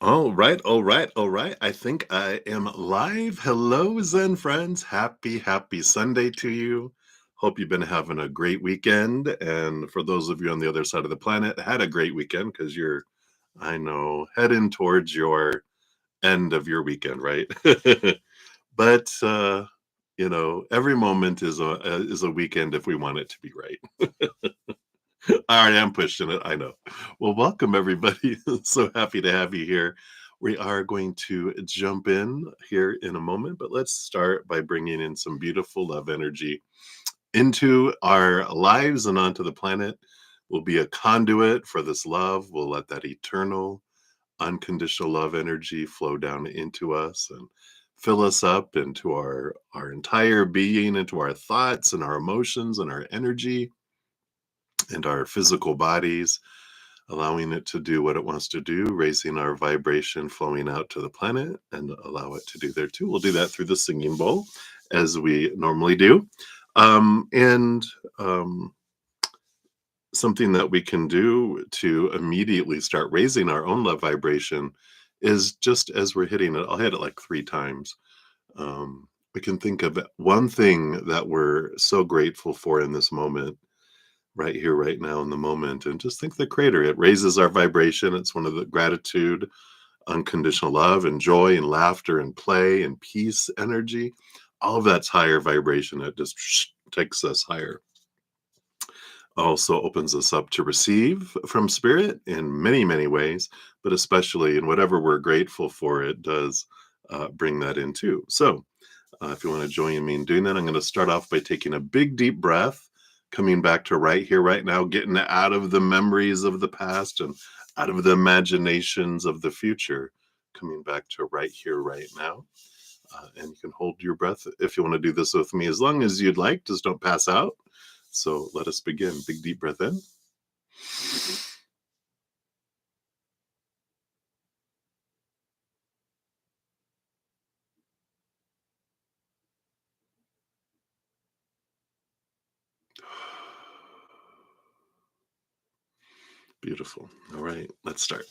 All right, all right, all right. I think I am live. Hello, Zen friends. Happy Sunday to you. Hope you've been having a great weekend. And for those of you on the other side of the planet, had a great weekend because you're, I know, heading towards your end of your weekend, right? But every moment is a weekend if we want it to be right. I am pushing it. I know. Well, welcome everybody. So happy to have you here. We are going to jump in here in a moment, but let's start by bringing in some beautiful love energy into our lives and onto the planet. We'll be a conduit for this love. We'll let that eternal, unconditional love energy flow down into us and fill us up into our entire being, into our thoughts and our emotions and our energy and our physical bodies, allowing it to do what it wants to do, raising our vibration, flowing out to the planet, and allow it to do there too. We'll do that through the singing bowl, as we normally do. And something that we can do to immediately start raising our own love vibration is just as we're hitting it, I'll hit it like 3 times. We can think of one thing that we're so grateful for in this moment, right here, right now in the moment, and just think the creator. It raises our vibration. It's one of the gratitude, unconditional love, and joy, and laughter, and play, and peace energy. All of that's higher vibration. It just takes us higher. Also opens us up to receive from spirit in many, many ways, but especially in whatever we're grateful for, it does bring that in too. So if you want to join me in doing that, I'm going to start off by taking a big, deep breath, coming back to right here, right now, getting out of the memories of the past and out of the imaginations of the future, coming back to right here, right now. And you can hold your breath if you want to do this with me as long as you'd like. Just don't pass out. So let us begin. Big, deep breath in. Beautiful. All right, let's start.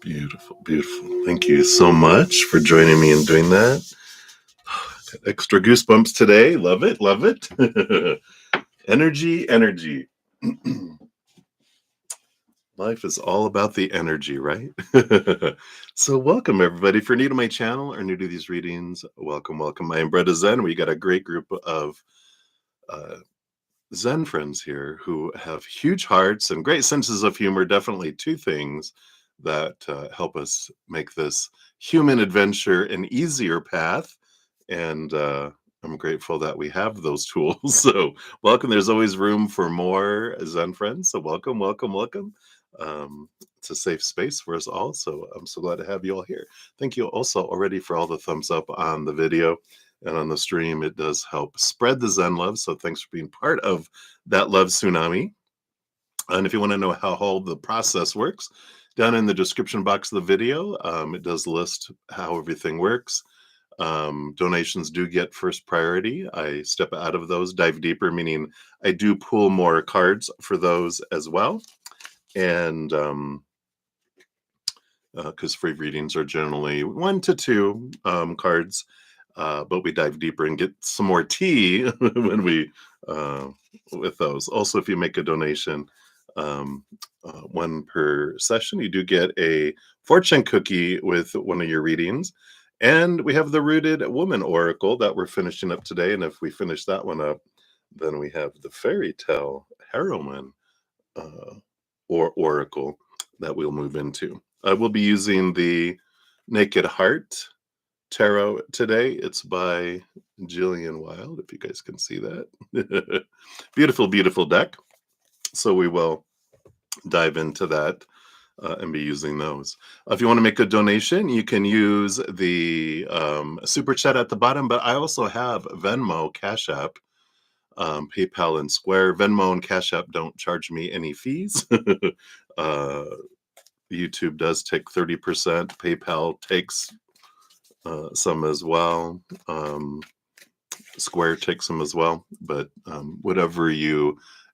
Beautiful, beautiful. Thank you so much for joining me in doing that. Got extra goosebumps today. Love it, love it. Energy. Life is all about the energy, right? So welcome everybody. If you're new to my channel or new to these readings, welcome. I am brudda-zen. We got a great group of uh, Zen friends here who have huge hearts and great senses of humor. Definitely 2 things that help us make this human adventure an easier path. And I'm grateful that we have those tools. So welcome. There's always room for more Zen friends. So welcome. It's a safe space for us all. So I'm so glad to have you all here. Thank you also already for all the thumbs up on the video. And on the stream, it does help spread the Zen love. So thanks for being part of that love tsunami. And if you want to know how all the process works, down in the description box of the video, it does list how everything works. Donations do get first priority. I step out of those, dive deeper, meaning I do pull more cards for those as well. And because free readings are generally 1 to 2 cards, but we dive deeper and get some more tea when we with those. Also, if you make a donation, one per session, you do get a fortune cookie with one of your readings. And we have the Rooted Woman Oracle that we're finishing up today. And if we finish that one up, then we have the Fairy Tale Heroine uh, or Oracle that we'll move into. I will be using the Naked Heart Tarot today. It's by Jillian Wild, if you guys can see that. Beautiful, beautiful deck. So we will dive into that and be using those. If you want to make a donation, you can use the super chat at the bottom, but I also have Venmo, Cash App, PayPal, and Square. Venmo and Cash App don't charge me any fees. YouTube does take 30%. PayPal takes some as well. Square takes some as well. But whatever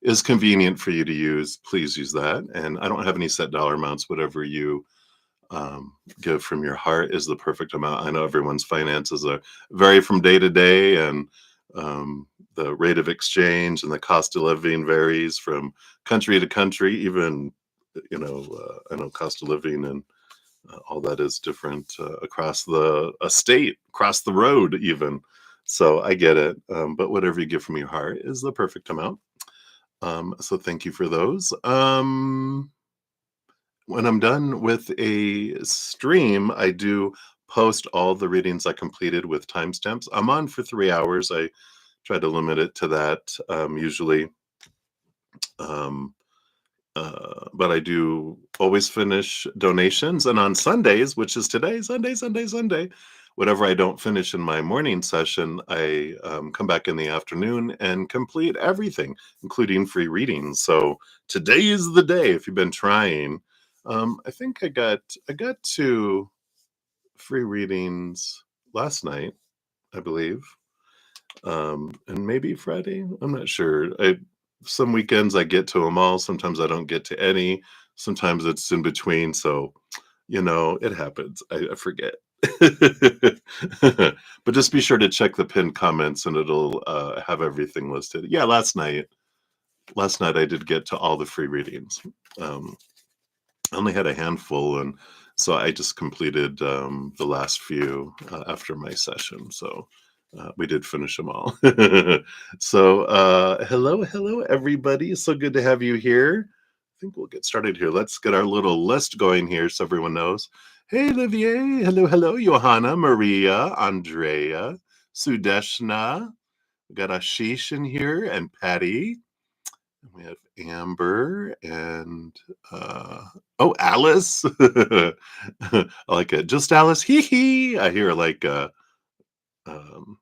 is convenient for you to use, please use that. And I don't have any set dollar amounts. Whatever you give from your heart is the perfect amount. I know everyone's finances vary from day to day, and the rate of exchange and the cost of living varies from country to country. Even, I know cost of living and all that is different across a state, across the road, even. So I get it. But whatever you give from your heart is the perfect amount. So thank you for those. When I'm done with a stream, I do post all the readings I completed with timestamps. I'm on for 3 hours. I try to limit it to that usually. Um, but I do always finish donations. And on Sundays, which is today, Sunday, whatever I don't finish in my morning session, I come back in the afternoon and complete everything, including free readings. So today is the day. If you've been trying, I think I got 2 free readings last night, I believe, and maybe Friday. I'm not sure. Some weekends I get to them all. Sometimes I don't get to any. Sometimes it's in between. So, it happens. I forget. But just be sure to check the pinned comments, and it'll have everything listed. Yeah, last night I did get to all the free readings. I only had a handful, and so I just completed the last few after my session. So we did finish them all. So hello, everybody. So good to have you here. I think we'll get started here. Let's get our little list going here so everyone knows. Hey, Olivier. Hello, Johanna, Maria, Andrea, Sudeshna. We got Ashish in here and Patty. We have Amber and Alice. I like it. Just Alice. Hee hee. I hear like um,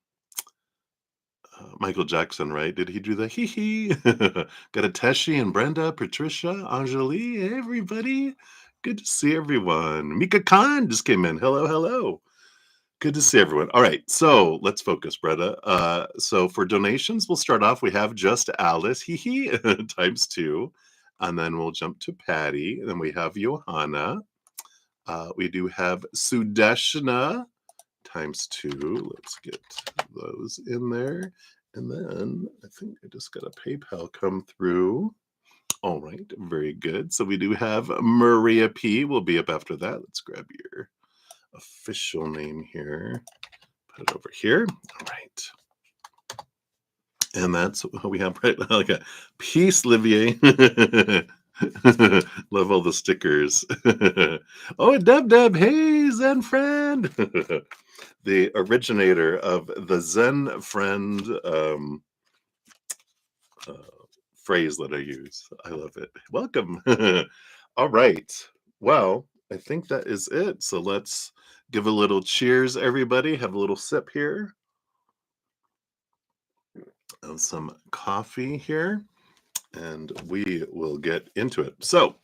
Michael Jackson, right? Did he do the hee hee? Got a Teshi and Brenda, Patricia, Anjali, hey, everybody. Good to see everyone. Mika Khan just came in. Hello. Good to see everyone. All right, so let's focus, Bretta. So for donations, we'll start off. We have just Alice, hee hee, times 2. And then we'll jump to Patty. And then we have Johanna. We do have Sudeshna, times 2. Let's get those in there. And then I think I just got a PayPal come through. All right, very good. So we do have Maria P. We'll be up after that. Let's grab your official name here. Put it over here. All right. And that's what we have right now. Like a peace, Livier. Love all the stickers. Oh, Deb. Hey, Zen friend. The originator of the Zen friend phrase that I use. I love it. Welcome. All right. Well, I think that is it. So let's give a little cheers, everybody. Have a little sip here. some coffee here, and we will get into it. So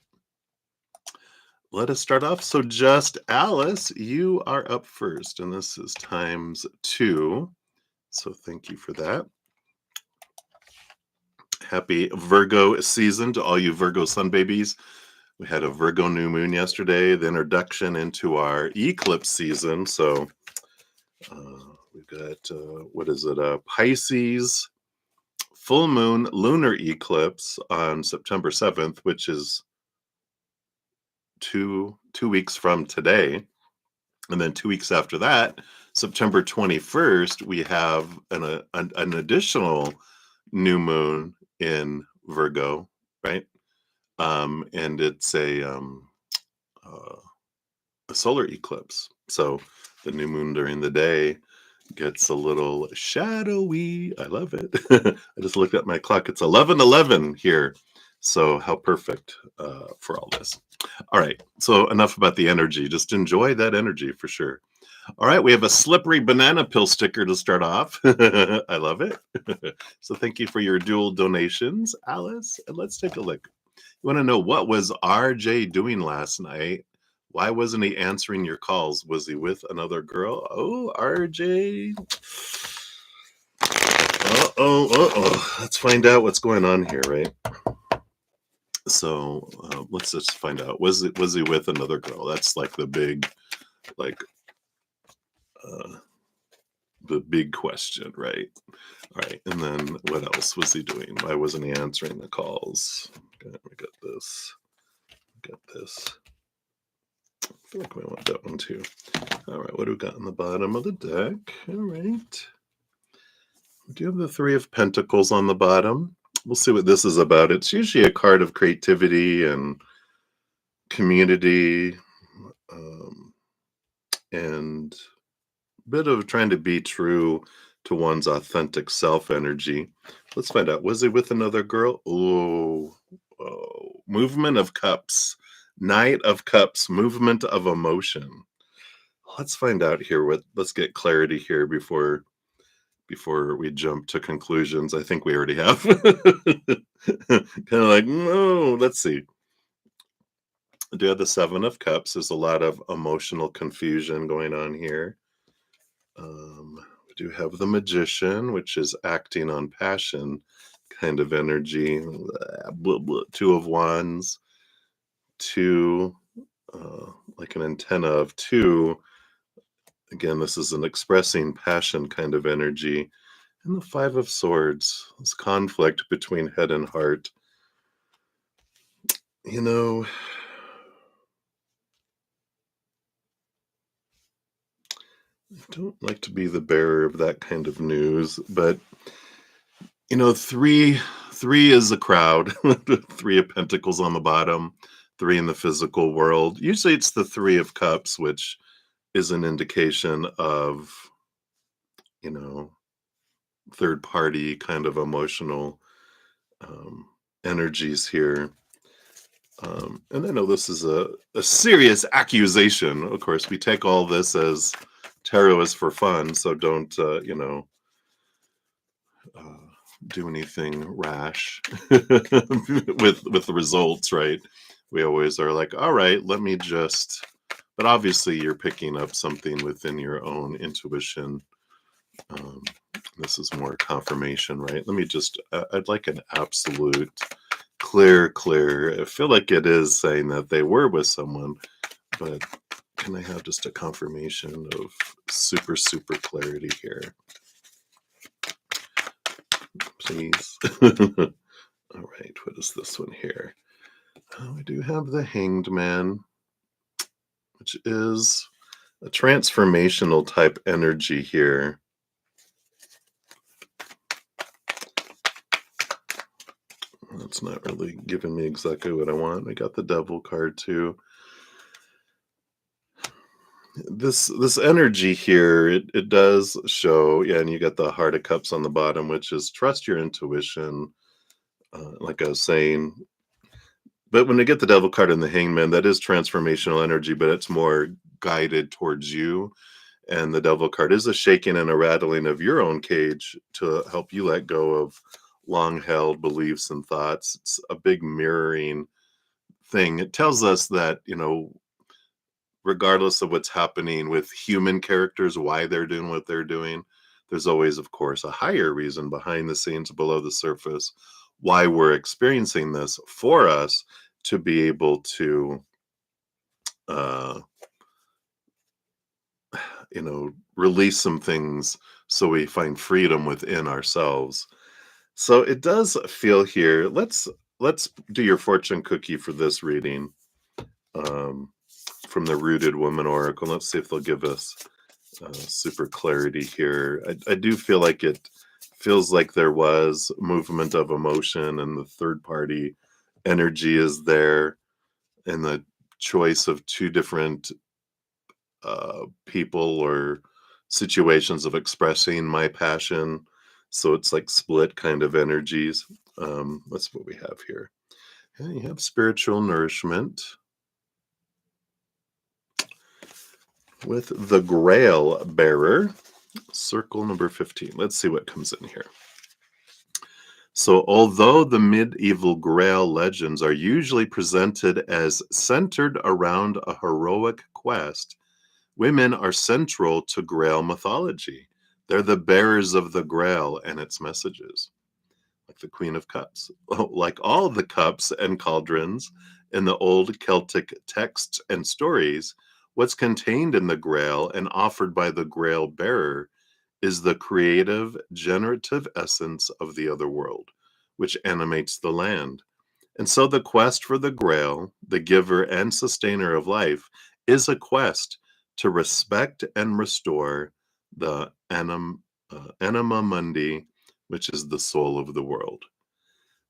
let us start off. So just Alice, you are up first, and this is times 2. So thank you for that. Happy Virgo season to all you Virgo sun babies. We had a Virgo new moon yesterday, the introduction into our eclipse season. So we've got, what is it, Pisces full moon lunar eclipse on September 7th, which is two weeks from today. And then 2 weeks after that, September 21st, we have an additional new moon in Virgo, right? And it's uh, a solar eclipse. So the new moon during the day gets a little shadowy. I love it. I just looked at my clock. It's 11:11 here. So how perfect for all this. All right. So enough about the energy. Just enjoy that energy for sure. All right. We have a slippery banana pill sticker to start off. I love it. So thank you for your dual donations, Alice. And let's take a look. You want to know what was RJ doing last night? Why wasn't he answering your calls? Was he with another girl? Oh, RJ. Uh-oh. Let's find out what's going on here, right? So let's just find out. Was he with another girl? That's like the big, like, the big question, right? All right. And then what else was he doing? Why wasn't he answering the calls? Okay, we got this. Got this. I feel like we want that one too. All right, what do we got on the bottom of the deck? All right. Do you have the Three of Pentacles on the bottom? We'll see what this is about. It's usually a card of creativity and community, and a bit of trying to be true to one's authentic self energy. Let's find out. Was he with another girl? Oh, movement of cups. Knight of Cups, movement of emotion. Let's find out here. Let's get clarity here before we jump to conclusions. I think we already have. Kind of like, no, let's see. I do have the Seven of Cups. There's a lot of emotional confusion going on here. We do have the Magician, which is acting on passion kind of energy. Two of Wands. Two, like an antenna of two. Again, this is an expressing passion kind of energy. And the Five of Swords, this conflict between head and heart. You know, I don't like to be the bearer of that kind of news, but you know, three is a crowd. Three of Pentacles on the bottom, three in the physical world. Usually it's the Three of Cups, which is an indication of, you know, third party kind of emotional energies here. And I know this is a serious accusation. Of course, we take all this as tarot is for fun, so don't, do anything rash with the results, right? We always are like, all right, let me just. But obviously, you're picking up something within your own intuition. This is more confirmation, right? Let me just. I'd like an absolute. Clear. I feel like it is saying that they were with someone, but can I have just a confirmation of super clarity here? Please. All right, what is this one here? We do have the Hanged Man, which is a transformational type energy here. That's not really giving me exactly what I want. I got the Devil card too. This energy here, it does show, yeah, and you got the Heart of Cups on the bottom, which is trust your intuition, like I was saying. But when they get the Devil card and the Hangman, that is transformational energy, but it's more guided towards you. And the devil card is a shaking and a rattling of your own cage to help you let go of long held beliefs and thoughts. It's a big mirroring thing. It tells us that, regardless of what's happening with human characters, why they're doing what they're doing, there's always, of course, a higher reason behind the scenes, below the surface, why we're experiencing this for us to be able to, uh, release some things so we find freedom within ourselves. So it does feel here. Let's do your fortune cookie for this reading, um, from the Rooted Woman Oracle. Let's see if they'll give us super clarity here. I do feel like it feels like there was movement of emotion, and the third party energy is there, and the choice of two different people or situations of expressing my passion. So it's like split kind of energies. That's what we have here. Yeah, you have spiritual nourishment with the Grail Bearer, circle number 15. Let's see what comes in here. So, although the medieval Grail legends are usually presented as centered around a heroic quest, women are central to Grail mythology. They're the bearers of the Grail and its messages, like the Queen of Cups. Like all the cups and cauldrons in the old Celtic texts and stories, what's contained in the Grail and offered by the Grail bearer is the creative, generative essence of the other world, which animates the land. And so the quest for the Grail, the giver and sustainer of life, is a quest to respect and restore the anima mundi, which is the soul of the world.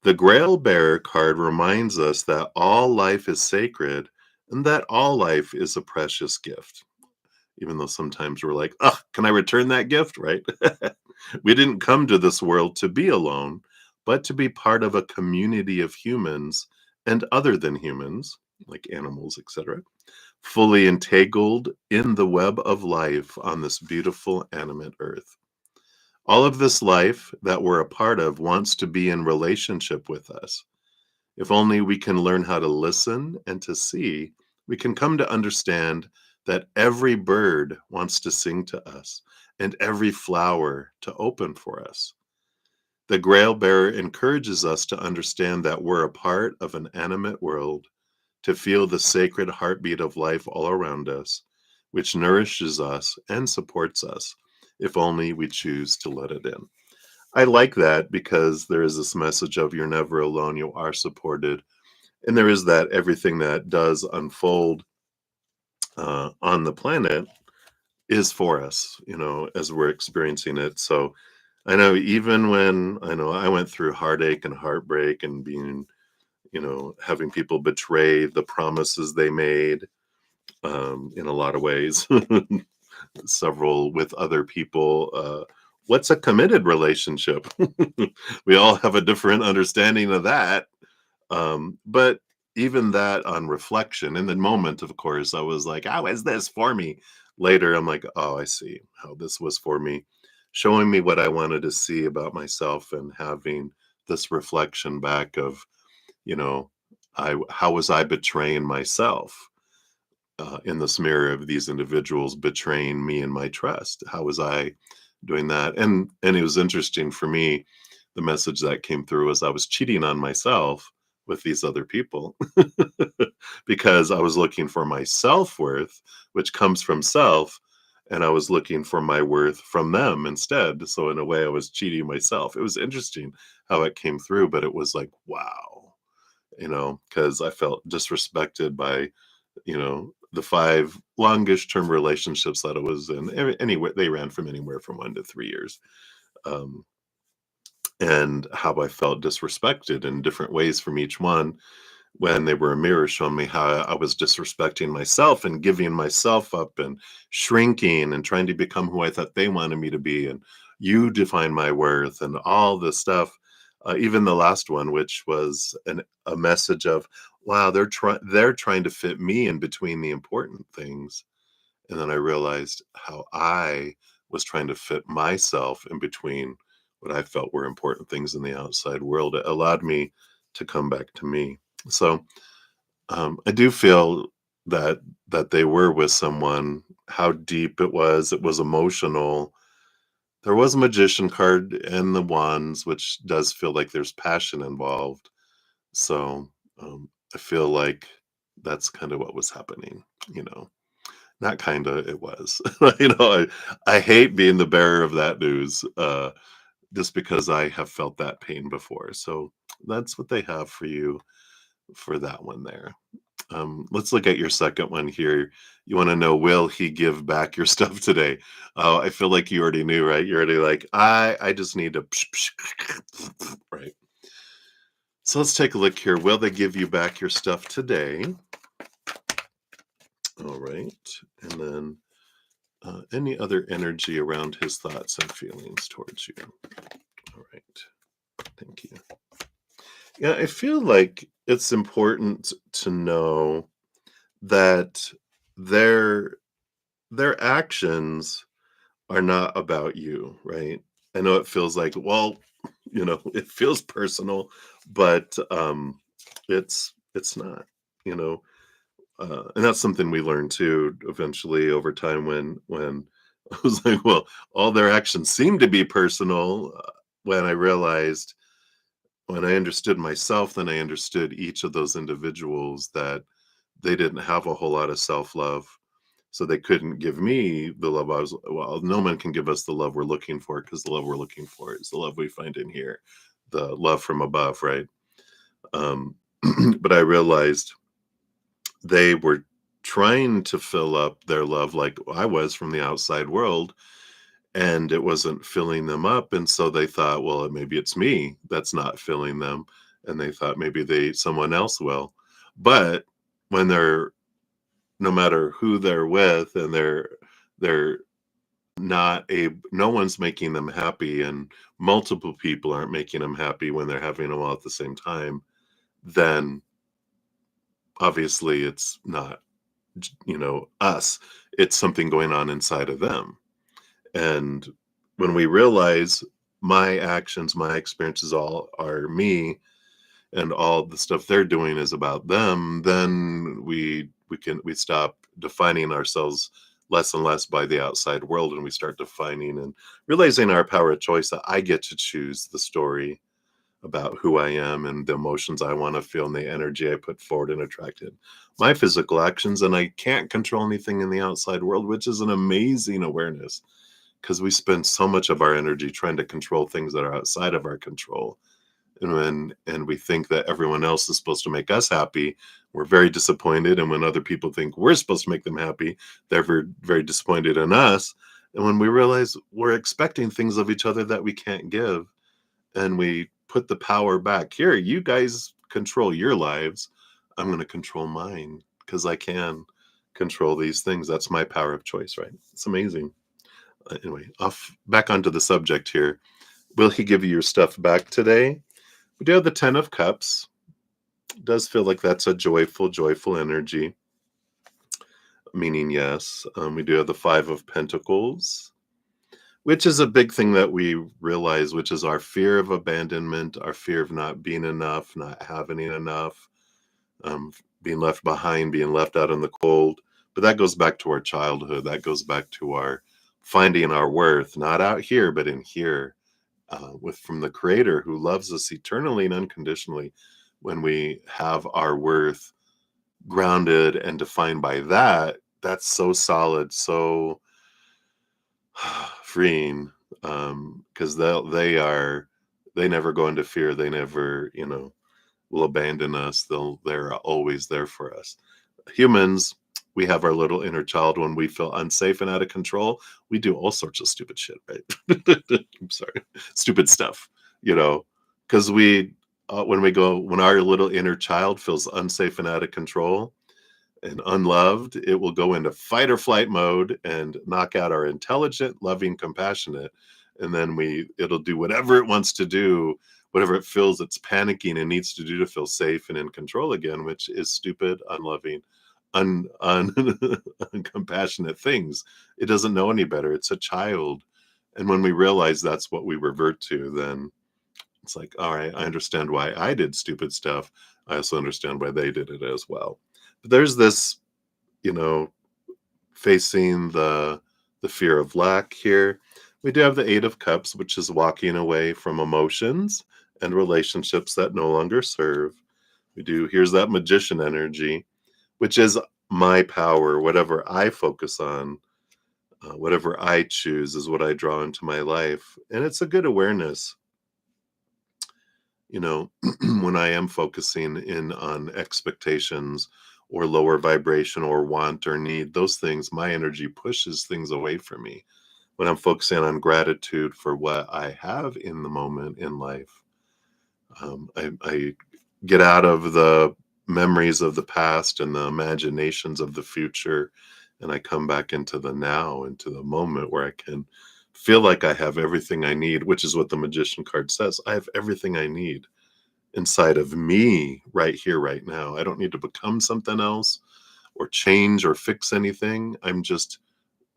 The Grail Bearer card reminds us that all life is sacred and that all life is a precious gift. Even though sometimes we're like, oh, can I return that gift? Right? We didn't come to this world to be alone, but to be part of a community of humans and other than humans, like animals, etc., fully entangled in the web of life on this beautiful animate earth. All of this life that we're a part of wants to be in relationship with us. If only we can learn how to listen and to see, we can come to understand that every bird wants to sing to us and every flower to open for us. The Grail Bearer encourages us to understand that we're a part of an animate world, to feel the sacred heartbeat of life all around us, which nourishes us and supports us, if only we choose to let it in. I like that because there is this message of you're never alone, you are supported. And there is that everything that does unfold on the planet is for us, as we're experiencing it. So I know even when I know I went through heartache and heartbreak and being, having people betray the promises they made, in a lot of ways, several with other people. What's a committed relationship? We all have a different understanding of that. But even that, on reflection, in the moment, of course, I was like, how is this for me? Later, I'm like, oh, I see how this was for me, showing me what I wanted to see about myself and having this reflection back of, you know, how was I betraying myself in this mirror of these individuals betraying me and my trust? How was I doing that? And it was interesting for me. The message that came through was I was cheating on myself with these other people because I was looking for my self-worth, which comes from self, and I was looking for my worth from them instead. So in a way, I was cheating myself. It was interesting how it came through, but it was like, wow, because I felt disrespected by, the 5 longest term relationships that I was in. Anyway, they ran from anywhere from 1 to 3 years. Um, and how I felt disrespected in different ways from each one, when they were a mirror showing me how I was disrespecting myself and giving myself up and shrinking and trying to become who I thought they wanted me to be. And you define my worth and all this stuff. Even the last one, which was a message of, wow, they're trying to fit me in between the important things. And then I realized how I was trying to fit myself in between what I felt were important things in the outside world. It allowed me to come back to me. So I do feel that they were with someone. How deep it was emotional. There was a magician card and the wands, which does feel like there's passion involved. So I feel like that's kind of what was happening, you know. Not kinda, it was. I hate being the bearer of that news, just because I have felt that pain before, so that's what they have for you for that one there. Let's look at your second one here. You wanna know, will he give back your stuff today? Oh, I feel like you already knew, right? You're already like, I just need to" right? So let's take a look here. Will they give you back your stuff today? Alright, and then any other energy around his thoughts and feelings towards you? All right. Thank you. Yeah, I feel like it's important to know that their actions are not about you, right? I know it feels like, well, it feels personal, but it's not, you know. And that's something we learned too eventually over time when I was like, well, all their actions seem to be personal. When I realized, when I understood myself, then I understood each of those individuals that they didn't have a whole lot of self love. So they couldn't give me the love I was, well, no one can give us the love we're looking for because the love we're looking for is the love we find in here, the love from above, right? Um, but I realized they were trying to fill up their love like I was from the outside world, and it wasn't filling them up, and so they thought, "Well, maybe it's me that's not filling them," and they thought maybe someone else will. But when they're no matter who they're with and they're not a no one's making them happy, and multiple people aren't making them happy when they're having them all at the same time, then obviously it's not us, it's something going on inside of them. And when we realize my actions, my experiences all are me, and all the stuff they're doing is about them, then we stop defining ourselves less and less by the outside world, and we start defining and realizing our power of choice, that I get to choose the story about who I am and the emotions I want to feel and the energy I put forward and attracted my physical actions. And I can't control anything in the outside world, which is an amazing awareness because we spend so much of our energy trying to control things that are outside of our control. And we think that everyone else is supposed to make us happy, we're very disappointed. And when other people think we're supposed to make them happy, they're very, very disappointed in us. And when we realize we're expecting things of each other that we can't give, and we put the power back here, you guys control your lives, I'm going to control mine because I can control these things. That's my power of choice, right? It's amazing. Anyway, off back onto the subject here. Will he give you your stuff back today? We do have the 10 of cups. It does feel like that's a joyful energy, meaning yes. We do have the 5 of pentacles, which is a big thing that we realize, which is our fear of abandonment, our fear of not being enough, not having enough, um, being left behind, being left out in the cold. But that goes back to our childhood. That goes back to our finding our worth, not out here, but in here, with from the Creator who loves us eternally and unconditionally. When we have our worth grounded and defined by that, that's so solid, so freeing, because they never go into fear. They never, will abandon us. They're always there for us. Humans, we have our little inner child. When we feel unsafe and out of control, we do all sorts of stupid shit, right? I'm sorry, stupid stuff, you know, because when our little inner child feels unsafe and out of control and unloved, it will go into fight or flight mode and knock out our intelligent, loving, compassionate. And then it'll do whatever it wants to do, whatever it feels it's panicking and needs to do to feel safe and in control again, which is stupid, unloving, uncompassionate things. It doesn't know any better. It's a child. And when we realize that's what we revert to, then it's like, all right, I understand why I did stupid stuff. I also understand why they did it as well. But there's this, you know, facing the fear of lack here. We do have the Eight of Cups, which is walking away from emotions and relationships that no longer serve. We do, here's that magician energy, which is my power. Whatever I focus on, whatever I choose is what I draw into my life. And it's a good awareness, you know, when I am focusing in on expectations or lower vibration or want or need, those things, my energy pushes things away from me. When I'm focusing on gratitude for what I have in the moment in life, I get out of the memories of the past and the imaginations of the future, and I come back into the now, into the moment where I can feel like I have everything I need, which is what the magician card says. I have everything I need inside of me right here, right now. I don't need to become something else or change or fix anything. I'm just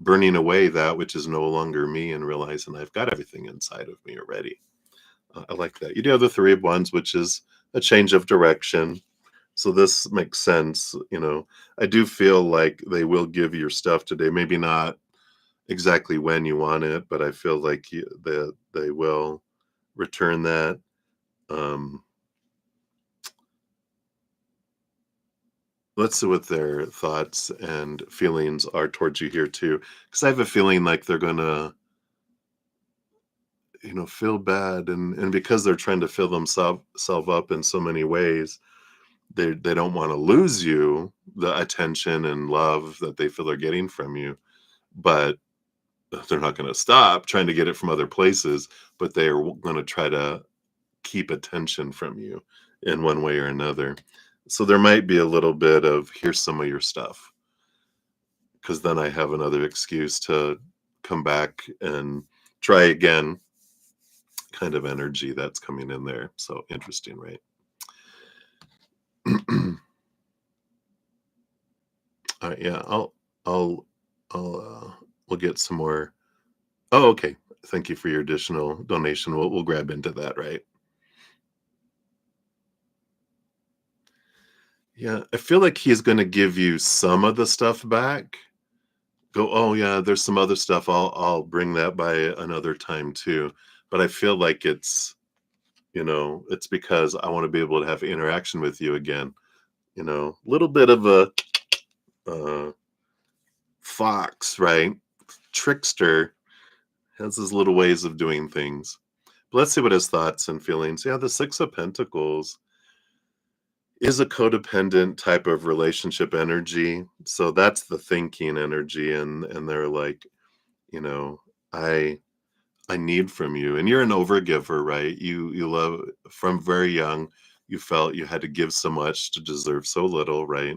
burning away that which is no longer me and realizing I've got everything inside of me already. I like that. You do have the Three of Wands, which is a change of direction. So this makes sense. You know, I do feel like they will give your stuff today. Maybe not exactly when you want it, but I feel like they will return that. Um, let's see what their thoughts and feelings are towards you here too, because I have a feeling like they're gonna, you know, feel bad, and because they're trying to fill themselves self up in so many ways, they don't want to lose you, the attention and love that they feel they're getting from you, but they're not going to stop trying to get it from other places, but they are going to try to keep attention from you in one way or another. So there might be a little bit of, here's some of your stuff, because then I have another excuse to come back and try again, kind of energy that's coming in there. So interesting, right? All right, yeah, I'll, we'll get some more. Oh, okay. Thank you for your additional donation. We'll grab into that, right? Yeah, I feel like he's gonna give you some of the stuff back. Go, oh yeah, there's some other stuff. I'll bring that by another time too. But I feel like it's, you know, it's because I want to be able to have interaction with you again. You know, little bit of a fox, right? Trickster has his little ways of doing things. But let's see what his thoughts and feelings. Yeah, the Six of Pentacles is a codependent type of relationship energy. So that's the thinking energy, and they're like, you know, I I need from you. And you're an overgiver, right? You love, from very young, you felt you had to give so much to deserve so little, right?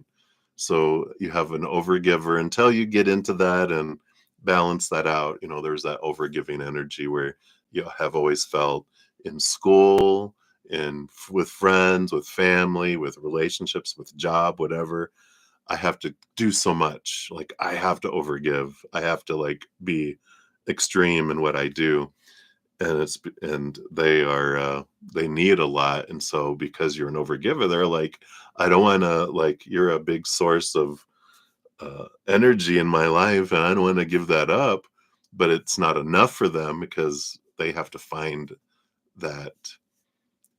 So you have an overgiver until you get into that and balance that out. You know, there's that overgiving energy where you have always felt in school, and with friends, with family, with relationships, with job, whatever. I have to do so much. Like I have to overgive. I have to like be extreme in what I do, and they are they need a lot, and so because you're an overgiver, they're like, I don't want to, like, you're a big source of energy in my life, and I don't want to give that up, but it's not enough for them because they have to find that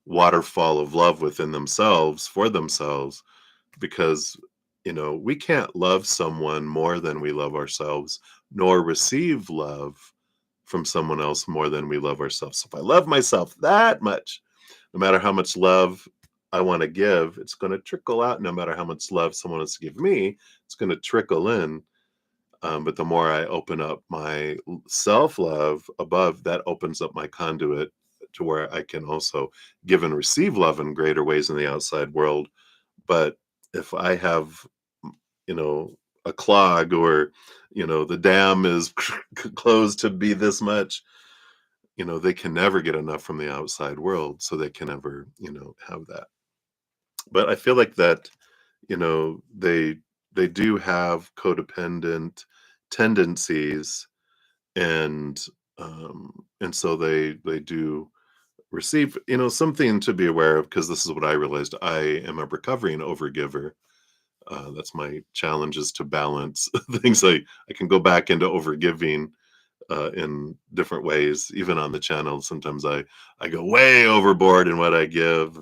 waterfall of love within themselves for themselves, because you know we can't love someone more than we love ourselves, nor receive love from someone else more than we love ourselves. So if I love myself that much, no matter how much love I want to give, it's going to trickle out. No matter how much love someone wants to give me, it's going to trickle in. But the more I open up my self love above, that opens up my conduit to where I can also give and receive love in greater ways in the outside world. But if I have, you know, a clog, or, you know, the dam is closed to be this much, you know, they can never get enough from the outside world. So they can never, you know, have that. But I feel like that, you know, they they do have codependent tendencies, and so they do receive, something to be aware of, because this is what I realized. I am a recovering overgiver. That's my challenge, is to balance things. I can go back into overgiving in different ways, even on the channel. Sometimes I go way overboard in what I give,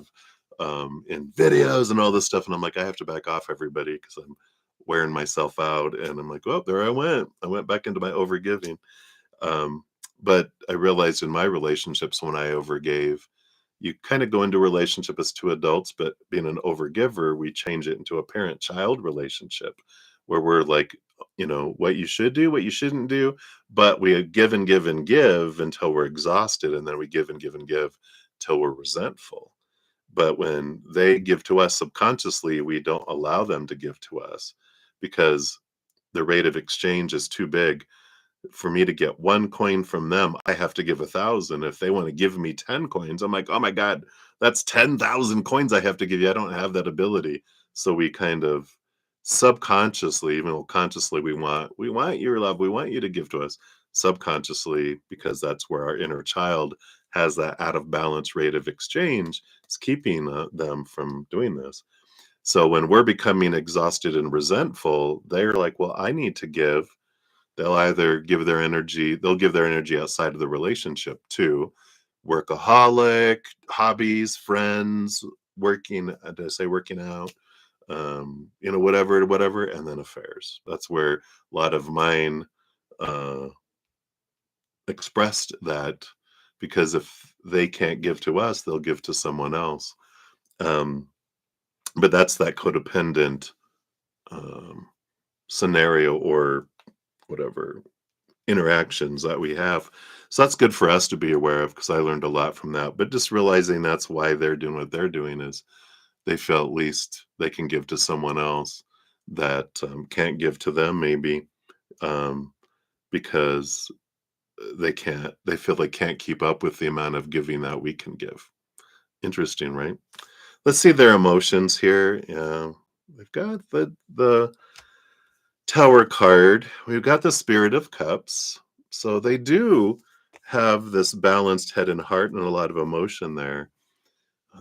in videos and all this stuff, and I'm like, I have to back off, everybody, because I'm wearing myself out. And I'm like, oh, there I went back into my overgiving. um, but I realized in my relationships, when I overgave, you kind of go into a relationship as two adults, but being an overgiver, we change it into a parent-child relationship, where we're like, what you should do, what you shouldn't do, but we give and give and give until we're exhausted, and then we give and give and give till we're resentful. But when they give to us subconsciously, we don't allow them to give to us, because the rate of exchange is too big. For me to get 1 coin from them, I have to give 1,000. If they wanna give me 10 coins, I'm like, "Oh my god, that's 10,000 coins I have to give you." I don't have that ability. So we kind of subconsciously, even though consciously we want your love, we want you to give to us. Subconsciously, because that's where our inner child has that out of balance rate of exchange, is keeping, them from doing this. So when we're becoming exhausted and resentful, they're like, "Well, I need to give." They'll give their energy outside of the relationship too. Workaholic, hobbies, friends, did I say working out? Whatever, and then affairs. That's where a lot of mine uh, expressed that, because if they can't give to us, they'll give to someone else. Um, but that's that codependent um, scenario, or whatever interactions that we have. So that's good for us to be aware of, because I learned a lot from that. But just realizing that's why they're doing what they're doing, is they feel at least they can give to someone else that can't give to them, maybe, um, because they feel they can't keep up with the amount of giving that we can give. Interesting, right? Let's see their emotions here. Yeah, we've got the Tower card. We've got the Spirit of Cups. So they do have this balanced head and heart, and a lot of emotion there.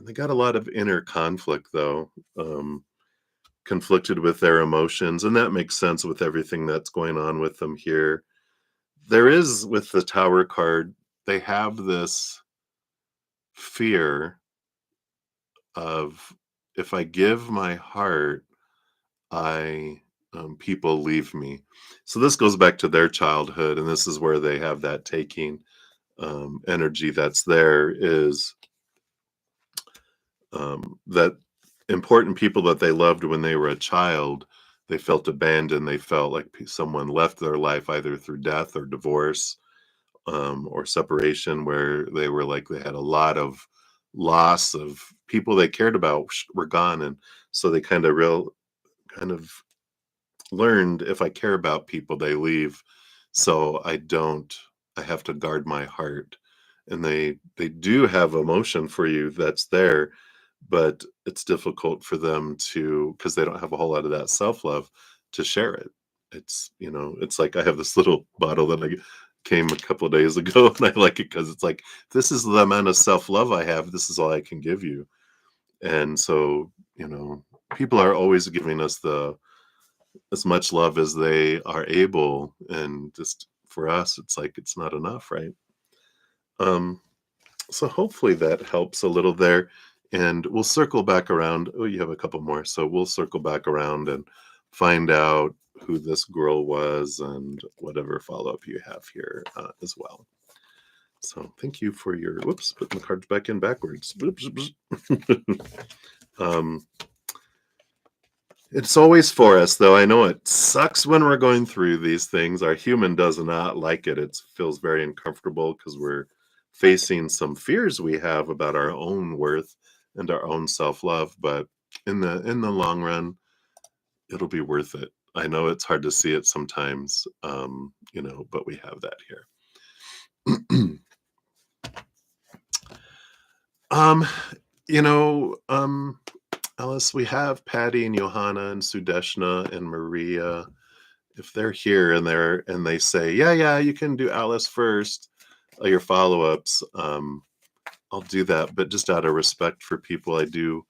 They got a lot of inner conflict, though, conflicted with their emotions, and that makes sense with everything that's going on with them here. There is, with the Tower card, they have this fear of, if I give my heart, I people leave me. So this goes back to their childhood, and this is where they have that taking energy that's there, is that important people that they loved when they were a child, they felt abandoned. They felt like someone left their life, either through death or divorce, or separation, where they were like, they had a lot of loss of people they cared about were gone. And so they kind of learned, if I care about people, they leave. So I have to guard my heart. And they do have emotion for you that's there, but it's difficult for them to, because they don't have a whole lot of that self-love to share it. It's like, I have this little bottle that I came a couple of days ago, and I like it because it's like, this is the amount of self-love I have. This is all I can give you. And so, people are always giving us the as much love as they are able, and just for us, it's like, it's not enough, right? um so hopefully that helps a little there, and we'll circle back around. Oh, you have a couple more, so we'll circle back around and find out who this girl was, and whatever follow-up you have here as well. So thank you for your, whoops, putting the cards back in backwards. um It's always for us, though. I know it sucks when we're going through these things. Our human does not like it. It feels very uncomfortable, because we're facing some fears we have about our own worth and our own self-love. But in the long run, it'll be worth it. I know it's hard to see it sometimes, but we have that here. um, you know, um, Alice, we have Patty and Johanna and Sudeshna and Maria. If they're here and they say, yeah, yeah, you can do Alice first, your follow-ups, I'll do that. But just out of respect for people, I do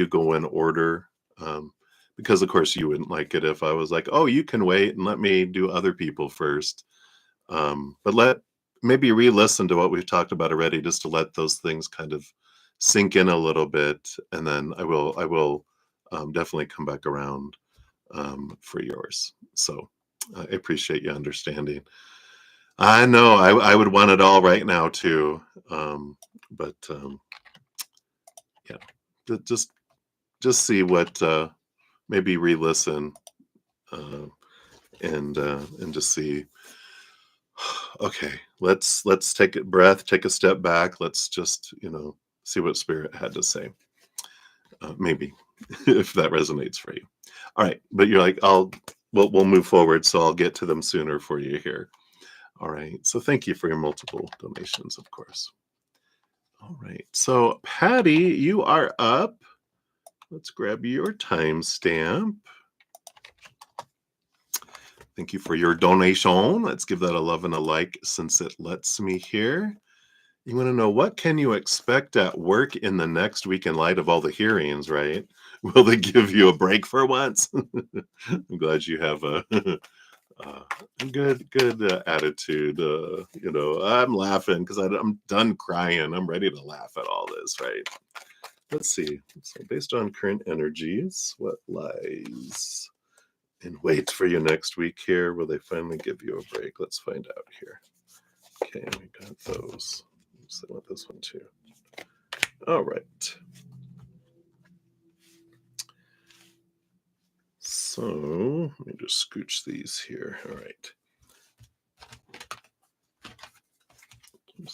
go in order. Um, because of course you wouldn't like it if I was like, oh, you can wait and let me do other people first. But maybe re-listen to what we've talked about already, just to let those things kind of sink in a little bit, and then I will definitely come back around for yours. So I appreciate you understanding. I know I would want it all right now too, but yeah, just see what maybe re-listen uh, and just see. Okay, let's take a breath, take a step back. Let's just see what Spirit had to say. Maybe if that resonates for you. All right, but you're like, we'll move forward, so I'll get to them sooner for you here. All right, so thank you for your multiple donations, of course. All right, so Patty, you are up. Let's grab your timestamp. Thank you for your donation. Let's give that a love and a like since it lets me here. You want to know, what can you expect at work in the next week in light of all the hearings, right? Will they give you a break for once? I'm glad you have a, good attitude. I'm laughing because I'm done crying. I'm ready to laugh at all this, right? Let's see. So based on current energies, what lies in wait for you next week here? Will they finally give you a break? Let's find out here. Okay, we got those. So I want this one too. All right. So let me just scooch these here. All right.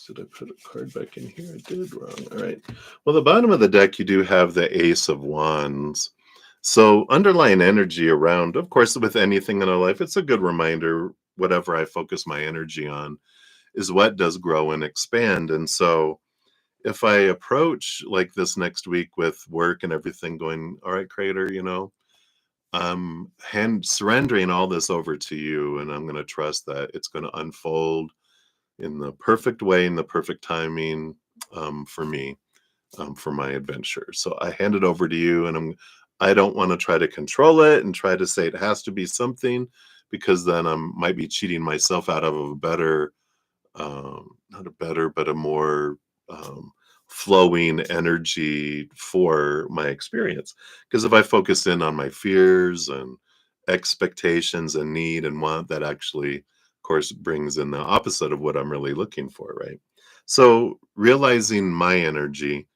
Did I put a card back in here? I did wrong. All right. Well, the bottom of the deck, you do have the Ace of Wands. So underlying energy around, of course, with anything in our life, it's a good reminder, whatever I focus my energy on is what does grow and expand. And so if I approach like this next week with work and everything going, all right, Creator, I'm surrendering all this over to you, and I'm going to trust that it's going to unfold in the perfect way, in the perfect timing for me, for my adventure. So I hand it over to you, and I don't want to try to control it and try to say it has to be something, because then I might be cheating myself out of a better, not a better, but a more flowing energy for my experience. Because if I focus in on my fears and expectations and need and want, that actually, of course, brings in the opposite of what I'm really looking for, right? So realizing my energy,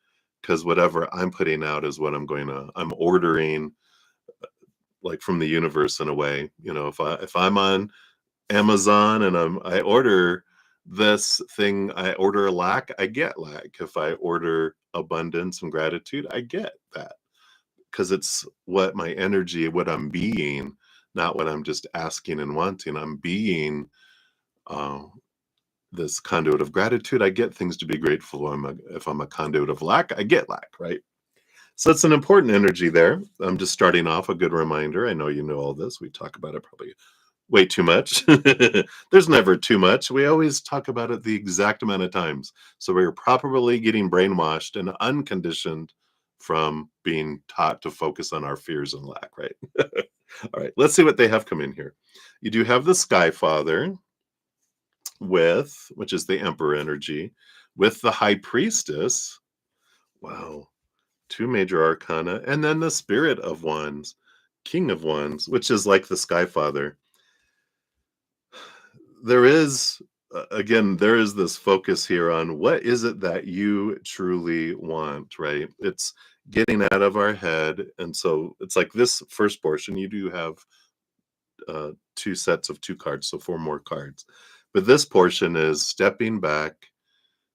because whatever I'm putting out is what I'm ordering, like from the universe in a way. If I'm on Amazon and I order this thing, I order lack, I get lack. If I order abundance and gratitude, I get that, because it's what my energy, what I'm being, not what I'm just asking and wanting. I'm being uh, this conduit of gratitude. I get things to be grateful for. If I'm a conduit of lack, I get lack, right? So it's an important energy there. I'm just starting off, a good reminder. I know you know all this. We talk about it probably way too much. There's never too much. We always talk about it the exact amount of times. So we're properly getting brainwashed and unconditioned from being taught to focus on our fears and lack, right? All right, let's see what they have come in here. You do have the Sky Father which is the Emperor energy, with the High Priestess. Wow. Two major arcana. And then the Spirit of Wands, King of Wands, which is like the Sky Father. There is there is this focus here on what is it that you truly want, right? It's getting out of our head. And so it's like this first portion, you do have two sets of two cards, so four more cards. But this portion is stepping back,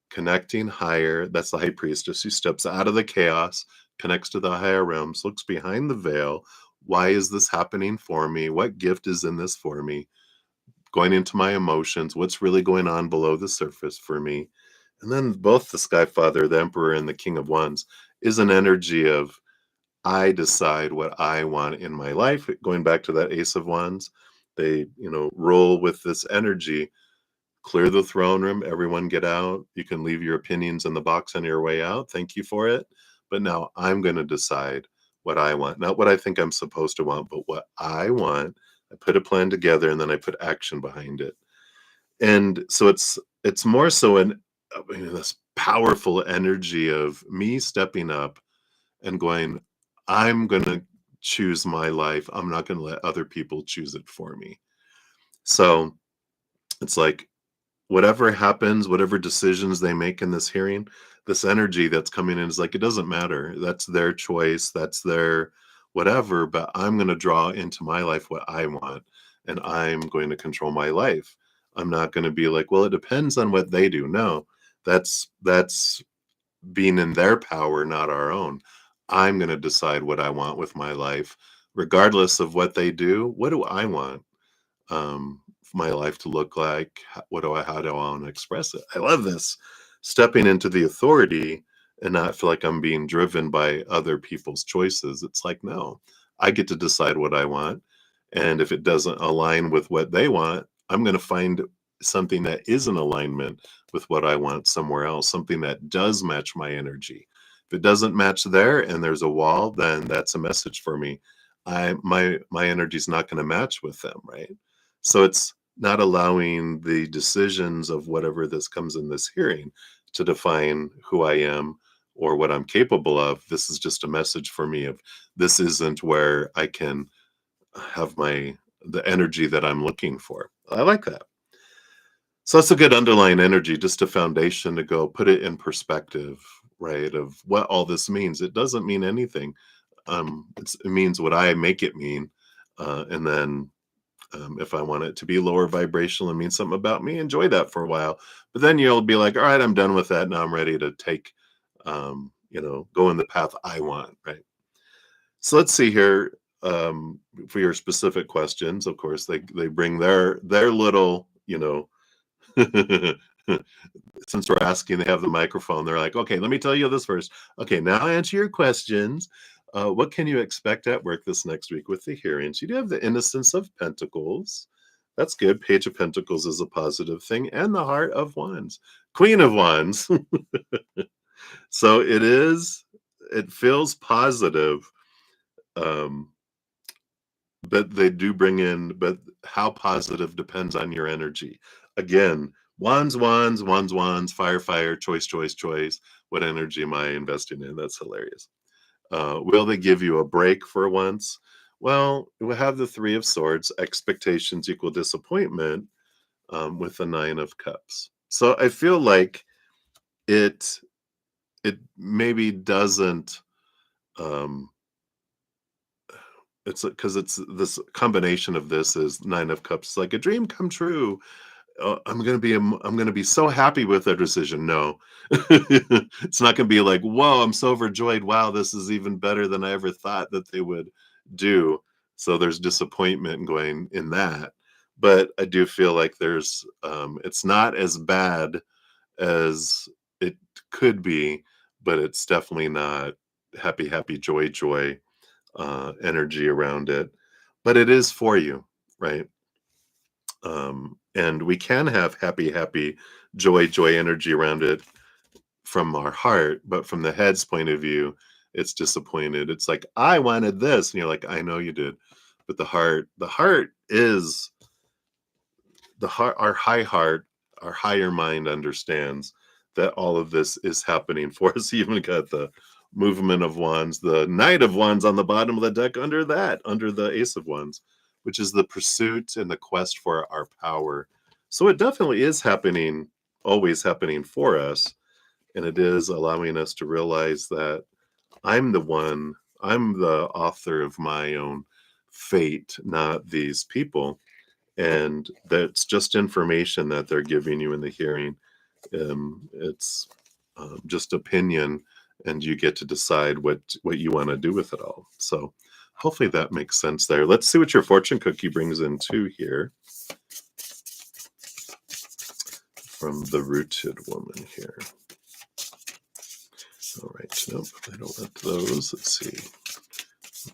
connecting higher. That's the High Priestess who steps out of the chaos, connects to the higher realms, looks behind the veil. Why is this happening for me? What gift is in this for me? Going into my emotions, what's really going on below the surface for me? And then both the Sky Father, the Emperor, and the King of Wands is an energy of I decide what I want in my life. Going back to that Ace of Wands, they, roll with this energy. Clear the throne room, everyone get out. You can leave your opinions in the box on your way out. Thank you for it. But now I'm going to decide what I want, not what I think I'm supposed to want, but what I want. I put a plan together and then I put action behind it. And so it's more so this powerful energy of me stepping up and going, I'm going to choose my life. I'm not going to let other people choose it for me. So it's like, whatever happens, whatever decisions they make in this hearing, this energy that's coming in is like, it doesn't matter. That's their choice. That's their whatever. But I'm going to draw into my life what I want, and I'm going to control my life. I'm not going to be like, well, it depends on what they do. No, that's being in their power, not our own. I'm going to decide what I want with my life, regardless of what they do. What do I want? For my life to look like? How do I want to express it? I love this. Stepping into the authority and not feel like I'm being driven by other people's choices. It's like, no, I get to decide what I want. And if it doesn't align with what they want, I'm going to find something that is in alignment with what I want somewhere else, something that does match my energy. If it doesn't match there and there's a wall, then that's a message for me. My energy is not going to match with them, right? So it's not allowing the decisions of whatever this comes in this hearing to define who I am or what I'm capable of. This is just a message for me of, this isn't where I can have the energy that I'm looking for. I like that. So that's a good underlying energy, just a foundation to go put it in perspective, right? Of what all this means. It doesn't mean anything. It means what I make it mean. And then if I want it to be lower vibrational and mean something about me, enjoy that for a while. But then you'll be like, all right, I'm done with that. Now I'm ready to go in the path I want, right? So let's see here. For your specific questions, of course, they bring their little, since we're asking, they have the microphone. They're like, okay, let me tell you this first. Okay, now answer your questions. What can you expect at work this next week with the hearings? You do have the Innocence of Pentacles. That's good. Page of Pentacles is a positive thing. And the Heart of Wands. Queen of Wands. So it feels positive. But they do bring in, but how positive depends on your energy. Again, wands, wands, wands, wands, fire, fire, choice, choice, choice. What energy am I investing in? That's hilarious. Will they give you a break for once? Well, we have the Three of Swords, expectations equal disappointment, with the Nine of Cups. So I feel like it maybe doesn't, it's because it's this combination of this is Nine of Cups, like a dream come true. I'm gonna be so happy with their decision. No, it's not gonna be like, whoa, I'm so overjoyed. Wow, this is even better than I ever thought that they would do. So there's disappointment going in that. But I do feel like it's not as bad as it could be, but it's definitely not happy, happy, joy, joy energy around it. But it is for you, right? And we can have happy, happy, joy, joy energy around it from our heart, but from the head's point of view, it's disappointed. It's like, I wanted this. And you're like, I know you did. But the heart is the heart, our higher mind understands that all of this is happening for us. You even got the movement of wands, the Knight of Wands on the bottom of the deck under the Ace of Wands, which is the pursuit and the quest for our power. So it definitely is happening, always happening for us. And it is allowing us to realize that I'm the author of my own fate, not these people. And that's just information that they're giving you in the hearing. It's just opinion, and you get to decide what you want to do with it all. So hopefully that makes sense there. Let's see what your fortune cookie brings in too here from the Rooted Woman here. All right, nope, I don't want those. Let's see.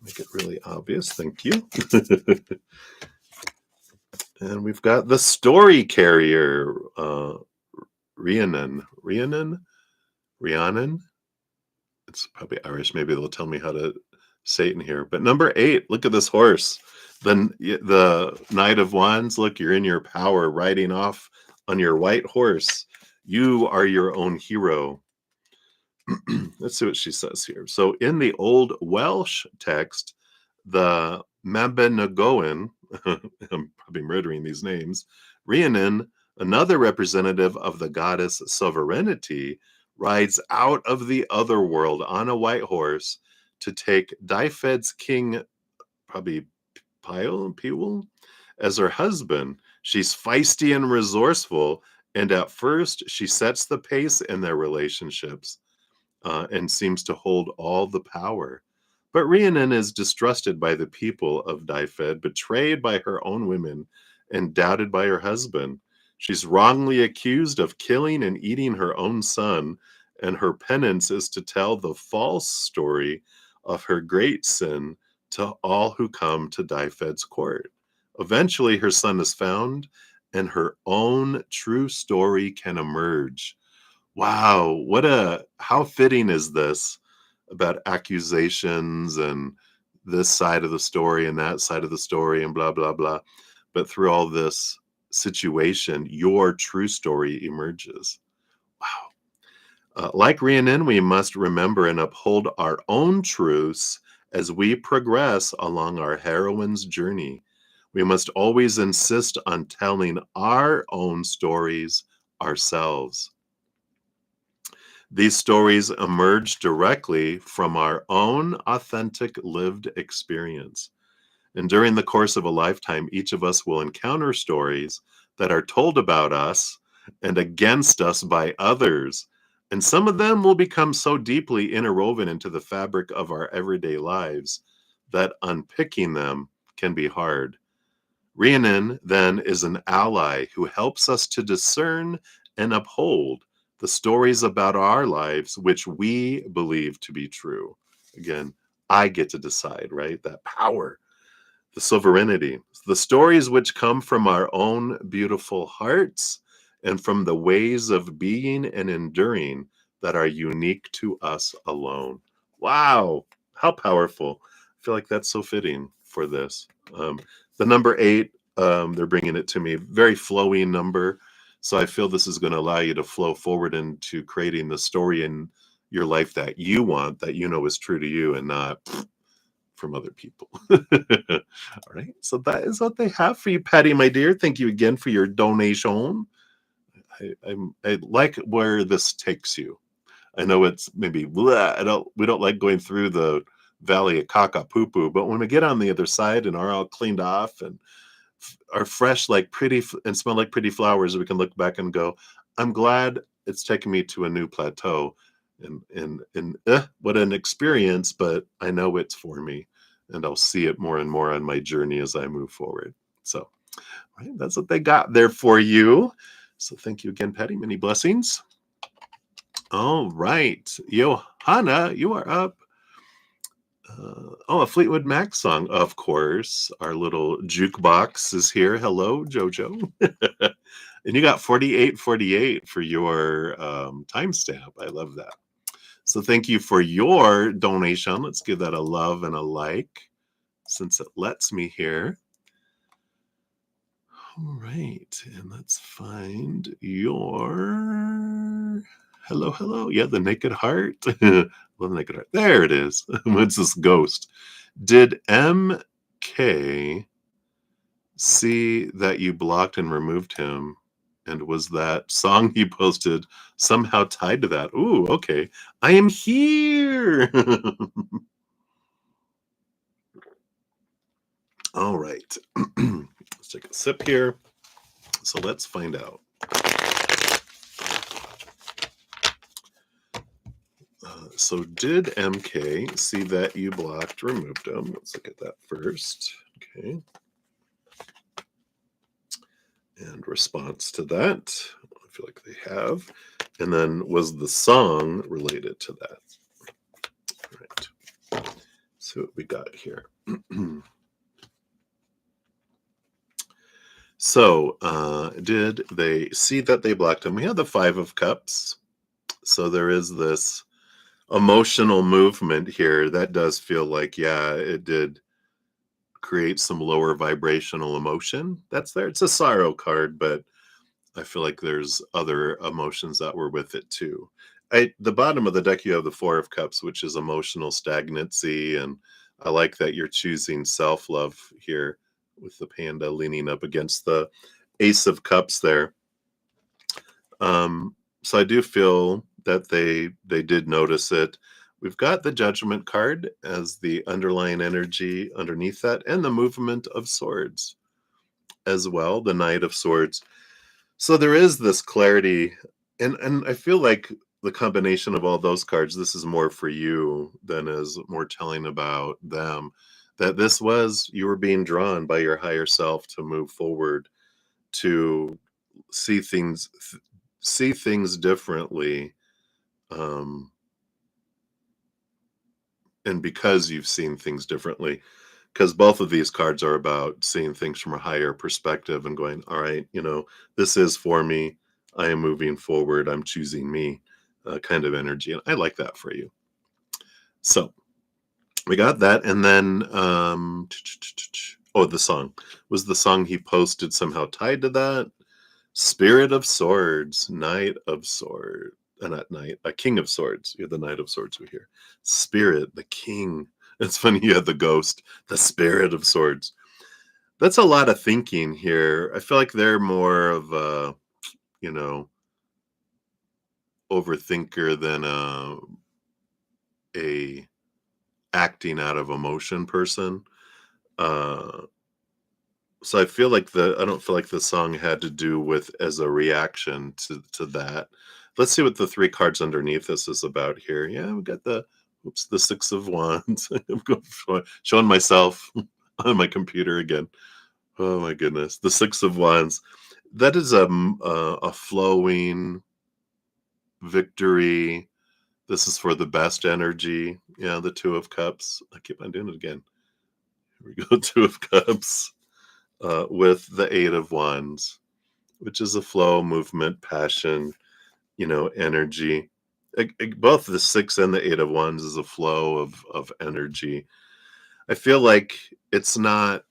Make it really obvious. Thank you. And we've got the story carrier, Rhiannon. Rhiannon. It's probably Irish. Maybe they'll tell me how to say it in here. But number 8, look at this horse. The Knight of Wands. Look, you're in your power, riding off on your white horse. You are your own hero. Let's see what she says here. So in the old Welsh text, the Mabinogion, I'm probably murdering these names, Rhiannon, another representative of the goddess sovereignty, rides out of the other world on a white horse to take Dyfed's king, probably Pile, as her husband. She's feisty and resourceful, and at first she sets the pace in their relationships. And seems to hold all the power. But Rhiannon is distrusted by the people of Dyfed, betrayed by her own women, and doubted by her husband. She's wrongly accused of killing and eating her own son, and her penance is to tell the false story of her great sin to all who come to Dyfed's court. Eventually, her son is found, and her own true story can emerge. Wow, how fitting is this about accusations and this side of the story and that side of the story and blah, blah, blah. But through all this situation, your true story emerges. Wow. Like Rhiannon, we must remember and uphold our own truths as we progress along our heroine's journey. We must always insist on telling our own stories ourselves. These stories emerge directly from our own authentic lived experience. And during the course of a lifetime, each of us will encounter stories that are told about us and against us by others. And some of them will become so deeply interwoven into the fabric of our everyday lives that unpicking them can be hard. Rhiannon, then, is an ally who helps us to discern and uphold the stories about our lives which we believe to be true. Again, I get to decide, right? That power, the sovereignty, the stories which come from our own beautiful hearts and from the ways of being and enduring that are unique to us alone. Wow, how powerful. I feel like that's so fitting for this. The number 8, they're bringing it to me, very flowing number. So I feel this is going to allow you to flow forward into creating the story in your life that you want, that you know is true to you and not from other people. All right. So that is what they have for you, Patty, my dear. Thank you again for your donation. I like where this takes you. I know it's maybe blah, we don't like going through the valley of caca poo poo, but when we get on the other side and are all cleaned off and are fresh like pretty and smell like pretty flowers, we can look back and go, I'm glad it's taken me to a new plateau, and what an experience, but I know it's for me, and I'll see it more and more on my journey as I move forward. So right, that's what they got there for you. So thank you again, Patty. Many blessings. All right, Johanna, you are up. A Fleetwood Mac song, of course. Our little jukebox is here. Hello, Jojo. And you got 4848 for your timestamp. I love that. So thank you for your donation. Let's give that a love and a like since it lets me here. All right, and let's find your hello. Yeah, the Naked Heart. Well, the Naked Heart. There it is. What's this ghost? Did MK see that you blocked and removed him? And was that song he posted somehow tied to that? Ooh, okay. I am here. All right. Let's take a sip here. So let's find out. So did MK see that you blocked, removed him? Let's look at that first. Okay. And response to that. I feel like they have. And then was the song related to that? All right. see what we got here. So, did they see that they blocked him? We had the Five of Cups. So there is this emotional movement here that does feel like, yeah, it did create some lower vibrational emotion that's there. It's a sorrow card, but I feel like there's other emotions that were with it too. The bottom of the deck, you have the Four of Cups, which is emotional stagnancy, and I like that you're choosing self-love here with the panda leaning up against the Ace of Cups there. So I do feel that they did notice it. We've got the Judgment card as the underlying energy underneath that, and the Movement of Swords as well, the Knight of Swords. So there is this clarity, and I feel like the combination of all those cards, this is more for you than is more telling about them. That this was, you were being drawn by your higher self to move forward, to see things see things differently, um, and because you've seen things differently, because both of these cards are about seeing things from a higher perspective and going, all right, this is for me. I am moving forward. I'm choosing me, kind of energy. And I like that for you. So we got that. And then, oh, the song. Was the song he posted somehow tied to that? Spirit of Swords, Knight of Swords. Not Knight, a King of Swords. You're the Knight of Swords we hear. Spirit, the King. It's funny you had the ghost, the Spirit of Swords. That's a lot of thinking here. I feel like they're more of a, you know, overthinker than a acting out of emotion person. Uh, so I feel like I don't feel like the song had to do with as a reaction to that. Let's see what the three cards underneath this is about here. Yeah, we got the Six of Wands. Showing myself on my computer again. Oh my goodness, the Six of Wands. That is a flowing victory. This is for the best energy. Yeah, the Two of Cups. I keep on doing it again. Here we go, Two of Cups. With the Eight of Wands, which is a flow, movement, passion, energy. Both the Six and the Eight of Wands is a flow of energy. I feel like it's not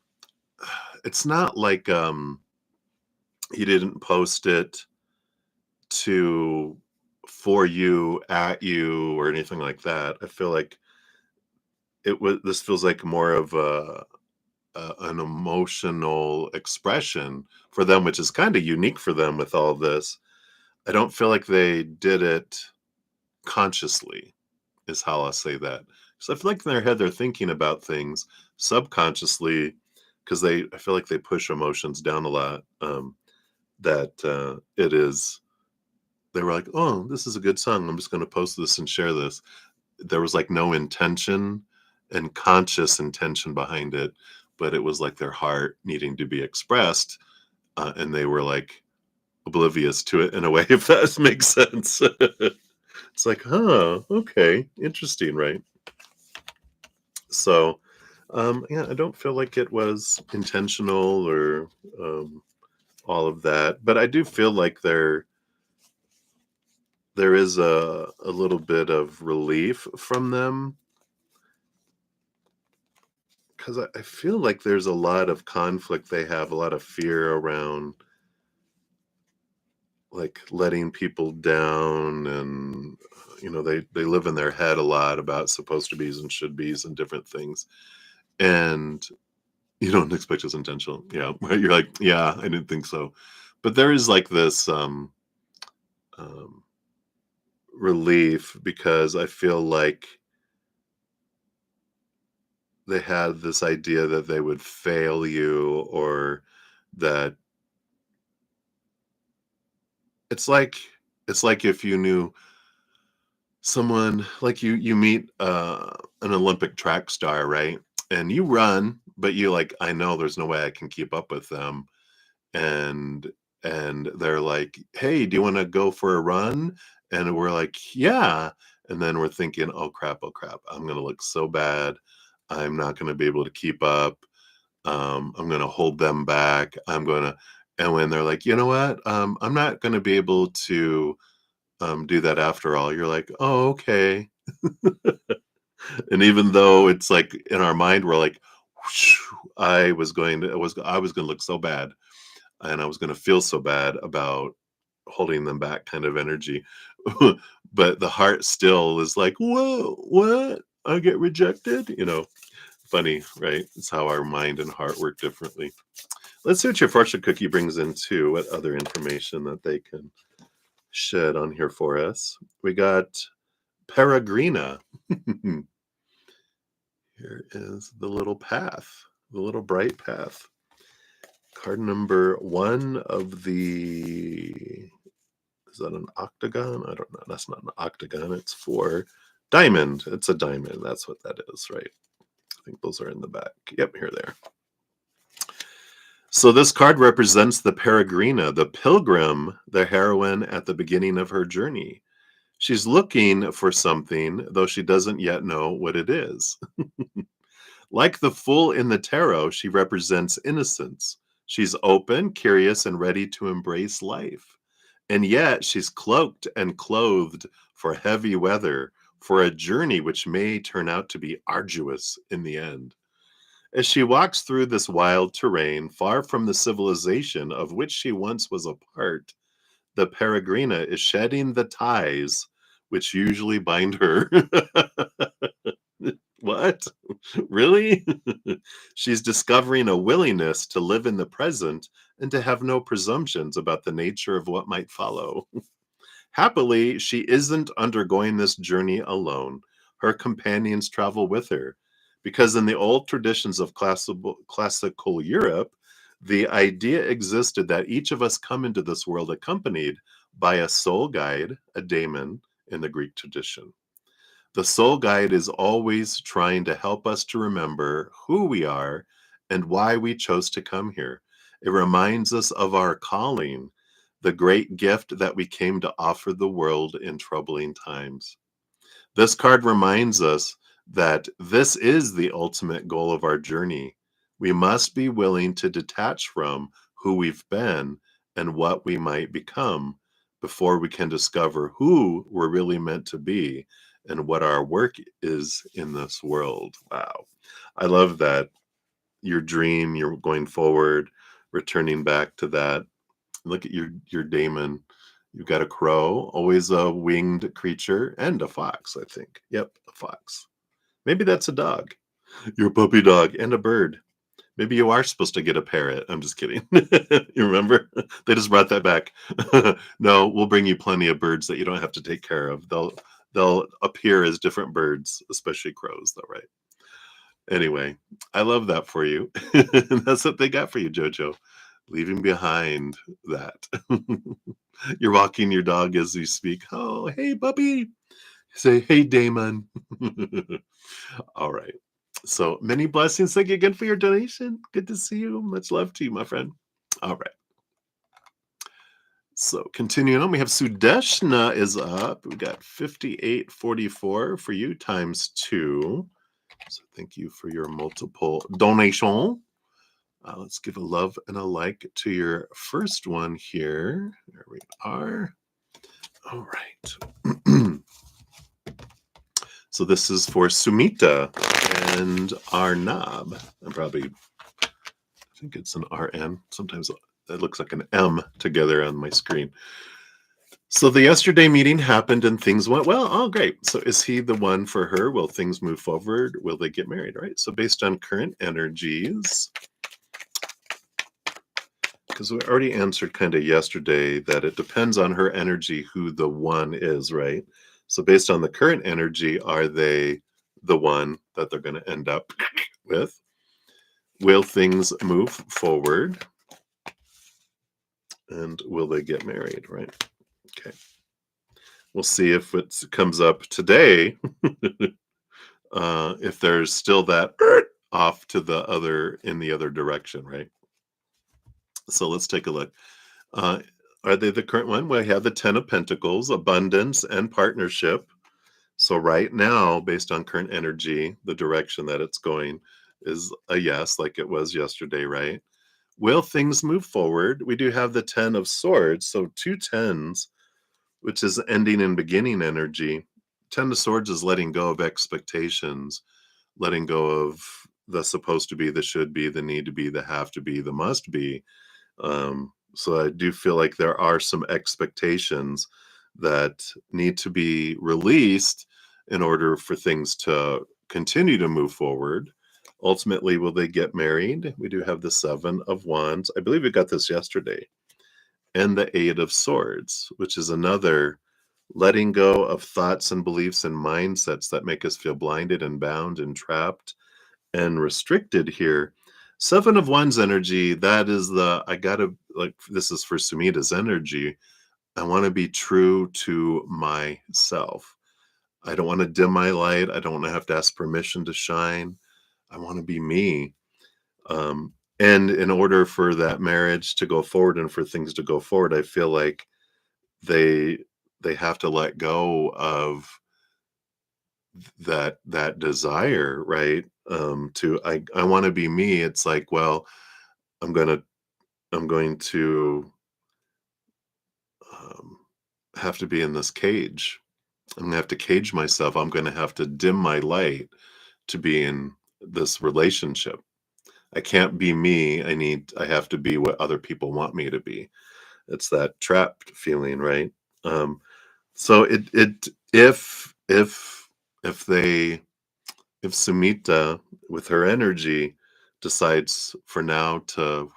like he didn't post it to for you, at you, or anything like that. I feel like this feels like more of an emotional expression for them, which is kind of unique for them with all this. I don't feel like they did it consciously, is how I'll say that. So I feel like in their head they're thinking about things subconsciously, because I feel like they push emotions down a lot. That it is They were like, oh, this is a good song. I'm just going to post this and share this. There was like no intention and conscious intention behind it, but it was like their heart needing to be expressed, and they were like oblivious to it in a way, if that makes sense. It's like, huh, okay, interesting, right? So, yeah, I don't feel like it was intentional or all of that, but I do feel like there is a little bit of relief from them, because I feel like there's a lot of conflict they have, a lot of fear around like letting people down, and they live in their head a lot about supposed to be's and should be's and different things, and you don't expect it's intentional. Yeah. Right, you're like, yeah, I didn't think so, but there is like this um relief, because I feel like they had this idea that they would fail you, or that it's like it's like if you knew someone, like you meet an Olympic track star, right? And you run, but you like, I know there's no way I can keep up with them. And they're like, hey, do you want to go for a run? And we're like, yeah. And then we're thinking, oh crap, I'm gonna look so bad. I'm not going to be able to keep up. I'm going to hold them back. And when they're like, you know what, I'm not going to be able to do that after all. You're like, oh, okay. And even though it's like in our mind, we're like, whoosh, I was going to look so bad, and I was going to feel so bad about holding them back kind of energy. But the heart still is like, whoa, what? I get rejected? Funny, right? It's how our mind and heart work differently. Let's see what your fortune cookie brings in too. What other information that they can shed on here for us. We got Peregrina. Here is the little path, the little bright path. Card number 1 of the, is that an octagon? I don't know. That's not an octagon. It's for diamond. It's a diamond. That's what that is, right? I think those are in the back. Yep, here they are. So this card represents the Peregrina, the pilgrim, the heroine at the beginning of her journey. She's looking for something, though she doesn't yet know what it is. Like the fool in the tarot, she represents innocence. She's open, curious, and ready to embrace life. And yet she's cloaked and clothed for heavy weather, for a journey which may turn out to be arduous in the end. As she walks through this wild terrain, far from the civilization of which she once was a part, the Peregrina is shedding the ties which usually bind her. What? Really? She's discovering a willingness to live in the present and to have no presumptions about the nature of what might follow. Happily, she isn't undergoing this journey alone. Her companions travel with her, because in the old traditions of classical Europe, the idea existed that each of us come into this world accompanied by a soul guide, a daemon, in the Greek tradition. The soul guide is always trying to help us to remember who we are and why we chose to come here. It reminds us of our calling, the great gift that we came to offer the world in troubling times. This card reminds us that this is the ultimate goal of our journey. We must be willing to detach from who we've been and what we might become before we can discover who we're really meant to be and what our work is in this world. Wow. I love that. Your dream, you're going forward, returning back to that. Look at your daemon. You've got a crow, always a winged creature, and a fox, I think. Yep, a fox. Maybe that's a dog. Your puppy dog and a bird. Maybe you are supposed to get a parrot. I'm just kidding. You remember? They just brought that back. No, we'll bring you plenty of birds that you don't have to take care of. They'll appear as different birds, especially crows, though, right? Anyway, I love that for you. That's what they got for you, Jojo. Leaving behind that. You're walking your dog as you speak. Oh, hey, puppy. Say, hey, Damon. All right. So many blessings. Thank you again for your donation. Good to see you. Much love to you, my friend. All right. So continuing on, we have Sudeshna is up. We got 5844 for you times 2. So thank you for your multiple donation. Let's give a love and a like to your first one here. There we are. All right. So this is for Sumita and Arnab. I think it's an RN. Sometimes it looks like an M together on my screen. So the yesterday meeting happened and things went well. Oh, great. So is he the one for her? Will things move forward? Will they get married? Right. So based on current energies, because we already answered kind of yesterday that it depends on her energy who the one is, right? So based on the current energy, are they the one that they're going to end up with? Will things move forward? And will they get married, right? Okay. We'll see if it comes up today, if there's still that off to the other, in the other direction, right? So let's take a look. Are they the current one? We have the 10 of Pentacles, abundance and partnership. So right now, based on current energy, the direction that it's going is a yes, like it was yesterday, right? Will things move forward? We do have the 10 of swords, so two tens, which is ending and beginning energy. 10 of swords is letting go of expectations, letting go of the supposed to be, the should be, the need to be, the have to be, the must be. So I do feel like there are some expectations that need to be released in order for things to continue to move forward. Ultimately, will they get married? We do have the Seven of Wands. I believe we got this yesterday. And the Eight of Swords, which is another letting go of thoughts and beliefs and mindsets that make us feel blinded and bound and trapped and restricted here. Seven of Wands energy, that is the, I gotta, like, this is for Sumita's energy. I want to be true to myself. I don't want to dim my light. I don't want to have to ask permission to shine. I want to be me. And in order for that marriage to go forward and for things to go forward, I feel like they they have to let go of that desire, right? To I want to be me. It's like, well, I'm gonna I'm going to um, have to be in this cage. I'm gonna have to cage myself. I'm gonna have to dim my light to be in this relationship. I can't be me. I have to be what other people want me to be. It's that trapped feeling, right? Um, so if they if Sumita with her energy decides for now to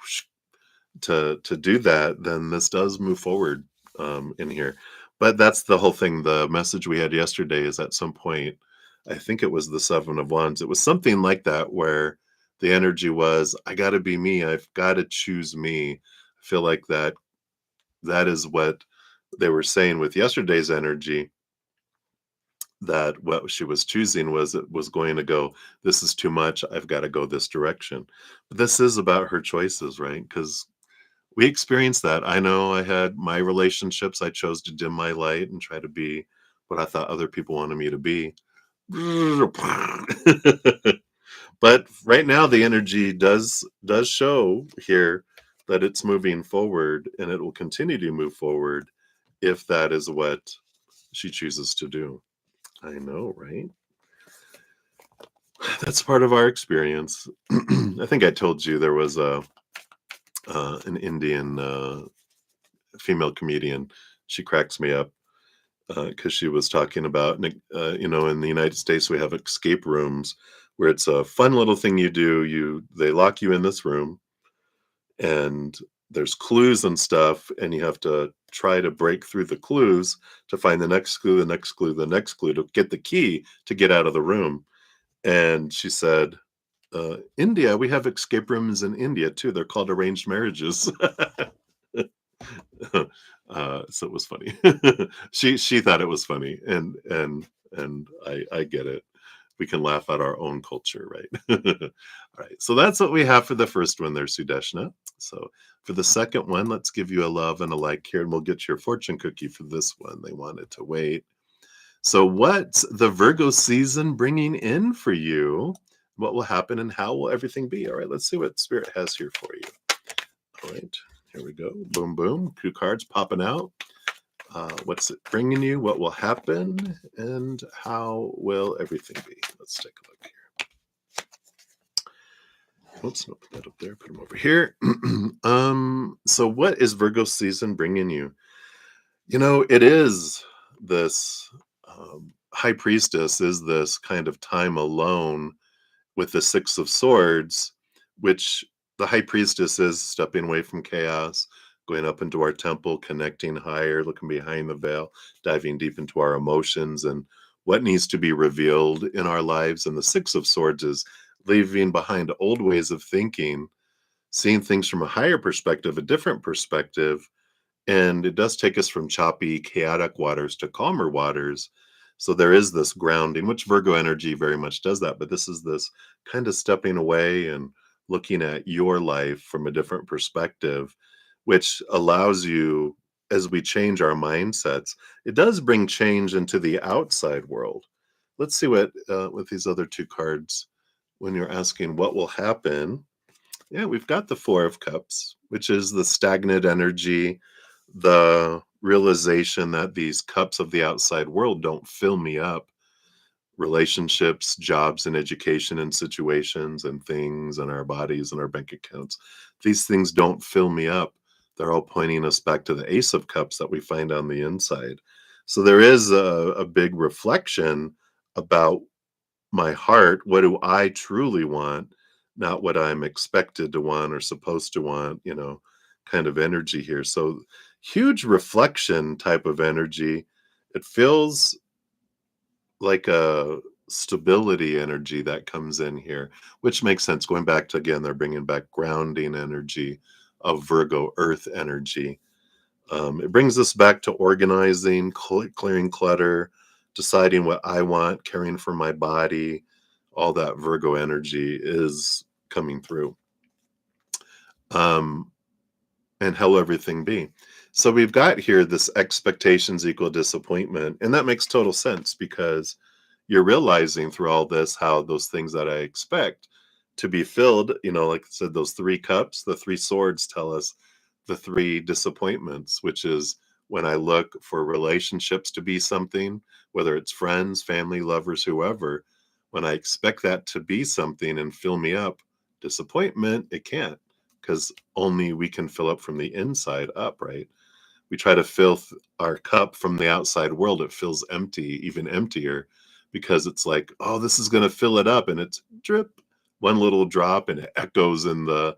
do that, then this does move forward in here. But that's the whole thing. The message we had yesterday is at some point, I think it was the Seven of Wands. It was something like that where the energy was, I got to be me. I've got to choose me. I feel like that is what they were saying with yesterday's energy, that what she was choosing was it was going to go, this is too much. I've got to go this direction. But this is about her choices, right? Because we experienced that. I know I had my relationships. I chose to dim my light and try to be what I thought other people wanted me to be. But right now the energy does show here that it's moving forward and it will continue to move forward if that is what she chooses to do. I know, right? That's part of our experience. I think I told you there was a an Indian female comedian. She cracks me up because she was talking about, in the United States we have escape rooms where it's a fun little thing you do. They lock you in this room and there's clues and stuff, and you have to try to break through the clues to find the next clue, the next clue, the next clue to get the key to get out of the room. And she said, India, we have escape rooms in India too. They're called arranged marriages. So it was funny. She thought it was funny, and I get it. We can laugh at our own culture, right? All right. So that's what we have for the first one there, Sudeshna. So for the second one, let's give you a love and a like here, and we'll get your fortune cookie for this one. They wanted to wait. So what's the Virgo season bringing in for you? What will happen and how will everything be? All right, let's see what Spirit has here for you. All right, here we go. Boom, boom. Two cards popping out. What's it bringing you? What will happen? And how will everything be? Let's take a look here. Oops, I'll put that up there. Put them over here. So what is Virgo season bringing you? It is this High Priestess is this kind of time alone with the Six of Swords, which the High Priestess is stepping away from chaos, going up into our temple, connecting higher, looking behind the veil, diving deep into our emotions and what needs to be revealed in our lives. And the Six of Swords is leaving behind old ways of thinking, seeing things from a higher perspective, a different perspective. And it does take us from choppy, chaotic waters to calmer waters. So there is this grounding, which Virgo energy very much does that. But this is this kind of stepping away and looking at your life from a different perspective, which allows you, as we change our mindsets, it does bring change into the outside world. let's see what with these other two cards when you're asking what will happen. Yeah, we've got the Four of Cups, which is the stagnant energy, the realization that these cups of the outside world don't fill me up. Relationships, jobs, and education, and situations, and things, and our bodies, and our bank accounts. These things don't fill me up. They're all pointing us back to the Ace of Cups that we find on the inside. So there is a big reflection about my heart. What do I truly want? Not what I'm expected to want or supposed to want, kind of energy here. So huge reflection type of energy. It feels like a stability energy that comes in here, which makes sense. Going back to, again, they're bringing back grounding energy of Virgo earth energy. It brings us back to organizing, clearing clutter, deciding what I want, caring for my body. All that Virgo energy is coming through. Um, and how everything be. So we've got here this expectations equal disappointment. And that makes total sense because you're realizing through all this how those things that I expect to be filled, like I said, those three cups, the three swords tell us the three disappointments, which is when I look for relationships to be something, whether it's friends, family, lovers, whoever, when I expect that to be something and fill me up, disappointment, it can't, because only we can fill up from the inside up, right? We try to fill our cup from the outside world, it feels empty, even emptier, because it's like, oh, this is going to fill it up, and it's drip, one little drop, and it echoes in the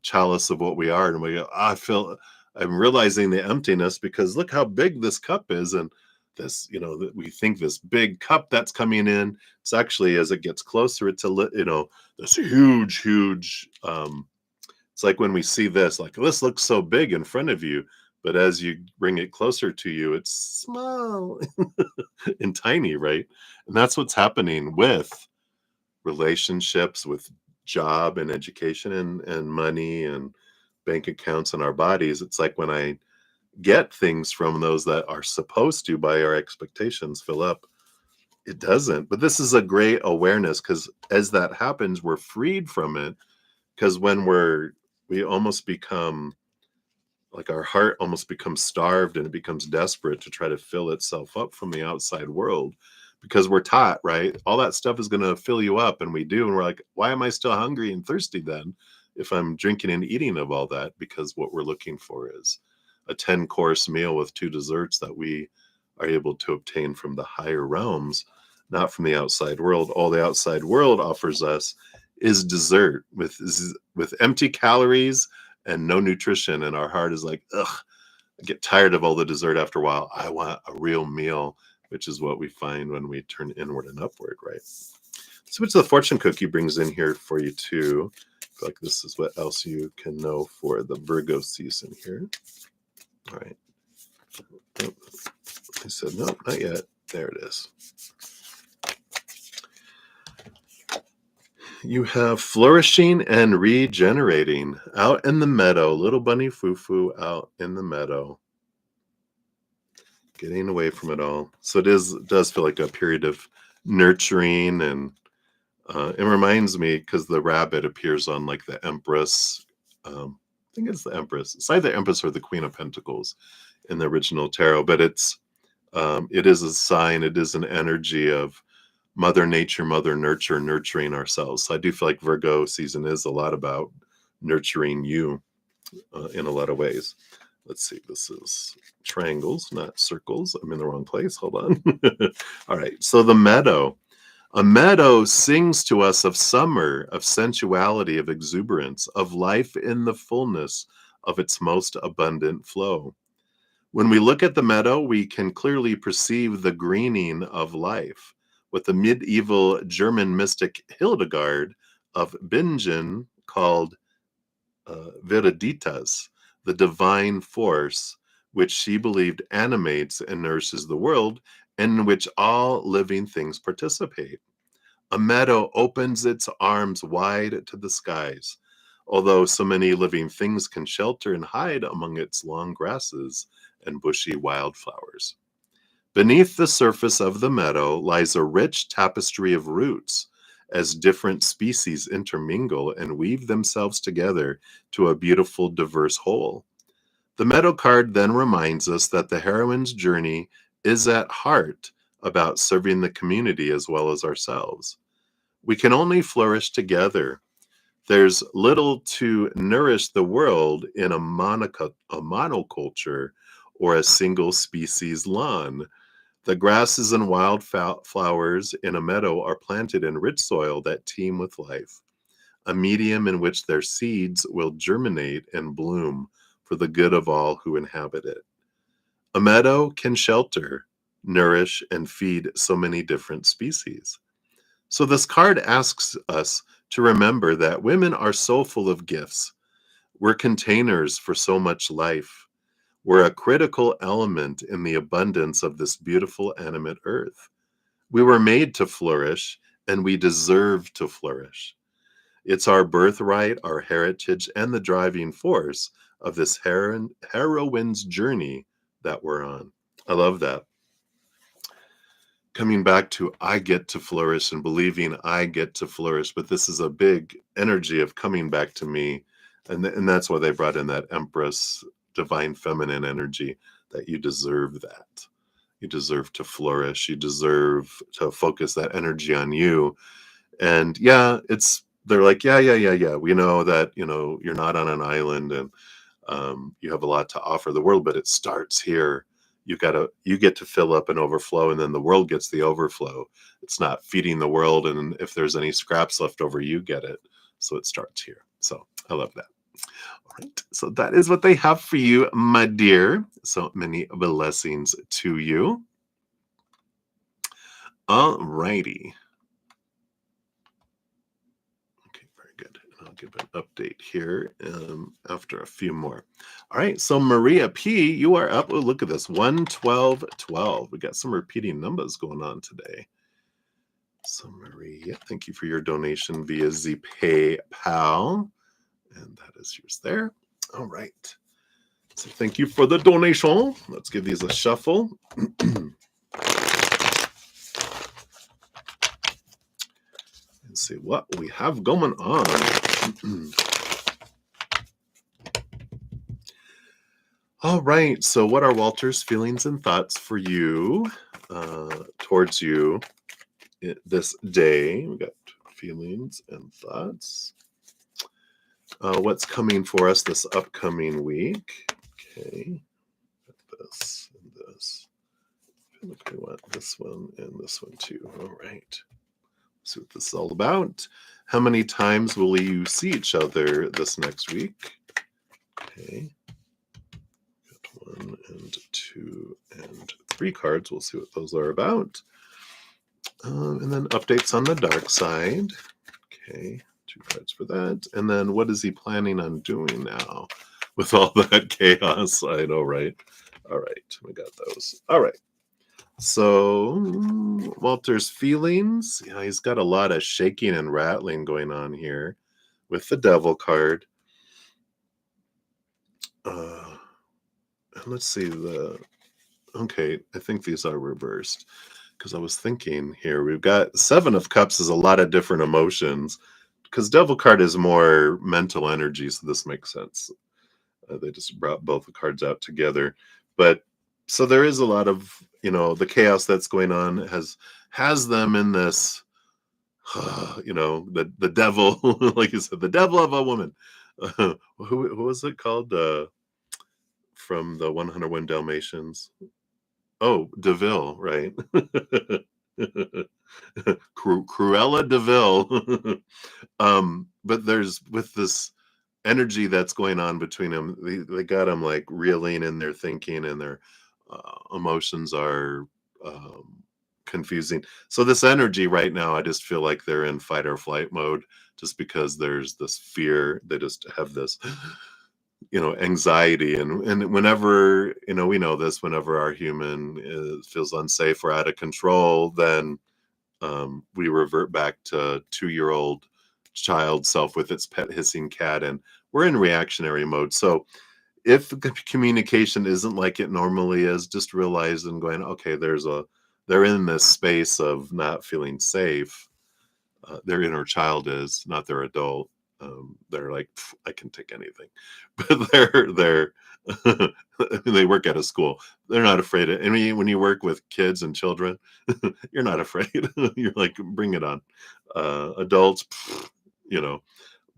chalice of what we are, and we go, I'm realizing the emptiness because look how big this cup is, and this, that we think this big cup that's coming in, it's actually, as it gets closer, it's this huge it's like when we see this, like, this looks so big in front of you, but as you bring it closer to you, it's small and tiny, right? And that's what's happening with relationships, with job and education, and money and bank accounts and our bodies. It's like when I get things from those that are supposed to, by our expectations, fill up, it doesn't. But this is a great awareness, because as that happens, we're freed from it. Because when we almost become like, our heart almost becomes starved and it becomes desperate to try to fill itself up from the outside world, because we're taught, right, all that stuff is going to fill you up, and we do, and we're like, why am I still hungry and thirsty then if I'm drinking and eating of all that? Because what we're looking for is a 10-course meal with two desserts that we are able to obtain from the higher realms, not from the outside world. All the outside world offers us is dessert with empty calories and no nutrition, and our heart is like, ugh, I get tired of all the dessert after a while. I want a real meal, which is what we find when we turn inward and upward, right? So which the fortune cookie brings in here for you too. I feel like this is what else you can know for the Virgo season here. All right. Oh, I said no, not yet. There it is. You have flourishing and regenerating out in the meadow. Little bunny foo-foo out in the meadow, getting away from it all. So it does feel like a period of nurturing, and it reminds me, because the rabbit appears on, like, the Empress. I think it's the Empress. It's either the Empress or the Queen of Pentacles in the original tarot, but it is a sign. It is an energy of Mother Nature, Mother Nurture, nurturing ourselves. So I do feel like Virgo season is a lot about nurturing you in a lot of ways. Let's see, this is triangles, not circles. I'm in the wrong place. Hold on. All right. So the meadow. A meadow sings to us of summer, of sensuality, of exuberance, of life in the fullness of its most abundant flow. When we look at the meadow, we can clearly perceive the greening of life. What the medieval German mystic Hildegard of Bingen called Viriditas, the divine force, which she believed animates and nourishes the world, and in which all living things participate. A meadow opens its arms wide to the skies, although so many living things can shelter and hide among its long grasses and bushy wildflowers. Beneath the surface of the meadow lies a rich tapestry of roots as different species intermingle and weave themselves together to a beautiful, diverse whole. The meadow card then reminds us that the heroine's journey is at heart about serving the community as well as ourselves. We can only flourish together. There's little to nourish the world in a monoculture or a single species lawn. The grasses and wild flowers in a meadow are planted in rich soil that teem with life, a medium in which their seeds will germinate and bloom for the good of all who inhabit it. A meadow can shelter, nourish, and feed so many different species. So, this card asks us to remember that women are so full of gifts. We're containers for so much life. We're a critical element in the abundance of this beautiful animate earth. We were made to flourish, and we deserve to flourish. It's our birthright, our heritage, and the driving force of this heroine's journey that we're on. I love that. Coming back to I get to flourish and believing I get to flourish, but this is a big energy of coming back to me. And that's why they brought in that Empress, divine feminine energy, that you deserve that. You deserve to flourish. You deserve to focus that energy on you. And yeah, they're like, yeah. We know that, you're not on an island and you have a lot to offer the world, but it starts here. You get to fill up and overflow, and then the world gets the overflow. It's not feeding the world, and if there's any scraps left over, you get it. So it starts here. So I love that. All right. So that is what they have for you, my dear. So many blessings to you. All righty. Okay, very good. And I'll give an update here after a few more. All right, so Maria P, you are up. Oh, look at this, 11212. We got some repeating numbers going on today. So Maria, thank you for your donation via the PayPal. And that is yours there. All right. So thank you for the donation. Let's give these a shuffle. And see what we have going on. All right. So what are Walter's feelings and thoughts for you, towards you this day? We got feelings and thoughts. What's coming for us this upcoming week? Okay. This and this. I feel like we want this one and this one too. All right. See what this is all about. How many times will you see each other this next week? Okay. Got 1 and 2 and 3 cards. We'll see what those are about. And then updates on the dark side. Okay. 2 cards for that. And then what is he planning on doing now with all that chaos? I know, right? All right. We got those. All right. So Walter's feelings. Yeah, he's got a lot of shaking and rattling going on here with the devil card. Let's see okay, I think these are reversed because I was thinking here we've got 7 of Cups is a lot of different emotions because devil card is more mental energy, so this makes sense. They just brought both the cards out together. But so there is a lot of, the chaos that's going on has them in this, the devil, like you said, the devil of a woman. Who was it called from the 101 Dalmatians? Oh, DeVille, right? Cruella DeVille. But there's with this energy that's going on between them, they got them like reeling in their thinking, and their emotions are confusing. So this energy right now, I just feel like they're in fight or flight mode, just because there's this fear. They just have this anxiety, and whenever we know this, whenever our human feels unsafe or out of control, then we revert back to 2-year-old child self with its pet hissing cat, and we're in reactionary mode. So if the communication isn't like it normally is, just realize and going, okay, they're in this space of not feeling safe. Their inner child is, not their adult. They're like, I can take anything, but they're they work at a school. They're not afraid of. I mean, when you work with kids and children, you're not afraid. You're like, bring it on. Adults, you know,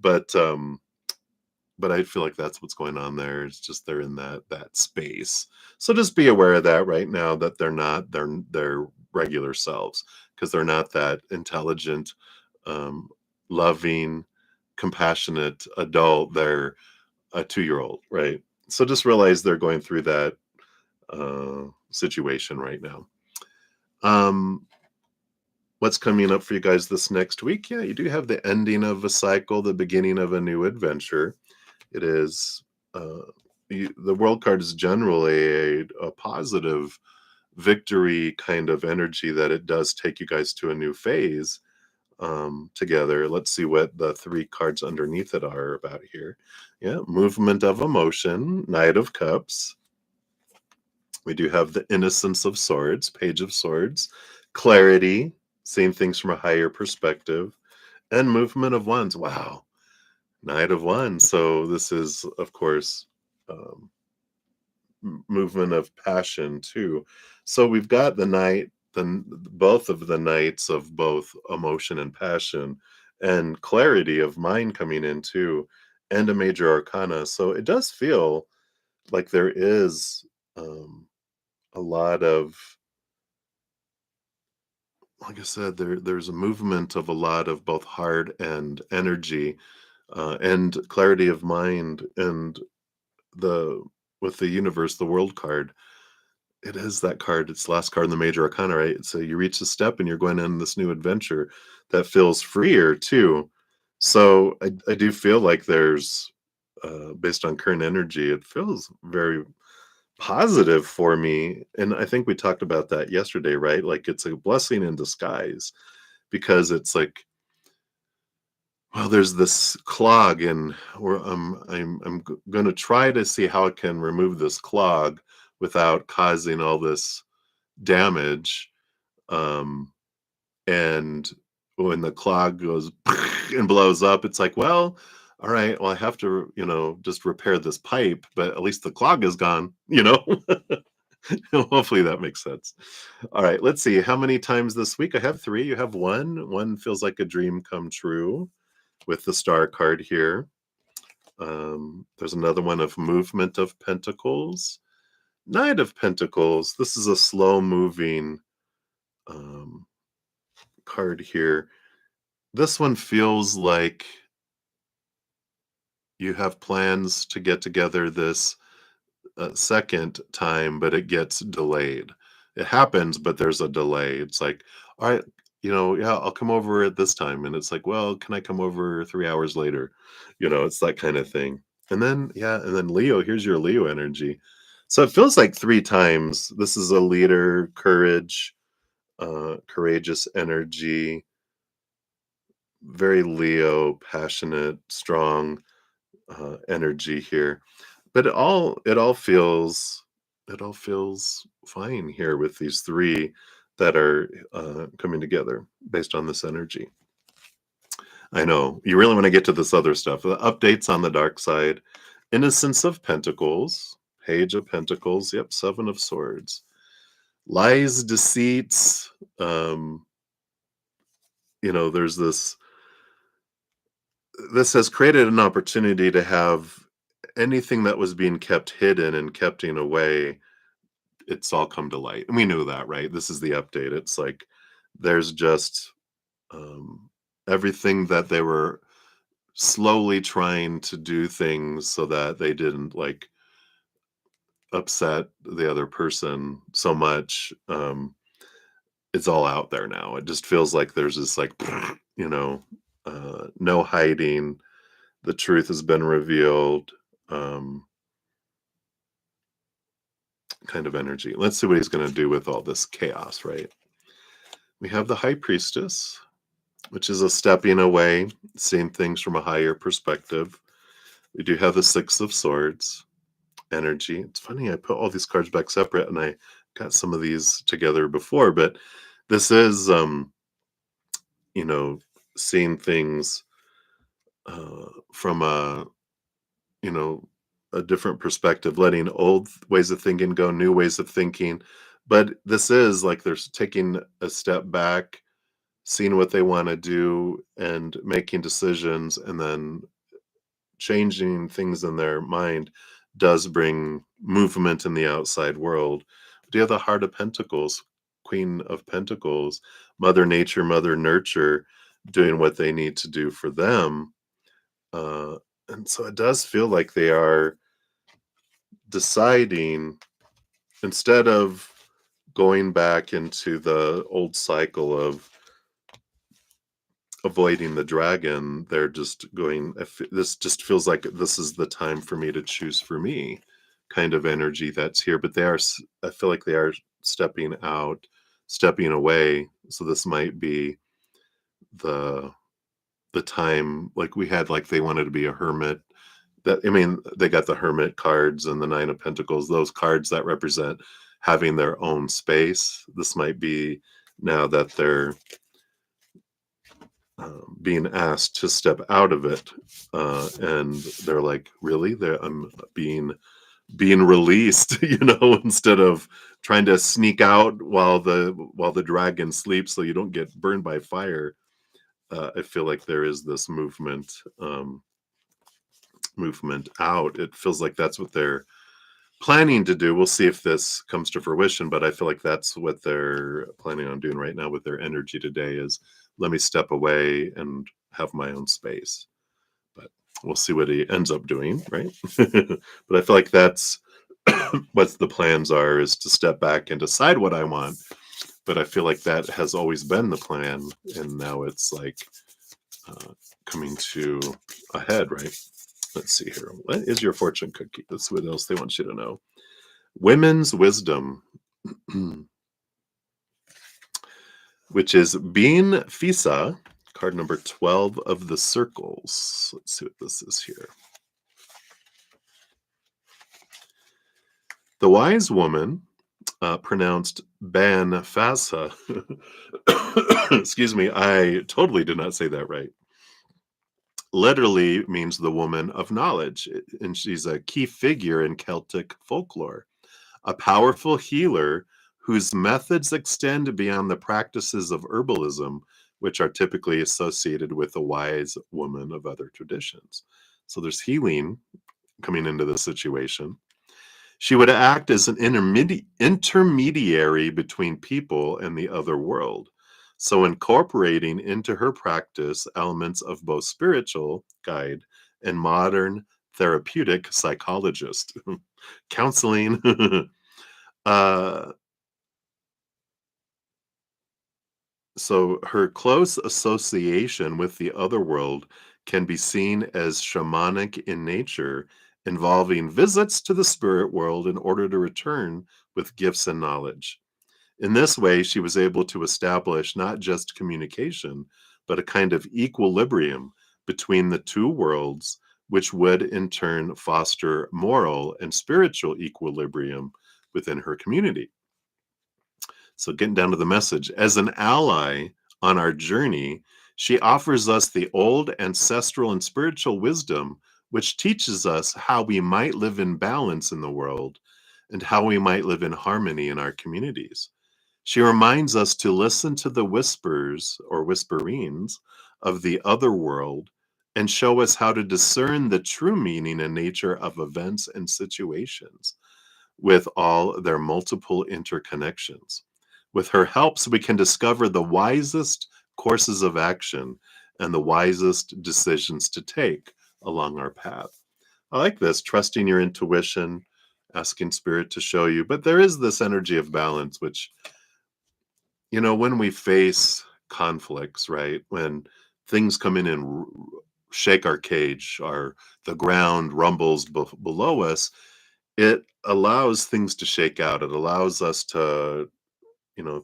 but I feel like that's what's going on there. It's just they're in that space. So just be aware of that right now, that they're not their regular selves, because they're not that intelligent, um, loving, compassionate adult. They're a 2-year-old, right? So just realize they're going through that situation right now. Um, what's coming up for you guys this next week? Yeah, you do have the ending of a cycle, the beginning of a new adventure. It is the world card is generally a positive victory kind of energy, that it does take you guys to a new phase together. Let's see what the 3 cards underneath it are about here. Yeah, movement of emotion, Knight of Cups. We do have the Innocence of Swords, Page of Swords, clarity, seeing things from a higher perspective, and movement of Wands. Wow, Knight of Wands. So this is, of course, um, movement of passion too. So we've got the knight, both of the knights of both emotion and passion, and clarity of mind coming in too, and a major arcana. So it does feel like there is a lot of, like I said, there's a movement of a lot of both heart and energy, and clarity of mind, and the with the universe, the world card. It is that card. It's the last card in the major arcana, right? So you reach the step and you're going on this new adventure that feels freer too. So I do feel like there's, based on current energy, it feels very positive for me. And I think we talked about that yesterday, right? Like it's a blessing in disguise, because it's like, well, there's this clog, and I'm going to try to see how I can remove this clog without causing all this damage. Um, and when the clog goes and blows up, it's like, well, all right, well, I have to, just repair this pipe, but at least the clog is gone. Hopefully that makes sense. All right, let's see. How many times this week? I have 3. You have 1. 1 feels like a dream come true with the star card here. There's another one of movement of pentacles, Knight of Pentacles. This is a slow moving um, card here. This one feels like you have plans to get together this second time, but it gets delayed. It happens, but there's a delay. It's like, all right, yeah, I'll come over at this time. And it's like, well, can I come over 3 hours later? It's that kind of thing. And then, yeah, and then Leo, here's your Leo energy. So it feels like 3 times. This is a leader, courage, courageous energy, very Leo, passionate, strong energy here. But it all feels fine here with these 3 that are coming together based on this energy. I know you really want to get to this other stuff. The updates on the dark side, Innocence of Pentacles, Page of Pentacles. Yep, 7 of Swords, lies, deceits. There's this has created an opportunity to have anything that was being kept hidden and kept in away. It's all come to light, and we knew that, right? This is the update. It's like there's just um, everything that they were slowly trying to do things so that they didn't like upset the other person so much. It's all out there now. It just feels like there's this like no hiding. The truth has been revealed. um, kind of energy. Let's see what he's going to do with all this chaos, right? We have the High Priestess, which is a stepping away, seeing things from a higher perspective. We do have the 6 of Swords, energy. It's funny, I put all these cards back separate and I got some of these together before, but this is, you know, seeing things from you know, a different perspective, letting old ways of thinking go, new ways of thinking. But this is like there's taking a step back, seeing what they want to do, and making decisions, and then changing things in their mind does bring movement in the outside world. Do you have the Heart of Pentacles, Queen of Pentacles, Mother Nature, Mother Nurture, doing what they need to do for them? Uh, and so it does feel like they are deciding, instead of going back into the old cycle of avoiding the dragon, they're just going, this just feels like this is the time for me to choose for me kind of energy that's here. But they are, I feel like they are stepping out, stepping away. So this might be the time, like we had, like they wanted to be a hermit. That, I mean, they got the Hermit cards and the Nine of Pentacles, those cards that represent having their own space. This might be now that they're being asked to step out of it, and they're like, really? I'm being released, instead of trying to sneak out while the dragon sleeps, so you don't get burned by fire. I feel like there is this movement out. It feels like that's what they're planning to do. We'll see if this comes to fruition, but I feel like that's what they're planning on doing right now with their energy today is, let me step away and have my own space. But we'll see what he ends up doing, right? But I feel like that's what the plans are, is to step back and decide what I want. But I feel like that has always been the plan, and now it's like coming to a head, right? Let's see here. What is your fortune cookie? That's what else they want you to know. Women's wisdom, which is Bean Fisa, card number 12 of the circles. Let's see what this is here. The wise woman, pronounced Ban Fasa. Excuse me, I totally did not say that right. Literally means the woman of knowledge, and she's a key figure in Celtic folklore, a powerful healer whose methods extend beyond the practices of herbalism, which are typically associated with a wise woman of other traditions. So there's healing coming into the situation. She would act as an intermediary between people and the other world. So, incorporating into her practice elements of both spiritual guide and modern therapeutic psychologist, counseling. uh, so, her close association with the other world can be seen as shamanic in nature, involving visits to the spirit world in order to return with gifts and knowledge. In this way, she was able to establish not just communication, but a kind of equilibrium between the two worlds, which would in turn foster moral and spiritual equilibrium within her community. So, getting down to the message, as an ally on our journey, she offers us the old ancestral and spiritual wisdom, which teaches us how we might live in balance in the world and how we might live in harmony in our communities. She reminds us to listen to the whispers or whisperings of the other world and show us how to discern the true meaning and nature of events and situations with all their multiple interconnections. With her helps, we can discover the wisest courses of action and the wisest decisions to take along our path. I like this, trusting your intuition, asking spirit to show you. But there is this energy of balance, which, when we face conflicts, right? When things come in and shake our cage, the ground rumbles below us, it allows things to shake out. It allows us to,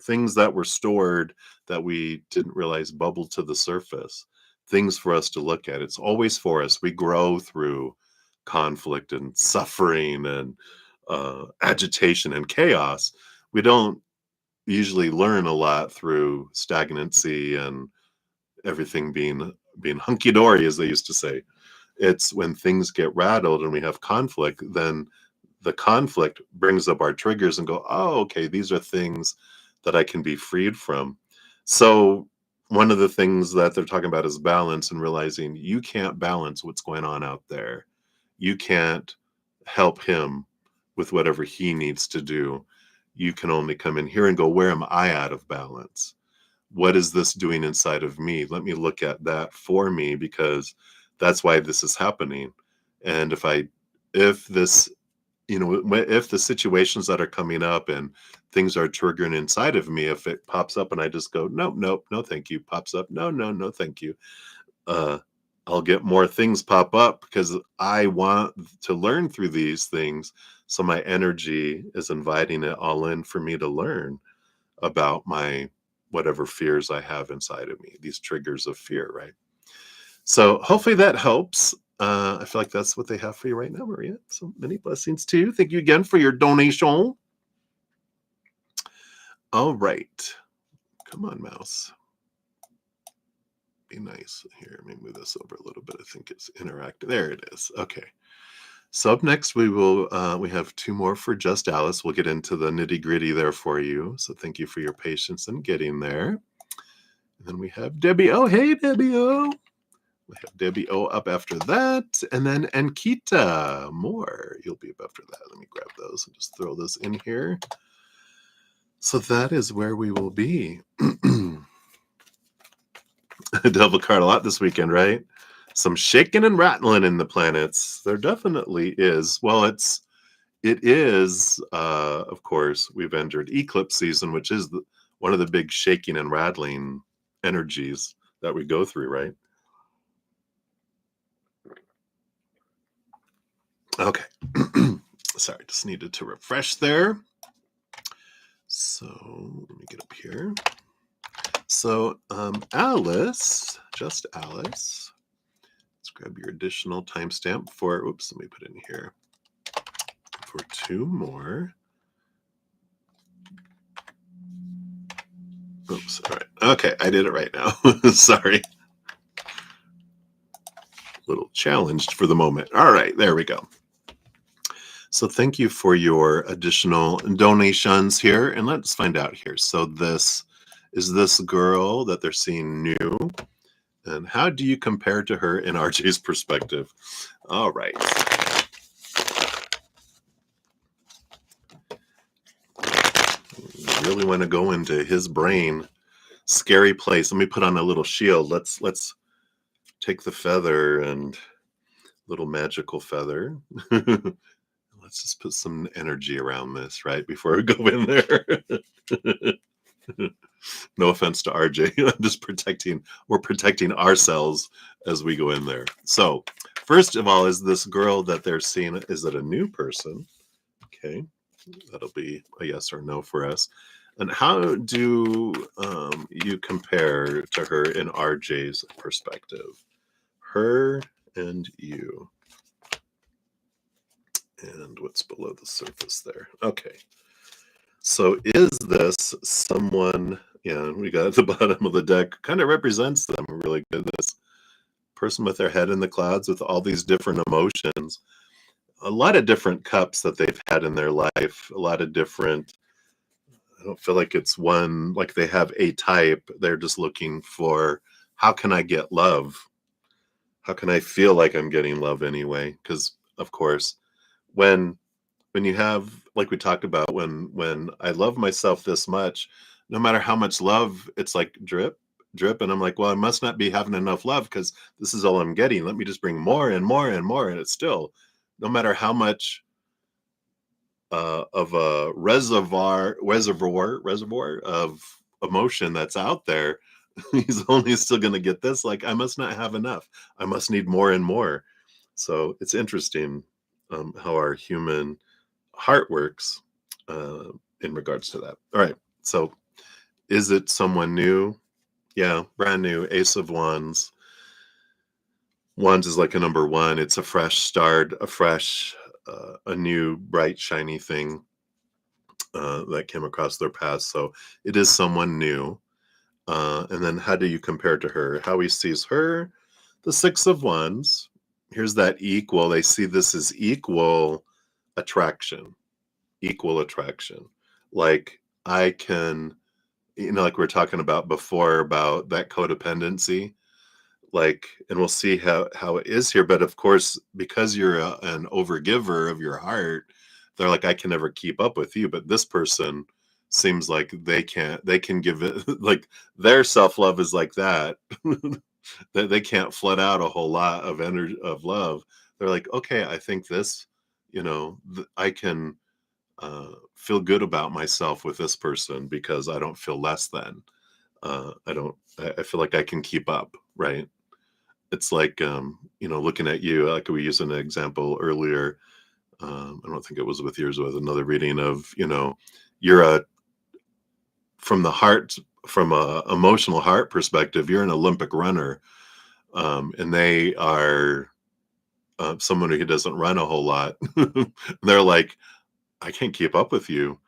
things that were stored that we didn't realize bubble to the surface, things for us to look at. It's always for us. We grow through conflict and suffering and agitation and chaos. We don't usually learn a lot through stagnancy and everything being hunky dory, as they used to say. It's when things get rattled and we have conflict, then the conflict brings up our triggers and go, oh, okay, these are things that I can be freed from. So one of the things that they're talking about is balance, and realizing you can't balance what's going on out there. You can't help him with whatever he needs to do. You can only come in here and go, where am I out of balance? What is this doing inside of me? Let me look at that for me, because that's why this is happening. And if this, if the situations that are coming up and things are triggering inside of me, if it pops up and I just go, nope, nope, no, thank you, pops up, no, no, no, thank you. Uh, I'll get more things pop up because I want to learn through these things. So my energy is inviting it all in for me to learn about my whatever fears I have inside of me, these triggers of fear, right? So hopefully that helps. I feel like that's what they have for you right now, Maria. So many blessings to you. Thank you again for your donation. All right. Come on, mouse. Be nice. Here, let me move this over a little bit. I think it's interactive. There it is. Okay. So up next, we have two more for Just Alice. We'll get into the nitty gritty there for you. So thank you for your patience in getting there. And then we have Debbie O. Hey, Debbie O. We have Debbie O up after that. And then Ankita Moore. You'll be up after that. Let me grab those and just throw this in here. So that is where we will be. Double card a lot this weekend, right? Some shaking and rattling in the planets. There definitely is. Well, it is, of course, we've entered eclipse season, which is one of the big shaking and rattling energies that we go through, right? Okay. Sorry, just needed to refresh there. So let me get up here. So Alice, Just Alice, let's grab your additional timestamp for, oops, let me put it in here, for two more. Oops, all right. Okay, I did it right now. Sorry. A little challenged for the moment. All right, there we go. So thank you for your additional donations here. And let's find out here. So this is this girl that they're seeing new. And how do you compare to her in RJ's perspective? All right. I really want to go into his brain. Scary place. Let me put on a little shield. Let's take the feather and little magical feather. Let's just put some energy around this, right? Before we go in there. No offense to RJ. I'm just we're protecting ourselves as we go in there. So first of all, is this girl that they're seeing, is it a new person? Okay. That'll be a yes or no for us. And how do you compare to her in RJ's perspective? Her and you. And what's below the surface there? Okay. So is this someone, we got at the bottom of the deck, kind of represents them really good. This person with their head in the clouds with all these different emotions, a lot of different cups that they've had in their life, a lot of different, I don't feel like it's one, like they have a type. They're just looking for, how can I get love? How can I feel like I'm getting love anyway? Because of course, when you have, like we talked about, when I love myself this much, no matter how much love, it's like drip, drip. And I'm like, well, I must not be having enough love because this is all I'm getting. Let me just bring more and more and more. And it's still, no matter how much of a reservoir of emotion that's out there, he's only still going to get this. Like, I must not have enough. I must need more and more. So it's interesting how our human heart works in regards to that. All right. So is it someone new? Yeah, brand new. Ace of Wands. Wands is like a number one. It's a fresh start, a new bright shiny thing that came across their path. So it is someone new. And then how do you compare to her? How he sees her, the Six of Wands. Here's that equal. They see this as attraction, equal attraction. Like I can, like we were talking about before about that codependency, like, and we'll see how it is here. But of course, because you're an overgiver of your heart, they're like, I can never keep up with you. But this person seems like they can give it like their self-love is like that. They can't flood out a whole lot of energy of love. They're like, okay, I think this, I can feel good about myself with this person because I don't feel less than. I feel like I can keep up, right? It's like, looking at you, like we used an example earlier. I don't think it was with yours, with another reading of, you're from the heart, from a emotional heart perspective, you're an Olympic runner. And they are someone who doesn't run a whole lot. They're like, I can't keep up with you.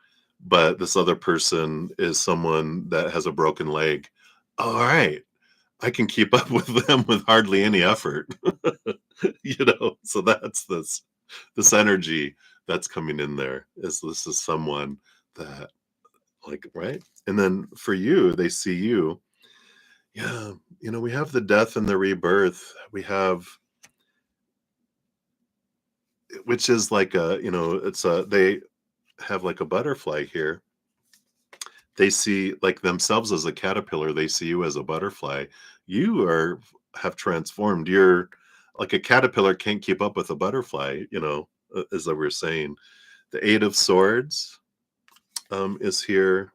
But this other person is someone that has a broken leg. All right. I can keep up with them with hardly any effort. So that's this energy that's coming in there. Is this is someone that, like, right? And then for you, they see you. Yeah, we have the death and the rebirth. We have, which is like they have like a butterfly here. They see like themselves as a caterpillar, they see you as a butterfly. You have transformed. You're like a caterpillar can't keep up with a butterfly, as I were saying. The Eight of Swords is here,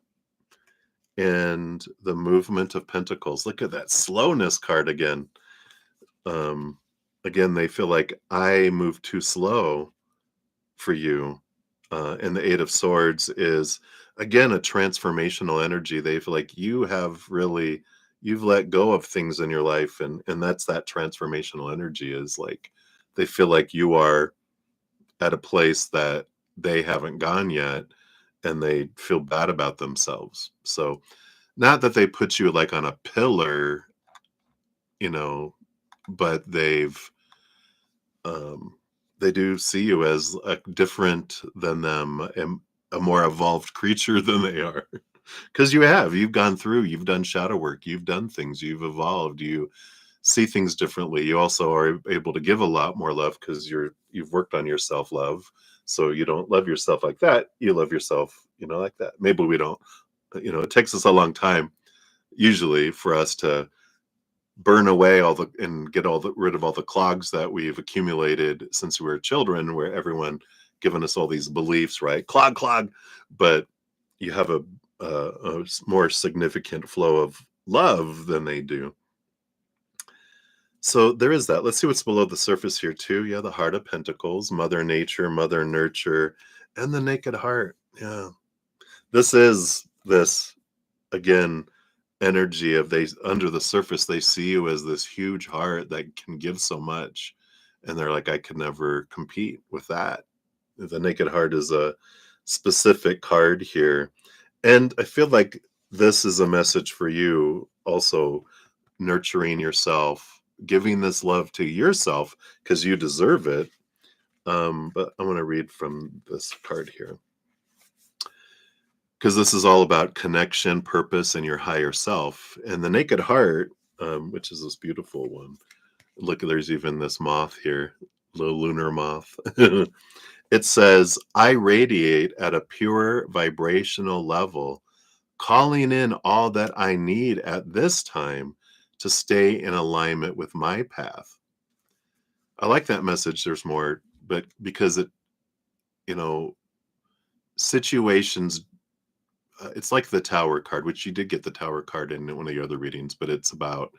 and the Movement of Pentacles. Look at that slowness card again. Again, they feel like I move too slow for you. And the Eight of Swords is, again, a transformational energy. They feel like you've let go of things in your life, and that's that transformational energy. Is like they feel like you are at a place that they haven't gone yet, and they feel bad about themselves. So not that they put you like on a pillar, you know, but um, they do see you as different than them, and a more evolved creature than they are. Because you've gone through, you've done shadow work, you've done things, you've evolved, you see things differently. You also are able to give a lot more love because you've worked on your self-love. So you don't love yourself like that. You love yourself, like that. Maybe we don't, it takes us a long time usually for us to burn away and get rid of all the clogs that we've accumulated since we were children, where everyone given us all these beliefs, right? Clog. But you have a more significant flow of love than they do. So there is that. Let's see what's below the surface here too. Yeah, the Heart of Pentacles, Mother Nature, Mother Nurture, and the Naked Heart. Yeah, this is this again energy of they under the surface. They see you as this huge heart that can give so much, and they're like, I could never compete with that. The Naked Heart is a specific card here, and I feel like this is a message for you also, nurturing yourself, giving this love to yourself because you deserve it. But I want to read from this card here because this is all about connection, purpose, and your higher self. And the Naked Heart, which is this beautiful one. Look, there's even this moth here, little lunar moth. It says, I radiate at a pure vibrational level, calling in all that I need at this time to stay in alignment with my path. I like that message. There's more, but because you know, situations, it's like the Tower card, which you did get the Tower card in one of your other readings, but it's about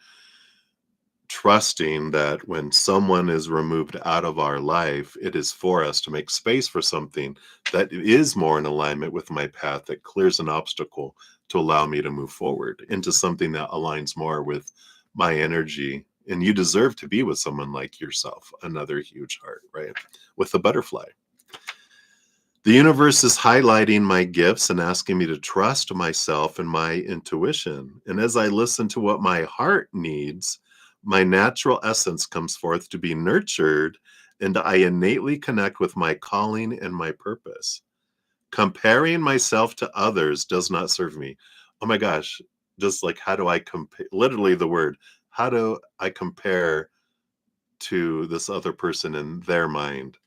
trusting that when someone is removed out of our life, it is for us to make space for something that is more in alignment with my path, that clears an obstacle to allow me to move forward into something that aligns more with my energy And you deserve to be with someone like yourself, another huge heart, right? With the butterfly. The universe is highlighting my gifts and asking me to trust myself and my intuition. And as I listen to what my heart needs, my natural essence comes forth to be nurtured, and I innately connect with my calling and my purpose. Comparing myself to others does not serve me. Oh my gosh, just like how do I compare? Literally, the word, how do I compare to this other person in their mind?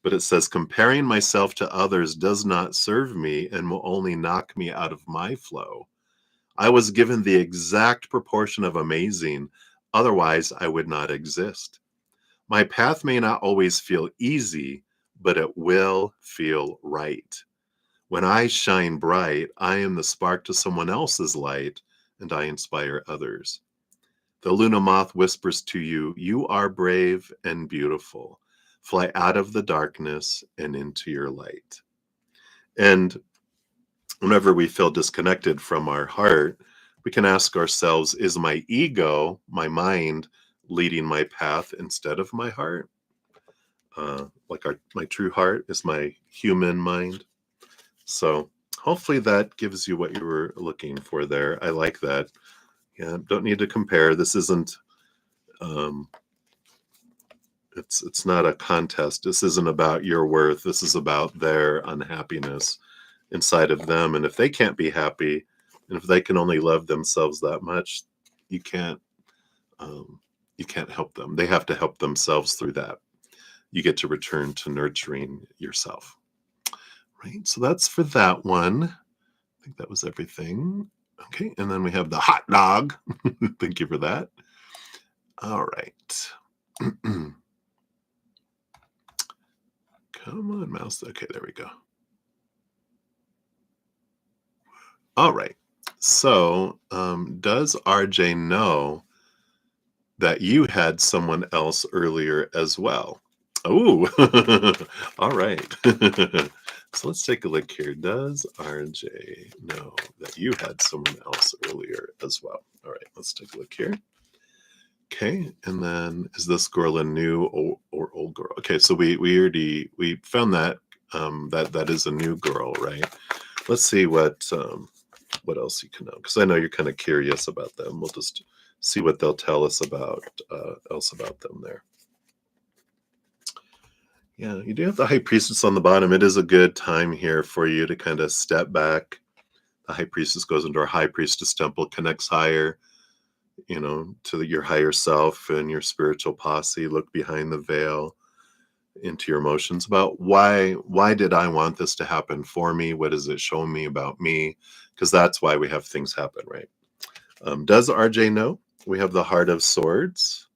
But it says, comparing myself to others does not serve me and will only knock me out of my flow. I was given the exact proportion of amazing, otherwise, I would not exist. My path may not always feel easy, but it will feel right. When I shine bright, I am the spark to someone else's light, and I inspire others. The Luna moth whispers to you, you are brave and beautiful. Fly out of the darkness and into your light. And whenever we feel disconnected from our heart, we can ask ourselves, is my ego, my mind, leading my path instead of my heart? My true heart is my human mind. So hopefully that gives you what you were looking for there. I like that. Yeah, don't need to compare. This isn't um, it's not a contest. This isn't about your worth. This is about their unhappiness inside of them. And if they can't be happy, and if they can only love themselves that much, you can't um, you can't help them. They have to help themselves through that. You get to return to nurturing yourself. Right. So that's for that one. I think that was everything. Okay. And then we have the hot dog. Thank you for that. All right. Come on, mouse. Okay, there we go. All right. So, does RJ know that you had someone else earlier as well? Oh, all right. So let's take a look here. Does RJ know that you had someone else earlier as well? All right, let's take a look here. Okay, and then is this girl a new or old girl? Okay, so we already we found that that is a new girl, right? Let's see what else you can know, because I know you're kind of curious about them. We'll just see what they'll tell us about else about them there. Yeah, you do have the high priestess on the bottom. It is a good time here for you to kind of step back. The high priestess goes into our high priestess temple, connects higher, to your higher self and your spiritual posse. Look behind the veil into your emotions about why did I want this to happen for me? What does it show me about me? Because that's why we have things happen, right? Does RJ know? We have the Heart of Swords,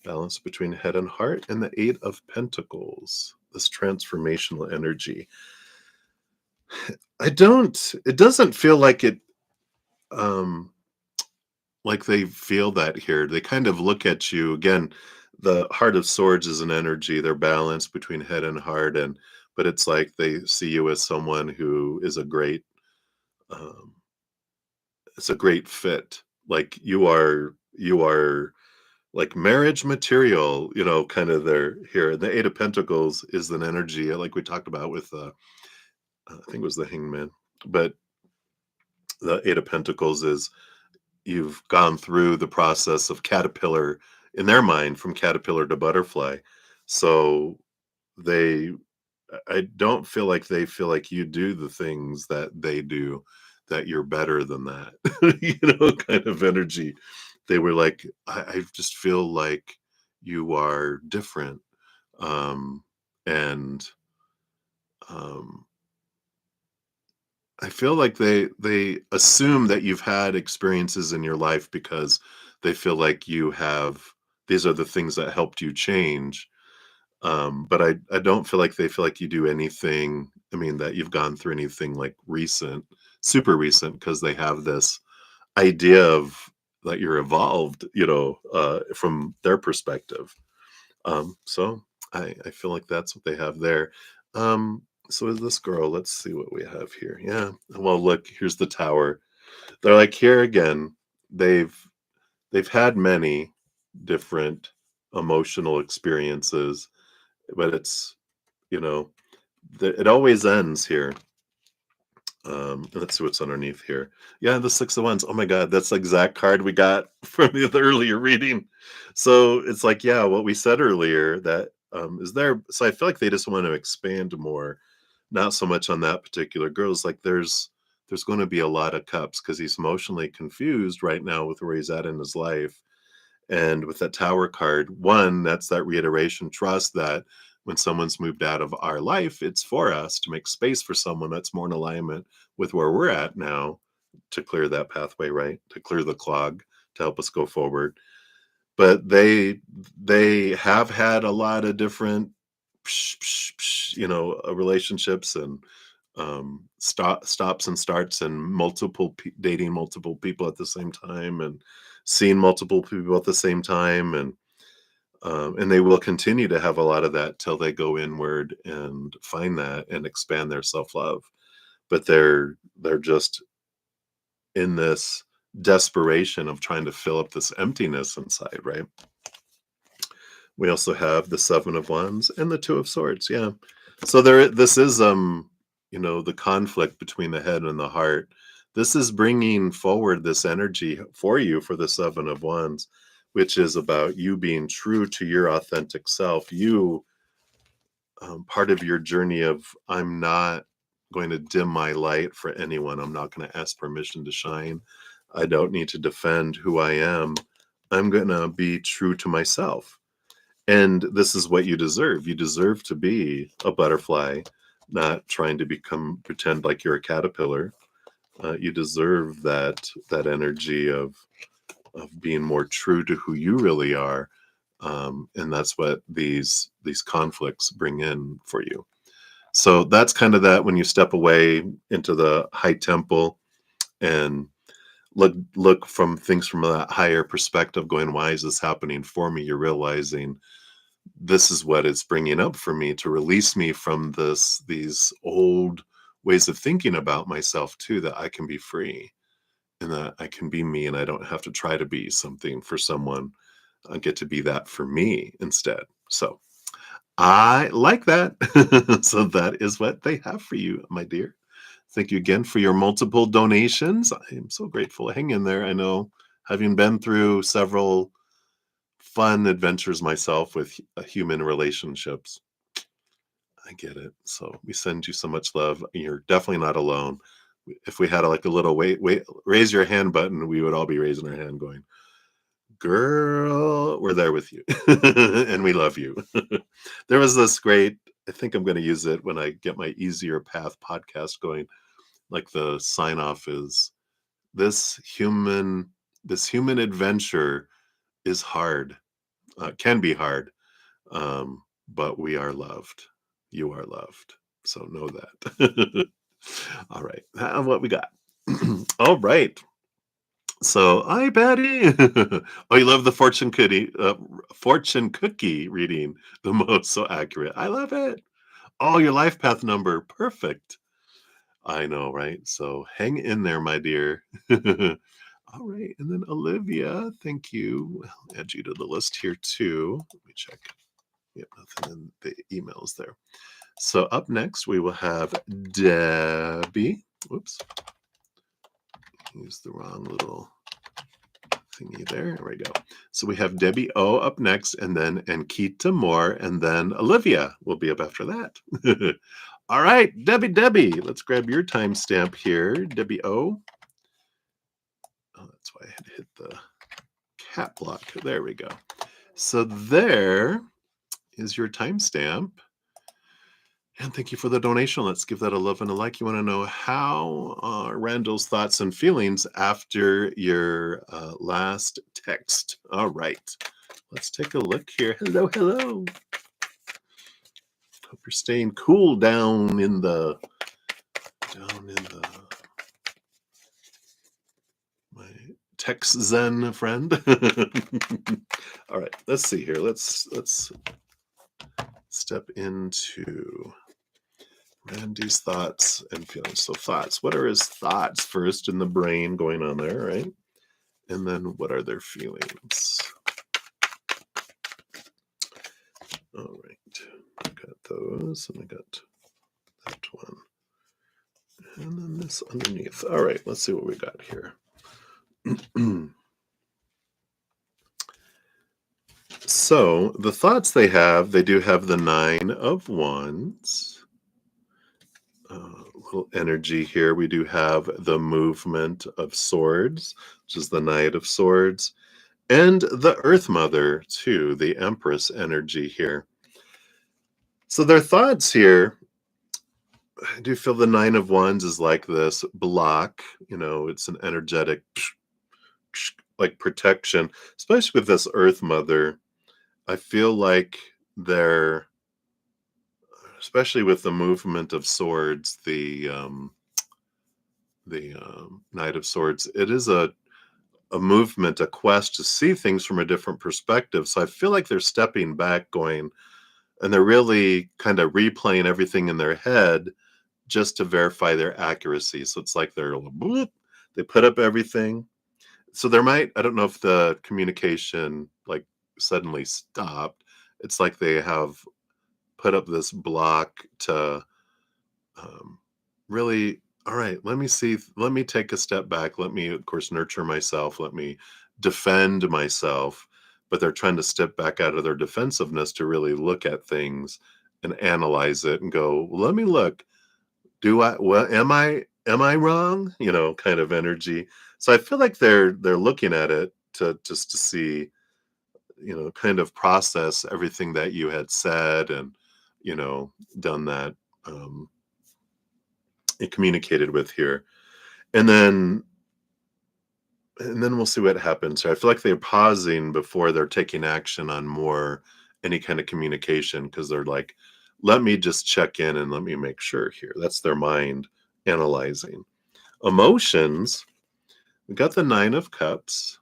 balance between head and heart, and the Eight of Pentacles, this transformational energy. It doesn't feel um, like they feel that here. They kind of look at you again. The Heart of Swords is an energy. They're balanced between head and heart, but it's like they see you as someone who is um, it's a great fit. Like you are like marriage material, kind of there here. The Eight of Pentacles is an energy, like we talked about with, I think it was the Hangman, but the Eight of Pentacles is you've gone through the process of caterpillar in their mind from caterpillar to butterfly. So they, I don't feel like they feel like you do the things that they do, that you're better than that, kind of energy. They were like, I just feel like you are different. And um, I feel like they assume that you've had experiences in your life because they feel like you have these are the things that helped you change. But I don't feel like they feel like you do anything. I mean, that you've gone through anything like recent, super recent, because they have this idea of that you're evolved, from their perspective. So I feel like that's what they have there. Um, so is this girl? Let's see what we have here. Yeah. Well, look, here's the tower. They're like here again. They've they've had many. different emotional experiences, but it's, you know, it always ends here. Let's see what's underneath here. Yeah, the Six of Wands. Oh my God, that's the exact card we got from the earlier reading. So it's like, yeah, what we said earlier that is there. So I feel like they just want to expand more, not so much on that particular girl. It's like there's going to be a lot of cups because he's emotionally confused right now with where he's at in his life. And with that Tower card, one, that's that reiteration, trust that when someone's moved out of our life, it's for us to make space for someone that's more in alignment with where we're at now to clear that pathway, right? To clear the clog, to help us go forward. But they have had a lot of different relationships and stops and starts and dating multiple people at the same time and seeing multiple people at the same time, and they will continue to have a lot of that till they go inward and find that and expand their self-love. But they're just in this desperation of trying to fill up this emptiness inside, right? We also have the Seven of Wands and the Two of Swords. Yeah. So this is the conflict between the head and the heart. This is bringing forward this energy for you for the Seven of Wands, which is about you being true to your authentic self. You part of your journey of I'm not going to dim my light for anyone. I'm not going to ask permission to shine. I don't need to defend who I am. I'm going to be true to myself. And this is what you deserve. You deserve to be a butterfly, not trying to pretend like you're a caterpillar. You deserve that energy of being more true to who you really are, and that's what these conflicts bring in for you. So that's kind of that when you step away into the high temple and look from things from a higher perspective, going, why is this happening for me? You're realizing this is what it's bringing up for me to release me from these old ways of thinking about myself too, that I can be free and that I can be me and I don't have to try to be something for someone. I get to be that for me instead. So I like that. So that is what they have for you, my dear. Thank you again for your multiple donations. I am so grateful. Hang in there. I know, having been through several fun adventures myself with human relationships, I get it. So we send you so much love. You're definitely not alone. If we had like a little wait, raise your hand button, we would all be raising our hand going, girl, we're there with you. And we love you. There was this great, I think I'm going to use it when I get my Easier Path podcast going. Like the sign off is this human adventure is hard, can be hard, but we are loved. You are loved. So know that. All right. What we got? All right. So, hi, Patty. Oh, you love the fortune cookie reading the most, so accurate. I love it. Oh, your life path number, perfect. I know, right? So, hang in there, my dear. All right, and then Olivia, thank you. I'll add you to the list here too. Let me check. Yep, nothing in the emails there. So up next we will have Debbie. Whoops, use the wrong little thingy there. There we go. So we have Debbie O up next, and then Ankita Moore, and then Olivia will be up after that. All right, Debbie, let's grab your timestamp here. Debbie O. Oh, that's why I had to hit the cap block. There we go. So there is your timestamp. And thank you for the donation. Let's give that a love and a like. You want to know how Randall's thoughts and feelings after your last text. All right. Let's take a look here. Hello. Hope you're staying cool down in the my text Zen friend. All right. Let's see here. Let's step into Randy's thoughts and feelings. So thoughts, what are his thoughts first in the brain going on there, right? And then what are their feelings? All right. I got those, and I got that one. And then this underneath. All right, let's see what we got here. So the thoughts they do have the Nine of Wands. Little energy here. We do have the movement of swords, which is the Knight of Swords, and the Earth Mother, too, the Empress energy here. So their thoughts here, I do feel the Nine of Wands is like this block, it's an energetic, like protection, especially with this Earth Mother. I feel like they're, especially with the movement of swords, the Knight of Swords, it is a movement, a quest to see things from a different perspective. So I feel like they're stepping back, going, and they're really kind of replaying everything in their head just to verify their accuracy. So it's like they put up everything. So there might, I don't know if the communication like suddenly stopped. It's like they have put up this block to um, really, all right, let me see, let me take a step back. Let me, of course, nurture myself. Let me defend myself. But they're trying to step back out of their defensiveness to really look at things and analyze it and go, well, let me look. Am I wrong? Kind of energy. So I feel like they're looking at it to just to see, kind of process everything that you had said and, done that, um, and communicated with here. And then we'll see what happens. So I feel like they're pausing before they're taking action on more any kind of communication because they're like, let me just check in and let me make sure here. That's their mind analyzing. Emotions, we got the Nine of Cups,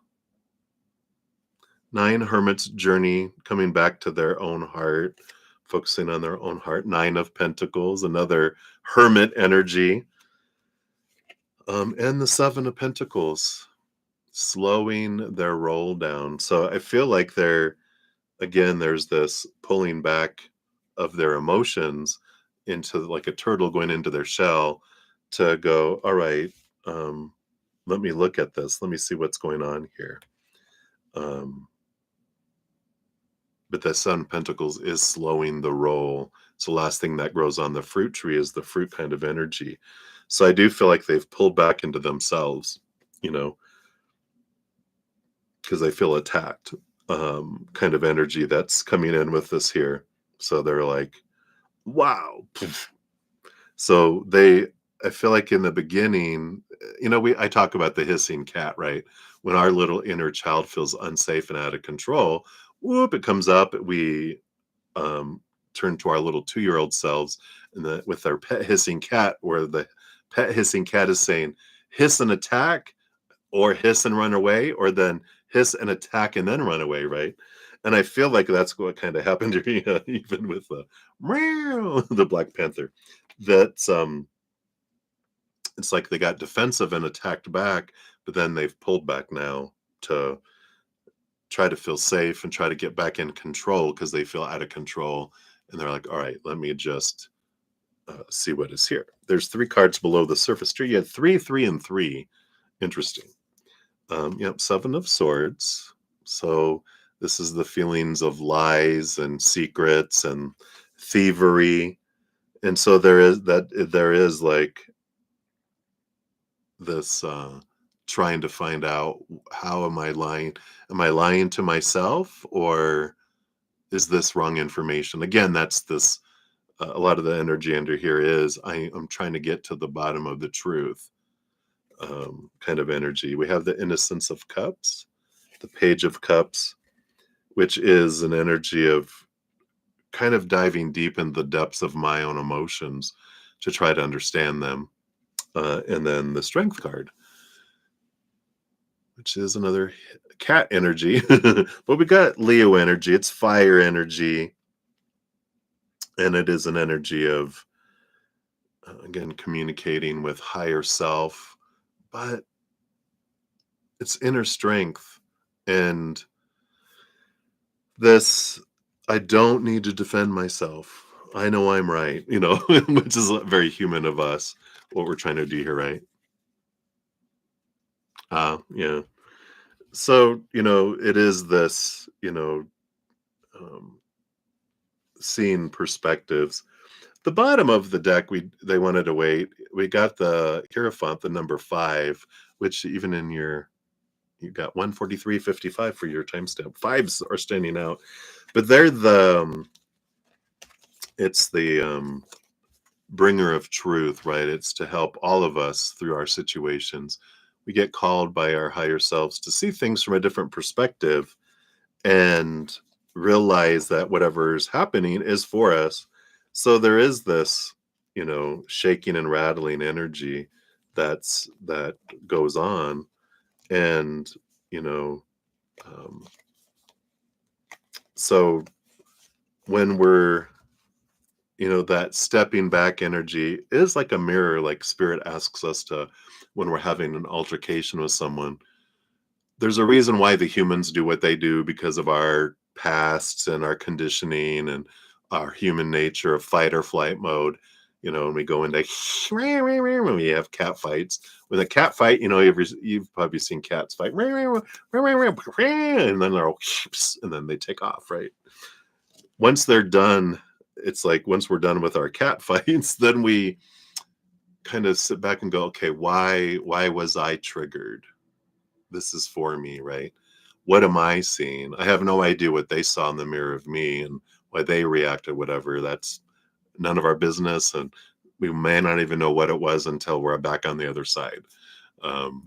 Nine Hermits journey, coming back to their own heart, focusing on their own heart. Nine of Pentacles, another hermit energy. And the Seven of Pentacles, slowing their roll down. So I feel like there's this pulling back of their emotions into like a turtle going into their shell to go, all right, let me look at this. Let me see what's going on here. But the Seven of Pentacles is slowing the roll. So last thing that grows on the fruit tree is the fruit kind of energy. So I do feel like they've pulled back into themselves, you know, because they feel attacked, kind of energy that's coming in with this here. So they're like, wow. So I feel like in the beginning, I talk about the hissing cat, right? When our little inner child feels unsafe and out of control, whoop, it comes up. We um, turn to our little 2-year-old selves with our pet hissing cat, where the pet hissing cat is saying, hiss and attack, or hiss and run away, or then hiss and attack and then run away, right? And I feel like that's what kind of happened to me, even with the Black Panther. That's it's like they got defensive and attacked back, but then they've pulled back now to try to feel safe and try to get back in control because they feel out of control. And they're like, all right, let me just see what is here. There's 3 cards below the surface tree. You had 3, 3, and 3. Interesting. Yep, Seven of Swords. So this is the feelings of lies and secrets and thievery. And so there is like this trying to find out, how am I lying? Am I lying to myself, or is this wrong information? Again, that's this a lot of the energy under here is I'm trying to get to the bottom of the truth, kind of energy. We have the Innocence of Cups, the Page of Cups, which is an energy of kind of diving deep in the depths of my own emotions to try to understand them. And then the Strength card, which is another cat energy. But we got Leo energy. It's fire energy. And it is an energy of, again, communicating with higher self, but it's inner strength. And this I don't need to defend myself. I know I'm right, which is very human of us, what we're trying to do here, right? Yeah. So, it is this, um, seeing perspectives. The bottom of the deck, they wanted to wait. We got the Hierophant, the number 5, which even in you got 143.55 for your timestamp. Fives are standing out, but they're it's the bringer of truth, right? It's to help all of us through our situations. We get called by our higher selves to see things from a different perspective and realize that whatever's happening is for us. So there is this, shaking and rattling energy that goes on. And, you know, um, so when we're, that stepping back energy is like a mirror, like spirit asks us to, when we're having an altercation with someone, there's a reason why the humans do what they do because of our pasts and our conditioning and our human nature of fight or flight mode. And we go into when we have cat fights. With a cat fight, you've probably seen cats fight, and then they're all, and then they take off, right? Once they're done, it's like once we're done with our cat fights, then we kind of sit back and go, okay, why was I triggered? This is for me, right? What am I seeing? I have no idea what they saw in the mirror of me and why they reacted, whatever. That's none of our business. And we may not even know what it was until we're back on the other side,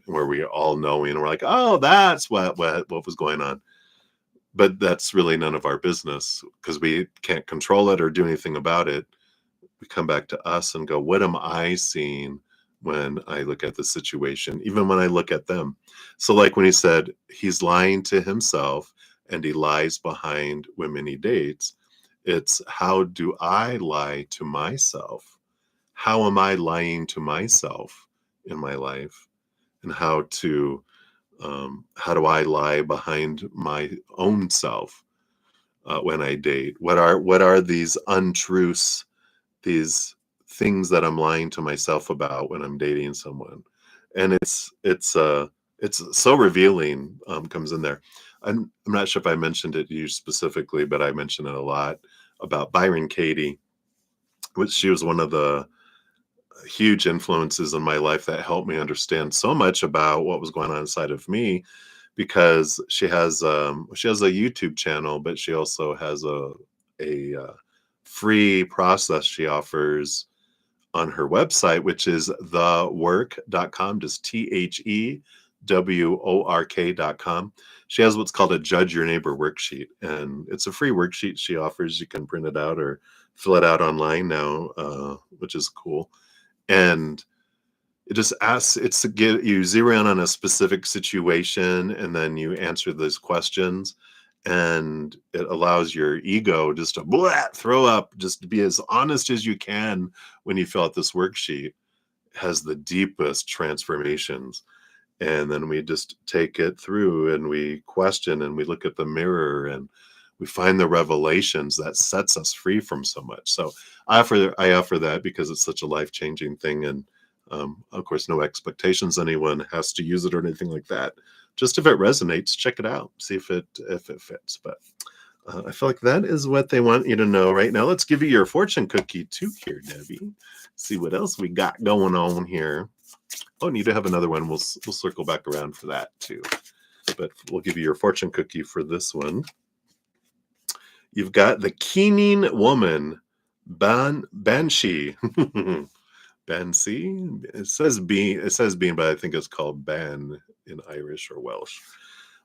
where we all knowing and we're like, oh, that's what was going on. But that's really none of our business because we can't control it or do anything about it. We come back to us and go, what am I seeing when I look at the situation, even when I look at them? So, like when he said he's lying to himself and he lies behind women he dates, it's how do I lie to myself? How am I lying to myself in my life? And how do I lie behind my own self when I date? What are these untruths, these things that I'm lying to myself about when I'm dating someone? And it's so revealing, comes in there. I'm not sure if I mentioned it to you specifically, but I mention it a lot about Byron Katie, which she was one of the huge influences in my life that helped me understand so much about what was going on inside of me because she has a YouTube channel, but she also has a free process she offers on her website, which is thework.com, just THEWORK.com. She has what's called a Judge Your Neighbor worksheet, and it's a free worksheet she offers. You can print it out or fill it out online now, which is cool. And it just asks, it's to get you zero in on a specific situation, and then you answer those questions. And it allows your ego just to throw up, just to be as honest as you can when you fill out this worksheet. It has the deepest transformations. And then we just take it through and we question and we look at the mirror and we find the revelations that sets us free from so much. So I offer that because it's such a life-changing thing. And of course, no expectations anyone has to use it or anything like that. Just if it resonates, check it out, see if it fits. But I feel like that is what they want you to know right now. Let's give you your fortune cookie too here, Debbie. See what else we got going on here. Oh, and you do have another one. We'll circle back around for that too. But we'll give you your fortune cookie for this one. You've got the keening woman, Banshee. Banshee? It says bean, but I think it's called ban in Irish or Welsh.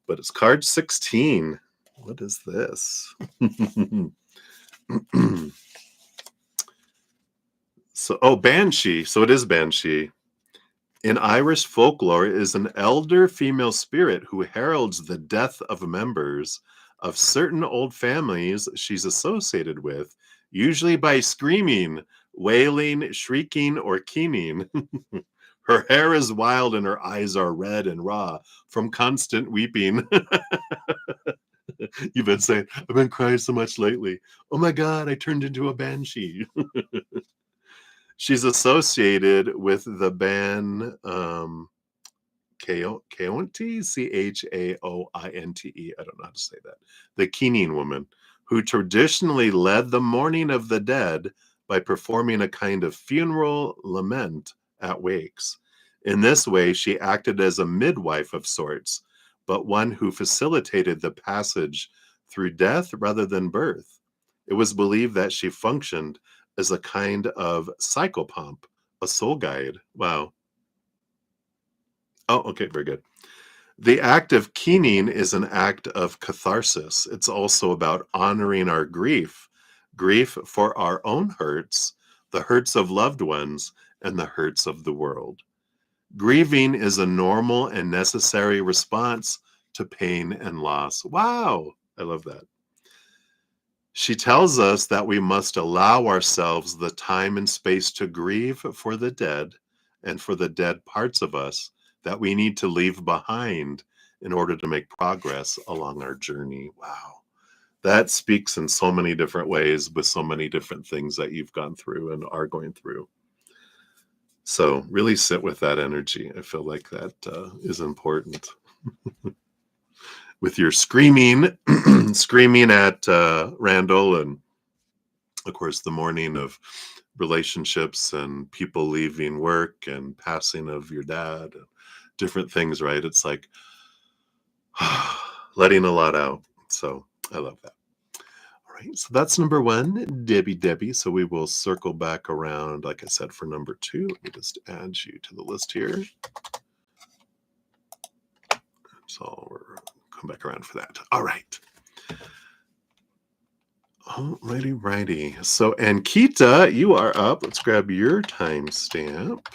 But it's card 16. What is this? Banshee. So it is Banshee. In Irish folklore, is an elder female spirit who heralds the death of members of certain old families she's associated with, usually by screaming, wailing, shrieking, or keening. Her hair is wild and her eyes are red and raw from constant weeping. You've been saying, I've been crying so much lately. Oh my God, I turned into a banshee. She's associated with the band Chaonte, Chaointe. I don't know how to say that. The Keening woman, who traditionally led the mourning of the dead by performing a kind of funeral lament at wakes. In this way, she acted as a midwife of sorts, but one who facilitated the passage through death rather than birth. It was believed that she functioned as a kind of psychopomp, a soul guide. Wow. Oh, okay, very good. The act of keening is an act of catharsis. It's also about honoring our grief for our own hurts, the hurts of loved ones, and the hurts of the world. Grieving is a normal and necessary response to pain and loss. Wow, I love that. She tells us that we must allow ourselves the time and space to grieve for the dead and for the dead parts of us that we need to leave behind in order to make progress along our journey. Wow. That speaks in so many different ways with so many different things that you've gone through and are going through. So really sit with that energy. I feel like that is important. With your screaming, screaming at Randall, and of course the morning of relationships and people leaving work and passing of your dad, and different things, right? It's like letting a lot out. So I love that. All right, so that's number one, Debbie. So we will circle back around, like I said, for number two. Let me just add you to the list here. So we're come back around for that. All right. Righty. So Ankita, you are up. Let's grab your timestamp.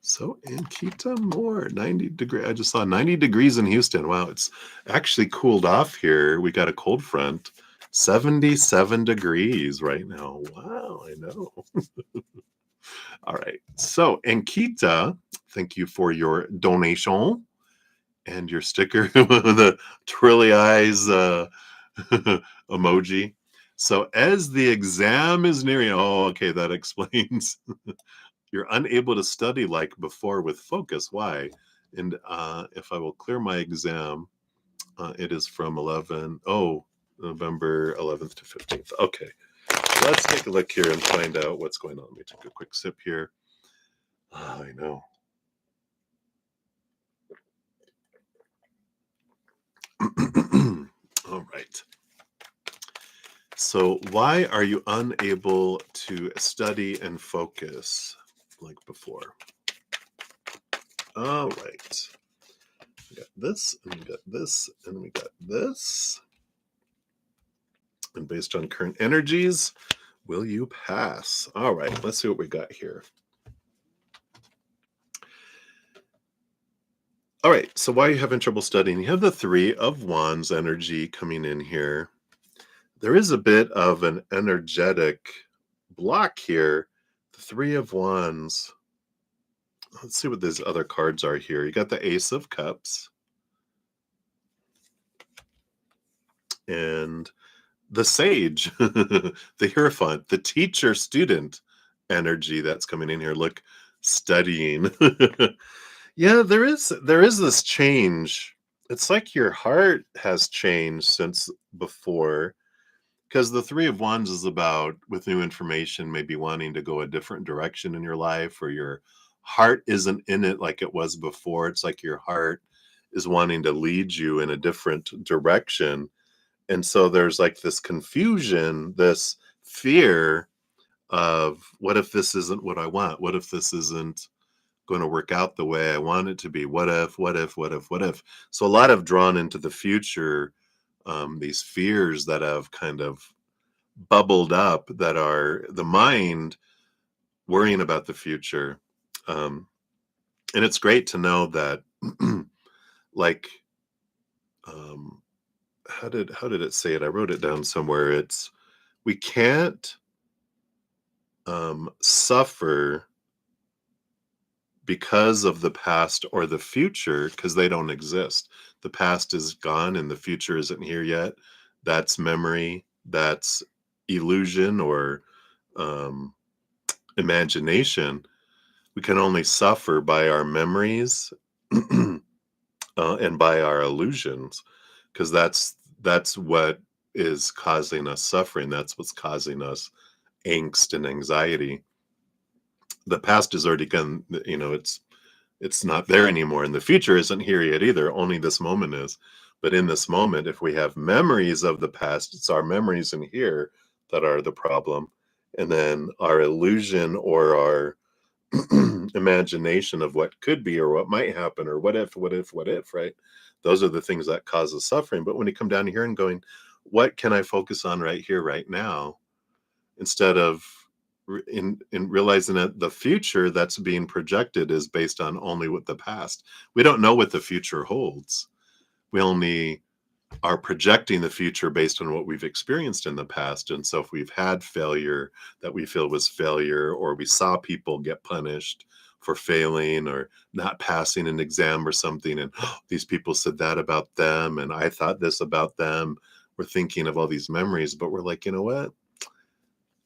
So Ankita Moore, 90 degrees. I just saw 90 degrees in Houston. Wow, it's actually cooled off here. We got a cold front. 77 degrees right now. Wow, I know. All right. So Ankita, thank you for your donation and your sticker with the twirly eyes emoji. So as the exam is nearing, oh, okay, that explains. You're unable to study like before with focus. Why? And if I will clear my exam, it is from November 11th to 15th. Okay, let's take a look here and find out what's going on. Let me take a quick sip here. I know. All right. So why are you unable to study and focus like before? All right. We got this, and we got this, and we got this. And based on current energies, will you pass? All right, let's see what we got here. All right, so why are you having trouble studying? You have the Three of Wands energy coming in here. There is a bit of an energetic block here. The Three of Wands. Let's see what these other cards are here. You got the Ace of Cups and the Sage, the Hierophant, the teacher-student energy that's coming in here. Look, studying. Yeah, there is this change. It's like your heart has changed since before, because the Three of Wands is about, with new information, maybe wanting to go a different direction in your life, or your heart isn't in it like it was before. It's like your heart is wanting to lead you in a different direction. And so there's like this confusion, this fear of, what if this isn't what I want? What if this isn't going to work out the way I want it to be? What if? So a lot of drawn into the future, these fears that have kind of bubbled up, that are the mind worrying about the future. And it's great to know that, like, how did it say it? I wrote it down somewhere. It's, we can't suffer because of the past or the future, because they don't exist. the past is gone and the future isn't here yet. That's memory. That's illusion or um, imagination. We can only suffer by our memories and by our illusions, because that's what is causing us suffering. That's what's causing us angst and anxiety. The past is already gone. It's not there anymore, and the future isn't here yet either. Only this moment is. But in this moment, if we have memories of the past, it's our memories in here that are the problem, and then our illusion or our imagination of what could be or what might happen or what if, right? Those are the things that cause us suffering. But when you come down here and going, what can I focus on right here, right now, instead of in realizing that the future that's being projected is based on only what the past. We don't know what the future holds. We only are projecting the future based on what we've experienced in the past. And so if we've had failure that we feel was failure, or we saw people get punished for failing or not passing an exam or something, and these people said that about them, and I thought this about them, we're thinking of all these memories, but we're like, you know what?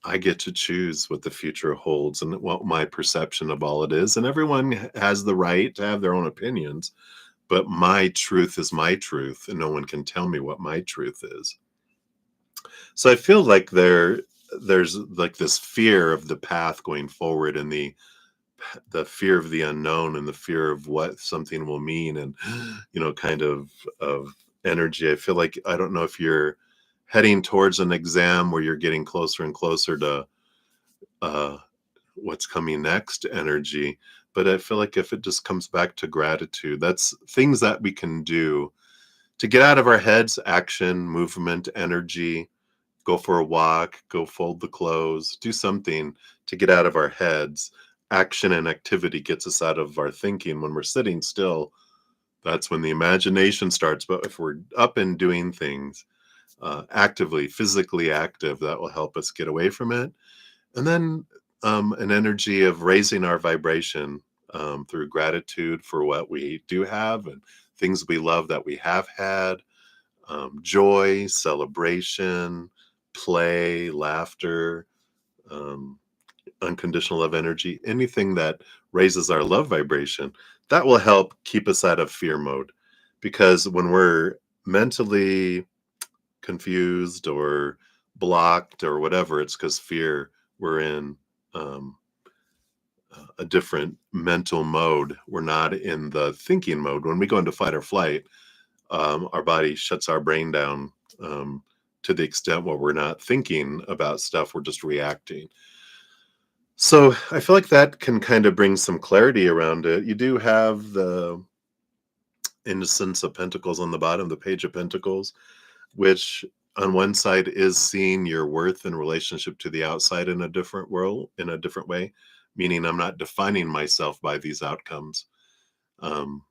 I get to choose what the future holds and what my perception of all it is. And everyone has the right to have their own opinions, but my truth is my truth, and no one can tell me what my truth is. So I feel like there's like this fear of the path going forward, and the fear of the unknown, and the fear of what something will mean, and kind of energy. I feel like, I don't know if you're heading towards an exam where you're getting closer and closer to uh, what's coming next energy. But I feel like if it just comes back to gratitude, that's things that we can do to get out of our heads: action, movement, energy. Go for a walk, go fold the clothes, do something to get out of our heads. Action and activity gets us out of our thinking. When we're sitting still, that's when the imagination starts. But if we're up and doing things, actively, physically active, that will help us get away from it. And then an energy of raising our vibration through gratitude for what we do have and things we love that we have had, joy, celebration, play, laughter, um, unconditional love energy, anything that raises our love vibration, that will help keep us out of fear mode. Because when we're mentally confused or blocked or whatever, it's because fear, we're in um, a different mental mode. We're not in the thinking mode. When we go into fight or flight, our body shuts our brain down to the extent where we're not thinking about stuff, we're just reacting. So I feel like that can kind of bring some clarity around it. You do have the Innocence of Pentacles on the bottom, the Page of Pentacles, which on one side is seeing your worth in relationship to the outside in a different world, in a different way, meaning I'm not defining myself by these outcomes. Um,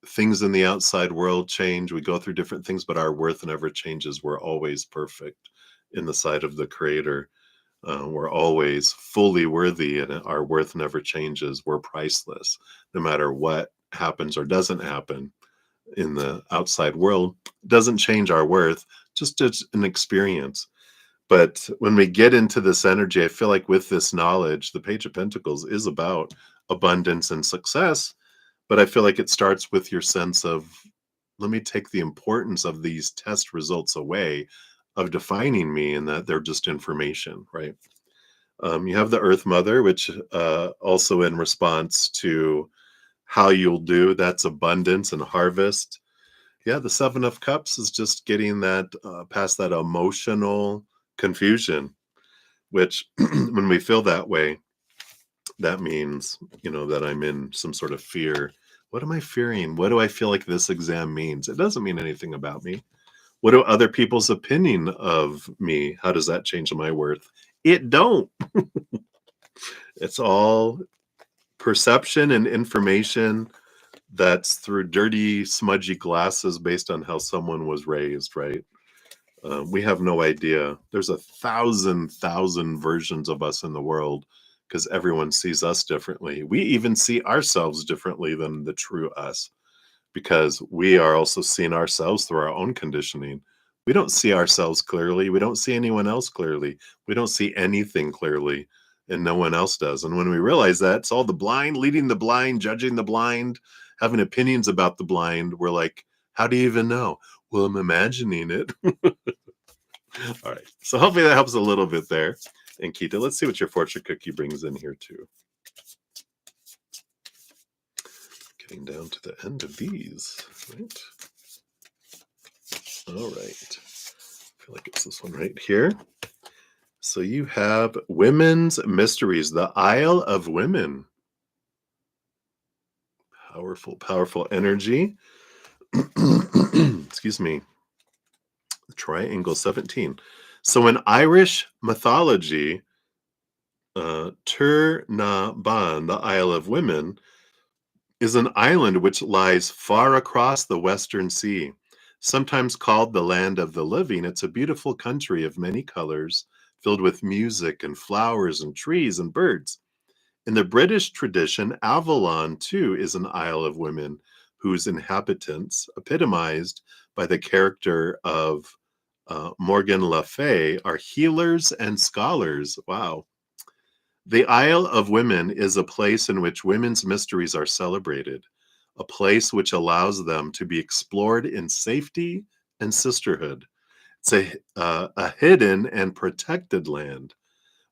Things in the outside world change. We go through different things, but our worth never changes. We're always perfect in the sight of the Creator. We're always fully worthy, and our worth never changes. We're priceless, no matter what happens or doesn't happen in the outside world. Doesn't change our worth, just as an experience. But when we get into this energy, I feel like with this knowledge, the Page of Pentacles is about abundance and success. But I feel like it starts with your sense of, let me take the importance of these test results away of defining me, and that they're just information, right? You have the Earth Mother, which also in response to how you'll do, that's abundance and harvest. Yeah, the Seven of Cups is just getting that past that emotional confusion, which when we feel that way, that means, that I'm in some sort of fear. What am I fearing? What do I feel like this exam means? It doesn't mean anything about me. What do other people's opinion of me? How does that change my worth? It don't. It's all perception and information that's through dirty, smudgy glasses based on how someone was raised, right? We have no idea. There's a thousand versions of us in the world because everyone sees us differently. We even see ourselves differently than the true us. because we are also seeing ourselves through our own conditioning. We don't see ourselves clearly. We don't see anyone else clearly. We don't see anything clearly, and no one else does. And when we realize that, it's all the blind leading the blind, judging the blind, having opinions about the blind. We're like, how do you even know? Well, I'm imagining it. All right. So hopefully that helps a little bit there. And Kita, let's see what your fortune cookie brings in here too. Getting down to the end of these, right? All right. I feel like it's this one right here. So you have Women's Mysteries, the Isle of Women. Powerful, powerful energy. Excuse me. Triangle 17. So in Irish mythology, Tir na Ban, the Isle of Women, is an island which lies far across the Western Sea. Sometimes called the land of the living, it's a beautiful country of many colors, filled with music and flowers and trees and birds. In the British tradition, Avalon, too, is an Isle of Women whose inhabitants, epitomized by the character of Morgan Le Fay, are healers and scholars. Wow. The Isle of Women is a place in which women's mysteries are celebrated, a place which allows them to be explored in safety and sisterhood. It's a hidden and protected land.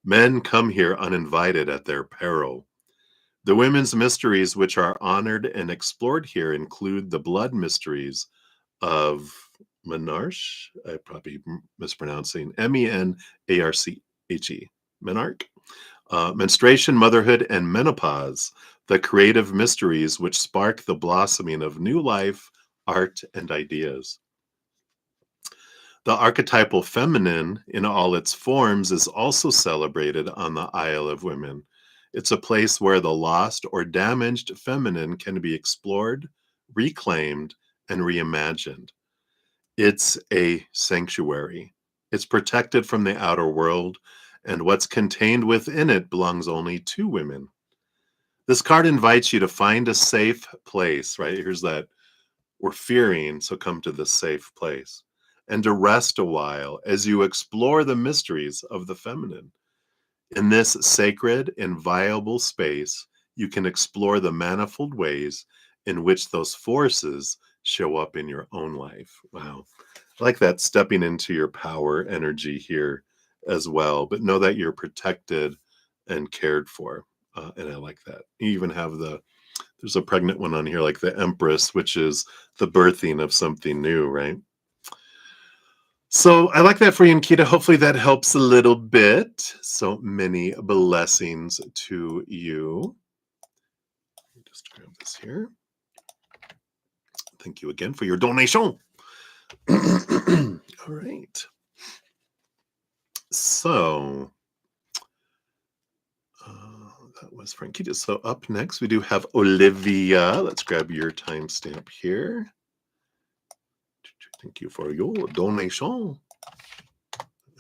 Men come here uninvited at their peril. The women's mysteries which are honored and explored here include the blood mysteries of Menarche, I'm probably mispronouncing, Menarche, Menarche, menstruation, motherhood, and menopause, the creative mysteries which spark the blossoming of new life, art, and ideas. The archetypal feminine in all its forms is also celebrated on the Isle of Women. It's a place where the lost or damaged feminine can be explored, reclaimed, and reimagined. It's a sanctuary. It's protected from the outer world, and what's contained within it belongs only to women. This card invites you to find a safe place, right? Here's that we're fearing, so come to this safe place, and to rest a while as you explore the mysteries of the feminine. In this sacred, inviolable space, you can explore the manifold ways in which those forces show up in your own life. Wow. I like that, stepping into your power energy here as well, but know that you're protected and cared for. And I like that. You even have there's a pregnant one on here, like the Empress, which is the birthing of something new, right? So I like that for you, Nkita. Hopefully that helps a little bit. So many blessings to you. Let me just grab this here. Thank you again for your donation. All right. So that was Frankita. So up next, we do have Olivia. Let's grab your timestamp here. Thank you for your donation.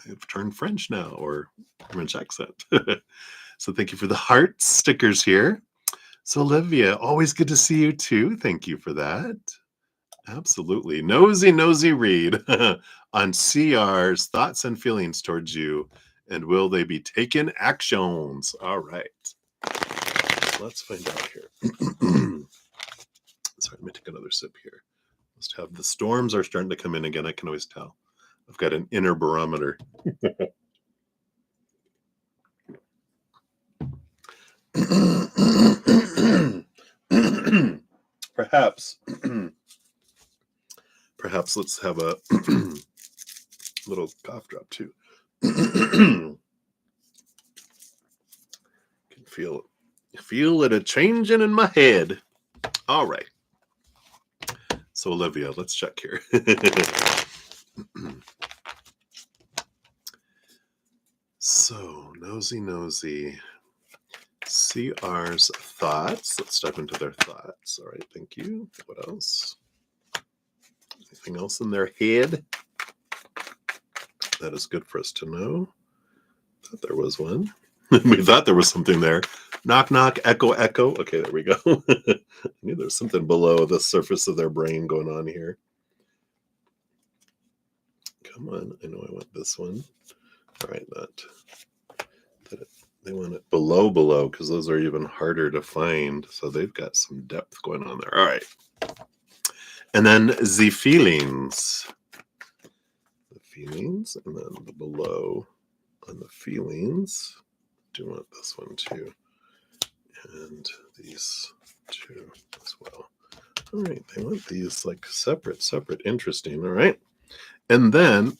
I've turned French now, or French accent. So thank you for the heart stickers here. So Olivia, always good to see you too. Thank you for that. Absolutely. Nosy read on CR's thoughts and feelings towards you, and will they be taken actions? All right. Let's find out here. Sorry, let me take another sip here. Must have the storms are starting to come in again. I can always tell. I've got an inner barometer. Perhaps let's have a little cough drop too. Can feel it a changing in my head. All right. So Olivia, let's check here. So nosy. CR's thoughts. Let's step into their thoughts. All right, thank you. What else? Anything else in their head? That is good for us to know. Thought there was one. We thought there was something there. Knock, knock, echo, echo. Okay, there we go. I knew there's something below the surface of their brain going on here. Come on. I know I want this one. All right, they want it below because those are even harder to find. So they've got some depth going on there. All right. And then the feelings. The feelings, and then the below on the feelings. Do want this one too. And these two as well. All right, they want these like separate. Interesting. All right. And then,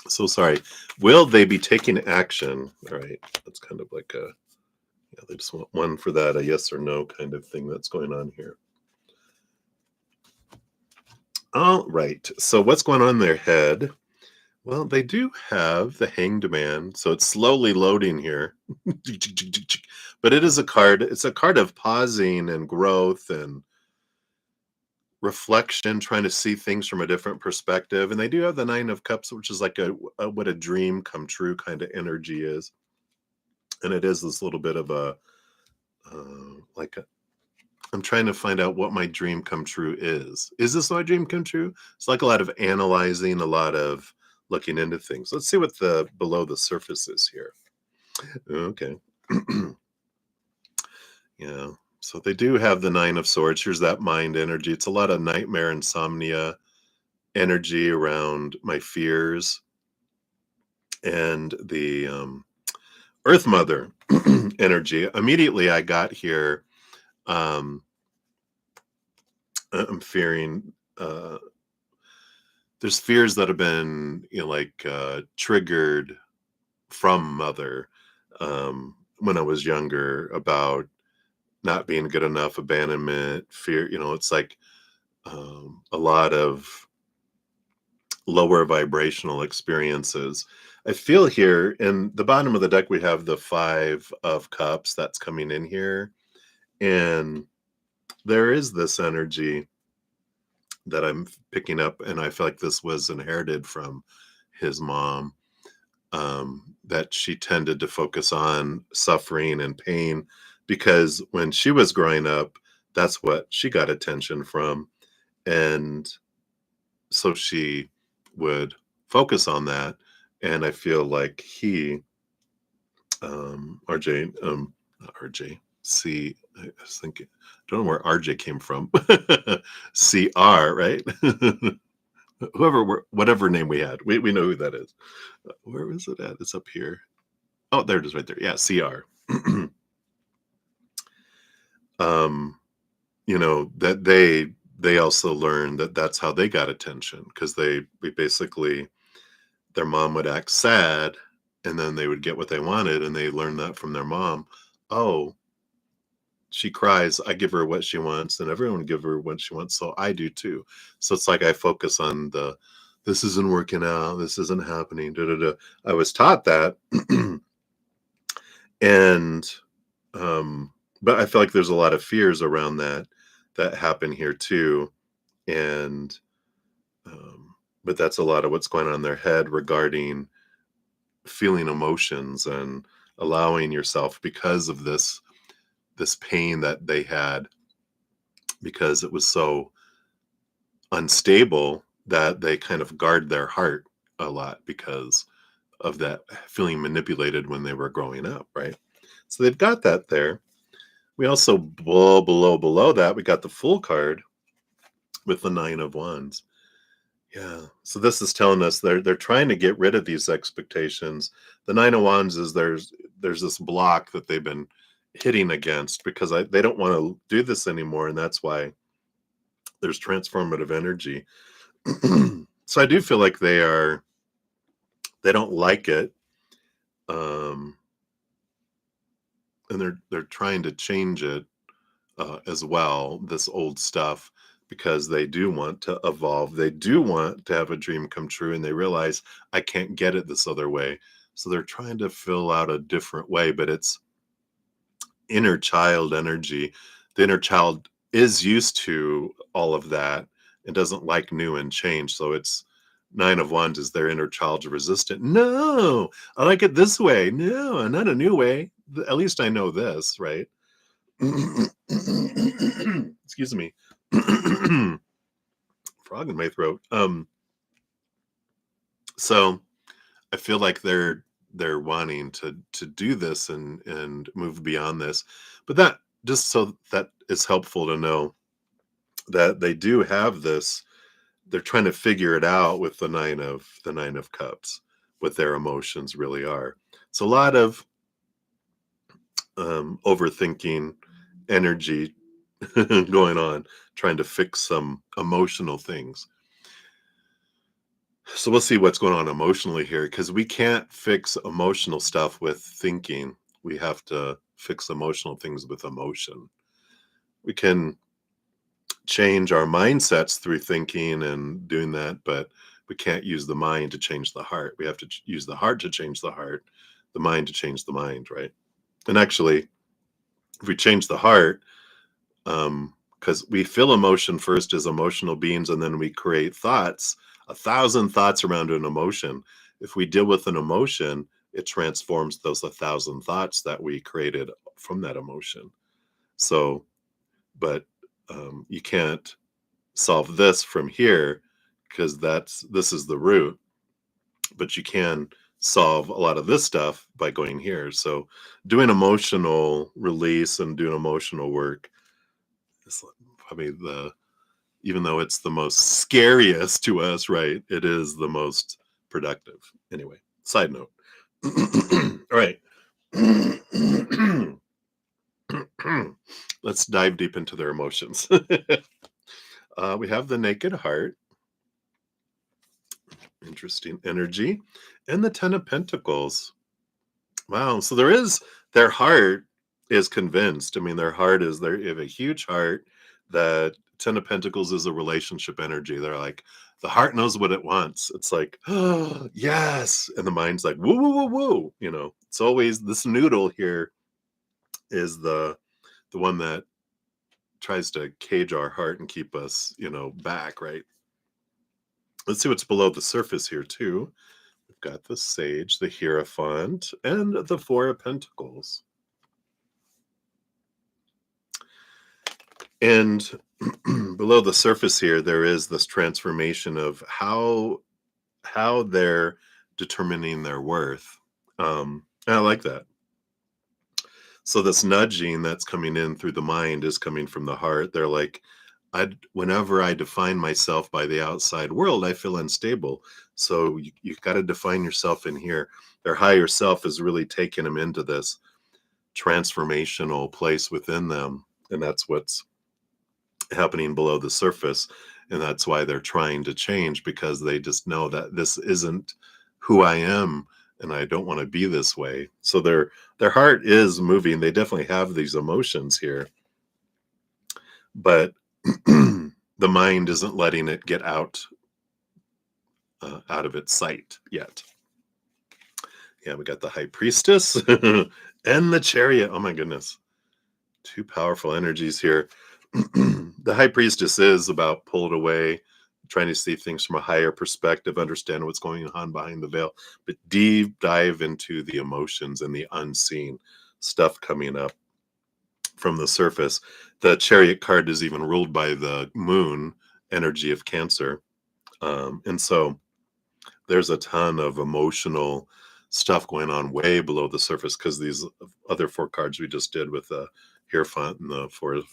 so sorry, will they be taking action? All right, that's kind of like a, yeah, they just want one for that, a yes or no kind of thing that's going on here. All right, so what's going on in their head? Well, they do have the Hanged Man, so it's slowly loading here. But it is a card. It's a card of pausing and growth and reflection, trying to see things from a different perspective. And they do have the Nine of Cups, which is like what a dream come true kind of energy is. And it is this little bit of a like a, I'm trying to find out what my dream come true is. Is this my dream come true? It's like a lot of analyzing, a lot of looking into things. Let's see what the below the surface is here. Okay. Yeah. So they do have the Nine of Swords. Here's that mind energy. It's a lot of nightmare, insomnia energy around my fears, and the Earth Mother energy. Immediately I got here, I'm fearing there's fears that have been, like triggered from mother when I was younger about not being good enough, abandonment, fear. It's like a lot of lower vibrational experiences. I feel here in the bottom of the deck, we have the Five of Cups that's coming in here. And there is this energy that I'm picking up. And I feel like this was inherited from his mom, that she tended to focus on suffering and pain because when she was growing up, that's what she got attention from. And so she would focus on that. And I feel like he, RJ, not RJ, C, I was thinking, I don't know where RJ came from. CR, right? Whatever name we had, we know who that is. Where is it at? It's up here. Oh, there it is right there. Yeah, CR. That they also learned that that's how they got attention, because we basically, their mom would act sad and then they would get what they wanted, and they learned that from their mom. Oh, she cries, I give her what she wants, and everyone give her what she wants, so I do too. So it's like I focus on this isn't working out, this isn't happening, da, da, da. I was taught that. And but I feel like there's a lot of fears around that happen here too. And but that's a lot of what's going on in their head regarding feeling emotions and allowing yourself, because of this pain that they had, because it was so unstable, that they kind of guard their heart a lot because of that feeling manipulated when they were growing up, right? So they've got that there. We also below that, we got the Fool card with the Nine of Wands. Yeah. So this is telling us they're trying to get rid of these expectations. The Nine of Wands is there's this block that they've been hitting against because they don't want to do this anymore, and that's why there's transformative energy. So I do feel like they don't like it, and they're trying to change it as well, this old stuff, because they do want to evolve. They do want to have a dream come true, and they realize I can't get it this other way. So they're trying to fill out a different way, but it's inner child energy. The inner child is used to all of that and doesn't like new and change. So it's Nine of Wands is their inner child resistant. No, I like it this way. No, not a new way. At least I know this, right? Excuse me. Frog in my throat. So I feel like they're wanting to do this and move beyond this. But that just so that is helpful to know that they do have this. They're trying to figure it out with the nine of cups, what their emotions really are. It's a lot of overthinking energy going on, trying to fix some emotional things. So we'll see what's going on emotionally here, because we can't fix emotional stuff with thinking. We have to fix emotional things with emotion. We can change our mindsets through thinking and doing that, but we can't use the mind to change the heart. We have to use the heart to change the heart, the mind to change the mind, right? And actually, if we change the heart, because we feel emotion first as emotional beings, and then we create thoughts, 1,000 thoughts around an emotion. If we deal with an emotion, it transforms those 1,000 thoughts that we created from that emotion. So, but you can't solve this from here, because this is the root, but you can solve a lot of this stuff by going here. So doing emotional release and doing emotional work is probably the, even though it's the most scariest to us, right, it is the most productive. Anyway, side note. All right. Let's dive deep into their emotions. We have the naked heart, interesting energy, and the 10 of Pentacles. Wow. So their heart is convinced. I mean, their heart is they have a huge heart. That 10 of Pentacles is a relationship energy. They're like, the heart knows what it wants. It's like, oh, yes. And the mind's like, woo, woo, woo, woo. It's always this noodle here is the one that tries to cage our heart and keep us, back, right? Let's see what's below the surface here, too. We've got the Sage, the Hierophant, and the 4 of Pentacles. And below the surface here, there is this transformation of how they're determining their worth. And I like that. So this nudging that's coming in through the mind is coming from the heart. They're like, whenever I define myself by the outside world, I feel unstable. So you got to define yourself in here. Their higher self is really taking them into this transformational place within them. And that's what's happening below the surface. And that's why they're trying to change, because they just know that this isn't who I am and I don't want to be this way. So their heart is moving. They definitely have these emotions here, but the mind isn't letting it get out of its sight yet. Yeah, we got the High Priestess and the Chariot. Oh my goodness. Two powerful energies here. The High Priestess is about pull it away, trying to see things from a higher perspective, understand what's going on behind the veil, but deep dive into the emotions and the unseen stuff coming up from the surface. The Chariot card is even ruled by the moon energy of Cancer. And so there's a ton of emotional stuff going on way below the surface, because these other 4 cards we just did with the Hierophant and the 4 of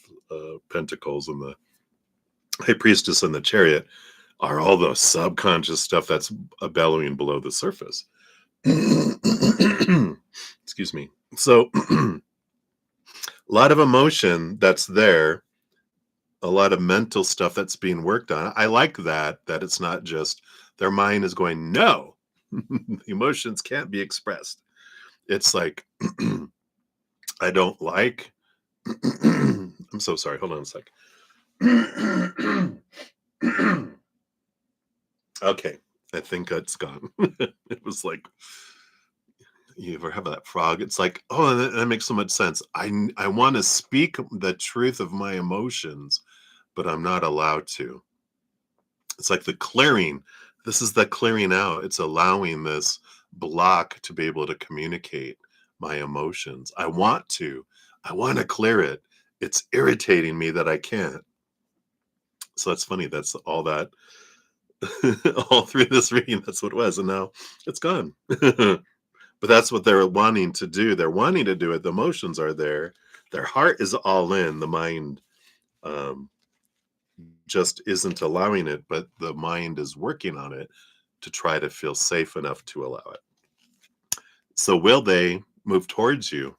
Pentacles and the High Priestess and the Chariot are all the subconscious stuff that's bellowing below the surface. Excuse me. So a lot of emotion that's there, a lot of mental stuff that's being worked on. I like that it's not just their mind is going, no, emotions can't be expressed. It's like, I don't like, I'm so sorry. Hold on a sec. Okay. I think it's gone. It was like, you ever have that frog? It's like, oh, that makes so much sense. I want to speak the truth of my emotions, but I'm not allowed to. It's like the clearing This is the clearing out. It's allowing this block to be able to communicate my emotions. I want to clear it. It's irritating me that I can't. So that's funny. That's all that all through this reading. That's what it was. And now it's gone. But that's what they're wanting to do. They're wanting to do it. The emotions are there. Their heart is all in. The mind um, just isn't allowing it, but the mind is working on it to try to feel safe enough to allow it. So, will they move towards you?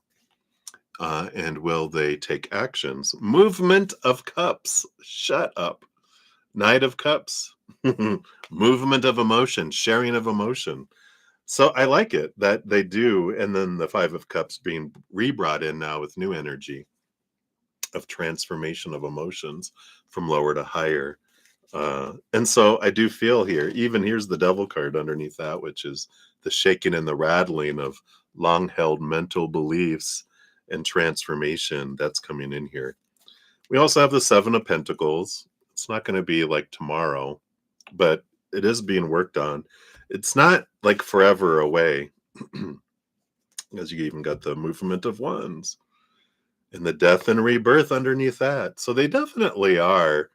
And will they take actions? Movement of cups. Shut up. Knight of cups. Movement of emotion, sharing of emotion. So I like it that they do. And then the Five of Cups being re-brought in now with new energy of transformation of emotions from lower to higher. And so I do feel here, even here's the Devil card underneath that, which is the shaking and the rattling of long held mental beliefs and transformation that's coming in here. We also have the Seven of Pentacles. It's not going to be like tomorrow, but it is being worked on. It's not like forever away, as you even got the movement of wands and the death and rebirth underneath that. So they definitely are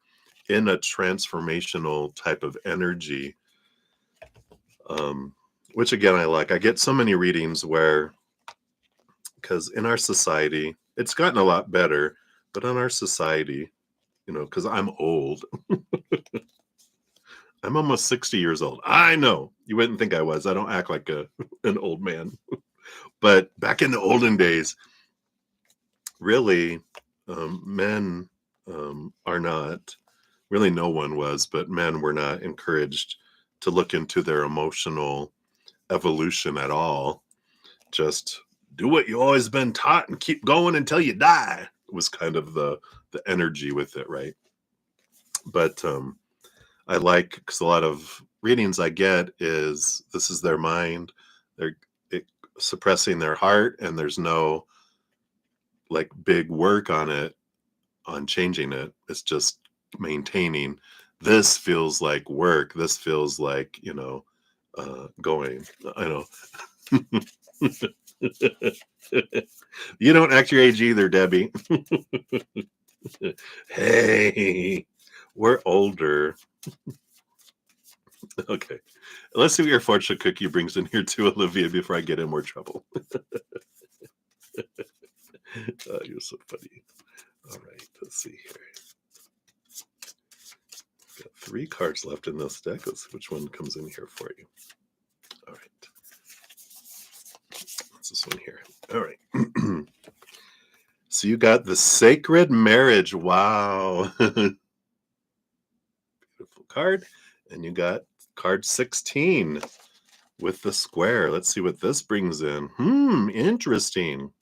in a transformational type of energy, which again, I like. I get so many readings where, because in our society, it's gotten a lot better, but in our society, because I'm old, I'm almost 60 years old. I know you wouldn't think I was. I don't act like an old man. But back in the olden days, really, men are not, really no one was, but men were not encouraged to look into their emotional evolution at all. Just do what you always been taught and keep going until you die was kind of the energy with it, right? But I like, because a lot of readings I get is this is their mind, they're suppressing their heart, and there's no like big work on it, on changing it. It's just maintaining. This feels like work. This feels like, going. I know. You don't act your age either, Debbie. Hey, we're older. Okay. Let's see what your fortune cookie brings in here too, Olivia, before I get in more trouble. You're so funny. All right, let's see here. Got 3 cards left in this deck. Let's see which one comes in here for you. All right. What's this one here? All right. So you got the Sacred Marriage. Wow. Beautiful card. And you got card 16 with the square. Let's see what this brings in. Interesting.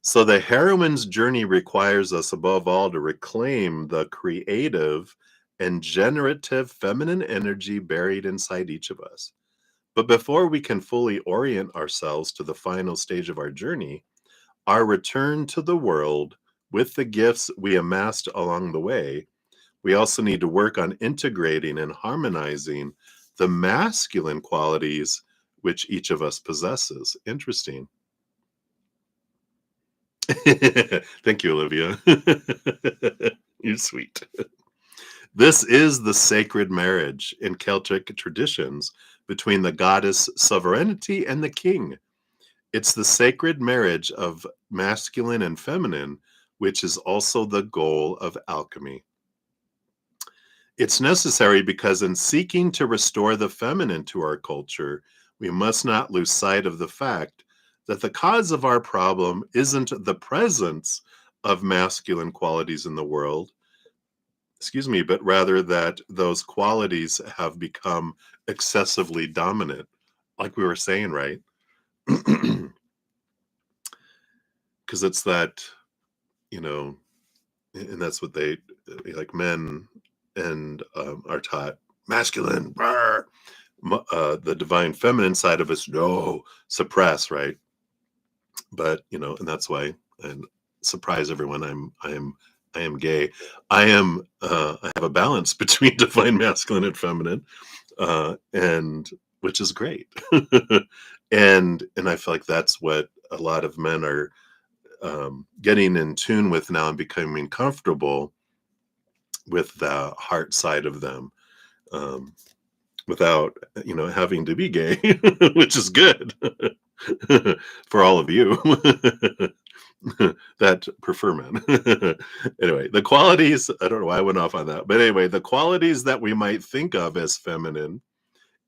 So the heroine's journey requires us above all to reclaim the creative and generative feminine energy buried inside each of us. But before we can fully orient ourselves to the final stage of our journey, our return to the world with the gifts we amassed along the way, we also need to work on integrating and harmonizing the masculine qualities which each of us possesses. Interesting. Thank you, Olivia. You're sweet. This is the sacred marriage in Celtic traditions between the goddess sovereignty and the king. It's the sacred marriage of masculine and feminine, which is also the goal of alchemy. It's necessary because in seeking to restore the feminine to our culture, we must not lose sight of the fact that the cause of our problem isn't the presence of masculine qualities in the world, but rather that those qualities have become excessively dominant, like we were saying, right? Because it's that, and that's what they, like men and are taught, masculine, the divine feminine side of us, no, suppress, right? But, and that's why, and surprise everyone, I'm I am gay. I have a balance between divine masculine and feminine, and which is great. And I feel like that's what a lot of men are getting in tune with now and becoming comfortable with the heart side of them, um, without having to be gay, which is good for all of you that prefer men. Anyway, the qualities, I don't know why I went off on that, but anyway, the qualities that we might think of as feminine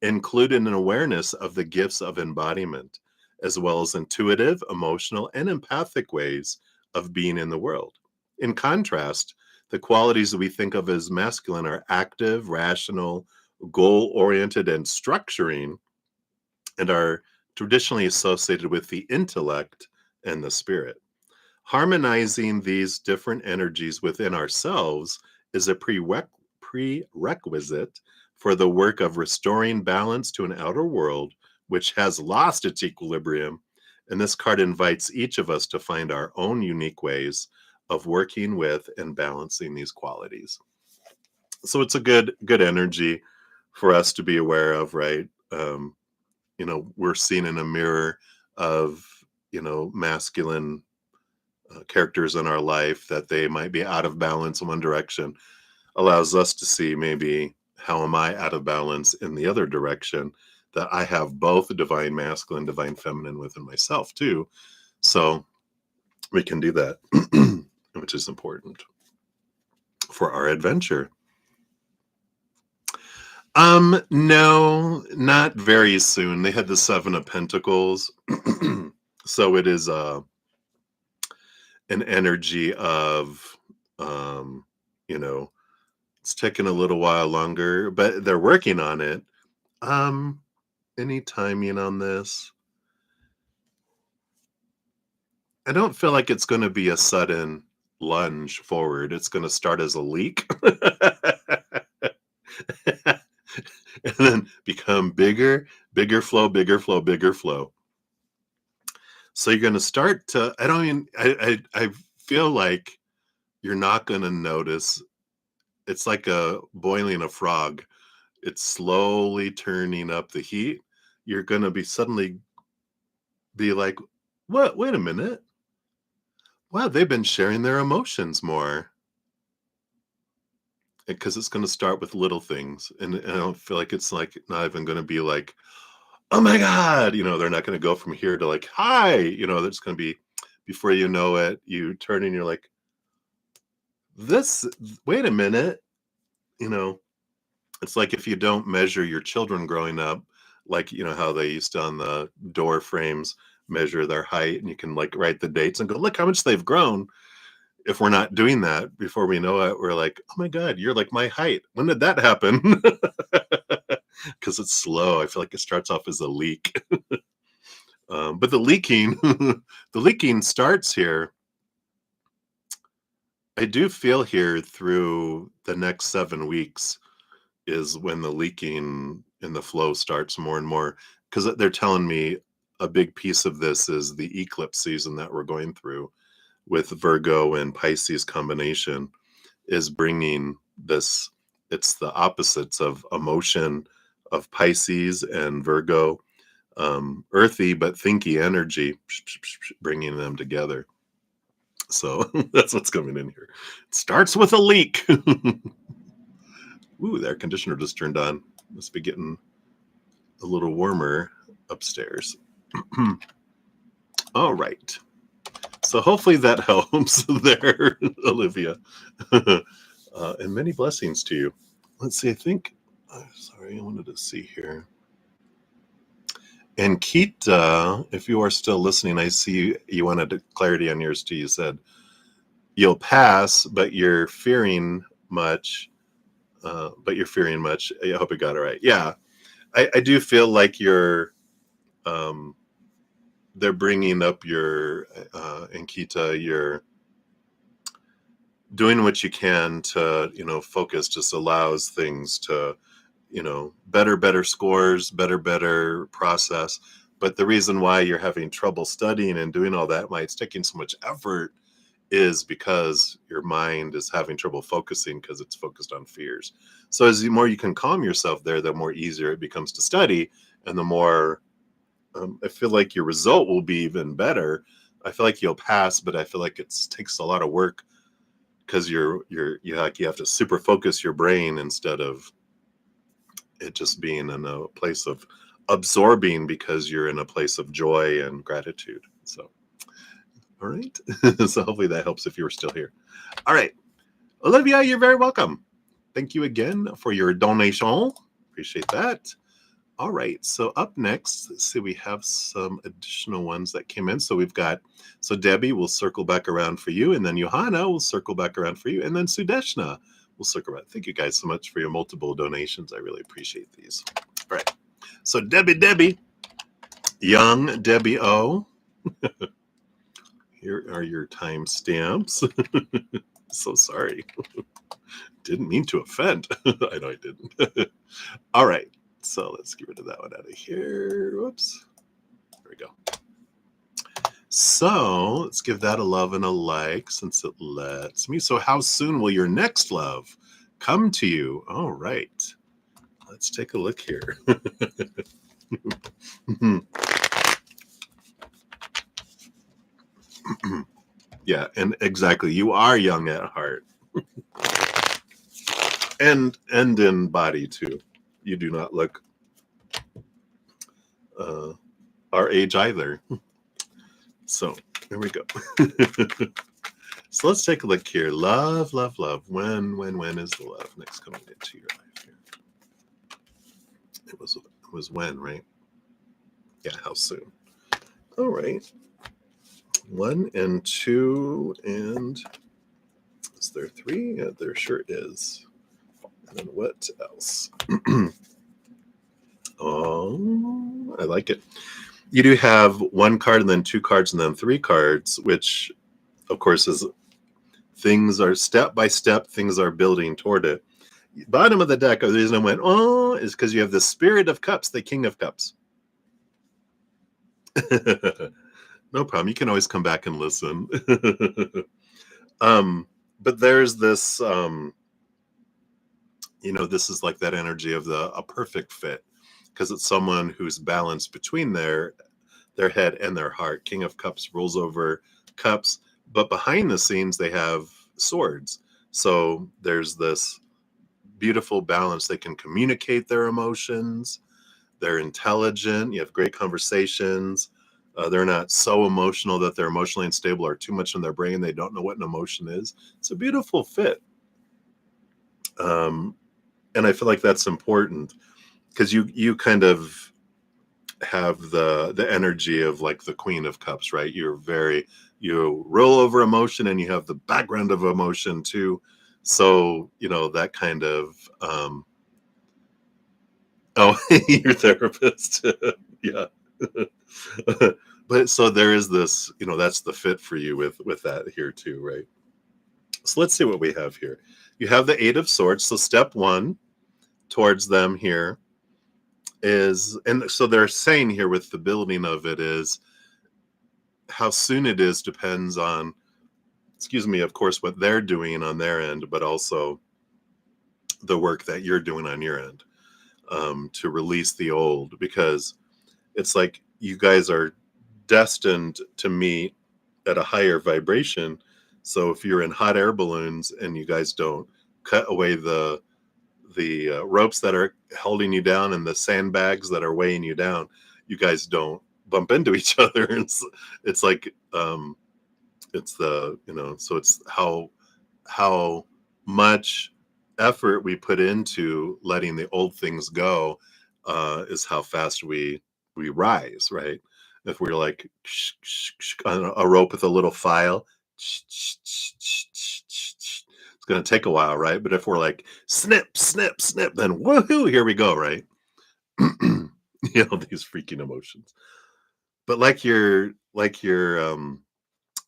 include an awareness of the gifts of embodiment, as well as intuitive, emotional, and empathic ways of being in the world. In contrast, the qualities that we think of as masculine are active, rational, goal oriented, and structuring, and are traditionally associated with the intellect and the spirit. Harmonizing these different energies within ourselves is a prerequisite for the work of restoring balance to an outer world which has lost its equilibrium. And this card invites each of us to find our own unique ways of working with and balancing these qualities. So it's a good energy for us to be aware of, right? We're seen in a mirror of masculine characters in our life, that they might be out of balance in one direction, allows us to see maybe how am I out of balance in the other direction, that I have both divine masculine, divine feminine within myself too. So we can do that, which is important for our adventure. No, not very soon. They had the Seven of Pentacles. So it is an energy of you know it's taking a little while longer, but they're working on it. Any timing on this? I don't feel like it's going to be a sudden lunge forward. It's going to start as a leak and then become bigger, bigger flow, bigger flow, bigger flow. So you're going to start to, I don't even, I feel like you're not going to notice. It's like a boiling a frog. It's slowly turning up the heat. You're going to be suddenly be like, what? Wait a minute. Wow, they've been sharing their emotions more. Because it's going to start with little things. And I don't feel like it's like not even going to be like, oh my God, they're not going to go from here to like, hi, there's going to be, before you know it, you turn and you're like, this, wait a minute, you know, it's like if you don't measure your children growing up, like, how they used to on the door frames measure their height, and you can like write the dates and go, look how much they've grown. If we're not doing that, before we know it, we're like, oh my God, you're like my height. When did that happen? Because it's slow. I feel like it starts off as a leak. But the leaking, the leaking starts here. I do feel here through the next 7 weeks is when the leaking in the flow starts more and more, because they're telling me a big piece of this is the eclipse season that we're going through with Virgo and Pisces combination is bringing this. It's the opposites of emotion of Pisces and Virgo, earthy but thinky energy, bringing them together. So that's what's coming in here. It starts with a leak. Ooh, the air conditioner just turned on. Must be getting a little warmer upstairs. All right. So hopefully that helps there, Olivia. And many blessings to you. Let's see, I think, sorry, I wanted to see here. And Keita, if you are still listening, I see you wanted clarity on yours too. You said you'll pass, but you're fearing much. I hope I got it right. Yeah, I do feel like they're bringing up your, Ankita, you're doing what you can to, focus, just allows things to, better scores, better process. But the reason why you're having trouble studying and doing all that, why it's taking so much effort, is because your mind is having trouble focusing because it's focused on fears. So as the more you can calm yourself there, the more easier it becomes to study, and the more I feel like your result will be even better. I feel like you'll pass, but I feel like it takes a lot of work because you have to super focus your brain instead of it just being in a place of absorbing because you're in a place of joy and gratitude. So, all right. So hopefully that helps if you were still here. All right. Olivia, you're very welcome. Thank you again for your donation. Appreciate that. All right. So up next, let's see, we have some additional ones that came in. So we've got, so Debbie will circle back around for you, and then Johanna will circle back around for you, and then Sudeshna will circle around. Thank you guys so much for your multiple donations. I really appreciate these. All right. So Debbie, young Debbie O, here are your timestamps. So sorry. Didn't mean to offend. I know I didn't. All right. So let's get rid of that one out of here. Whoops. There we go. So let's give that a love and a like since it lets me. So how soon will your next love come to you? All right. Let's take a look here. Yeah, and exactly. You are young at heart. And in body too. You do not look our age either. So there we go. So let's take a look here. Love. When is the love next coming into your life here? It was when, right? Yeah, how soon? All right. 1 and 2, and is there 3? Yeah, there sure is. And then what else? Oh, I like it. You do have 1 card and then 2 cards and then 3 cards, which of course is things are step by step, things are building toward it. Bottom of the deck, the reason I went, oh, is because you have the Spirit of Cups, the King of Cups. No problem. You can always come back and listen. But there's this, this is like that energy of a perfect fit because it's someone who's balanced between their head and their heart. King of Cups rules over cups, but behind the scenes they have swords. So there's this beautiful balance. They can communicate their emotions. They're intelligent. You have great conversations. They're not so emotional that they're emotionally unstable or too much in their brain. They don't know what an emotion is. It's a beautiful fit. And I feel like that's important because you kind of have the energy of like the Queen of Cups, right? You roll over emotion and you have the background of emotion too. So, that kind of oh, your therapist. Yeah. But so there is this, that's the fit for you with that here too, right? So let's see what we have here. You have the 8 of Swords. So step 1 towards them here is, and so they're saying here with the building of it is how soon it is depends on, excuse me, of course, what they're doing on their end, but also the work that you're doing on your end to release the old, because it's like you guys are destined to meet at a higher vibration. So if you're in hot air balloons and you guys don't cut away the ropes that are holding you down and the sandbags that are weighing you down, you guys don't bump into each other. It's like it's the so it's how much effort we put into letting the old things go is how fast we rise, right? If we're like on a rope with a little file, it's going to take a while, right? But if we're like snip, snip, snip, then woohoo, here we go, right? These freaking emotions. But like your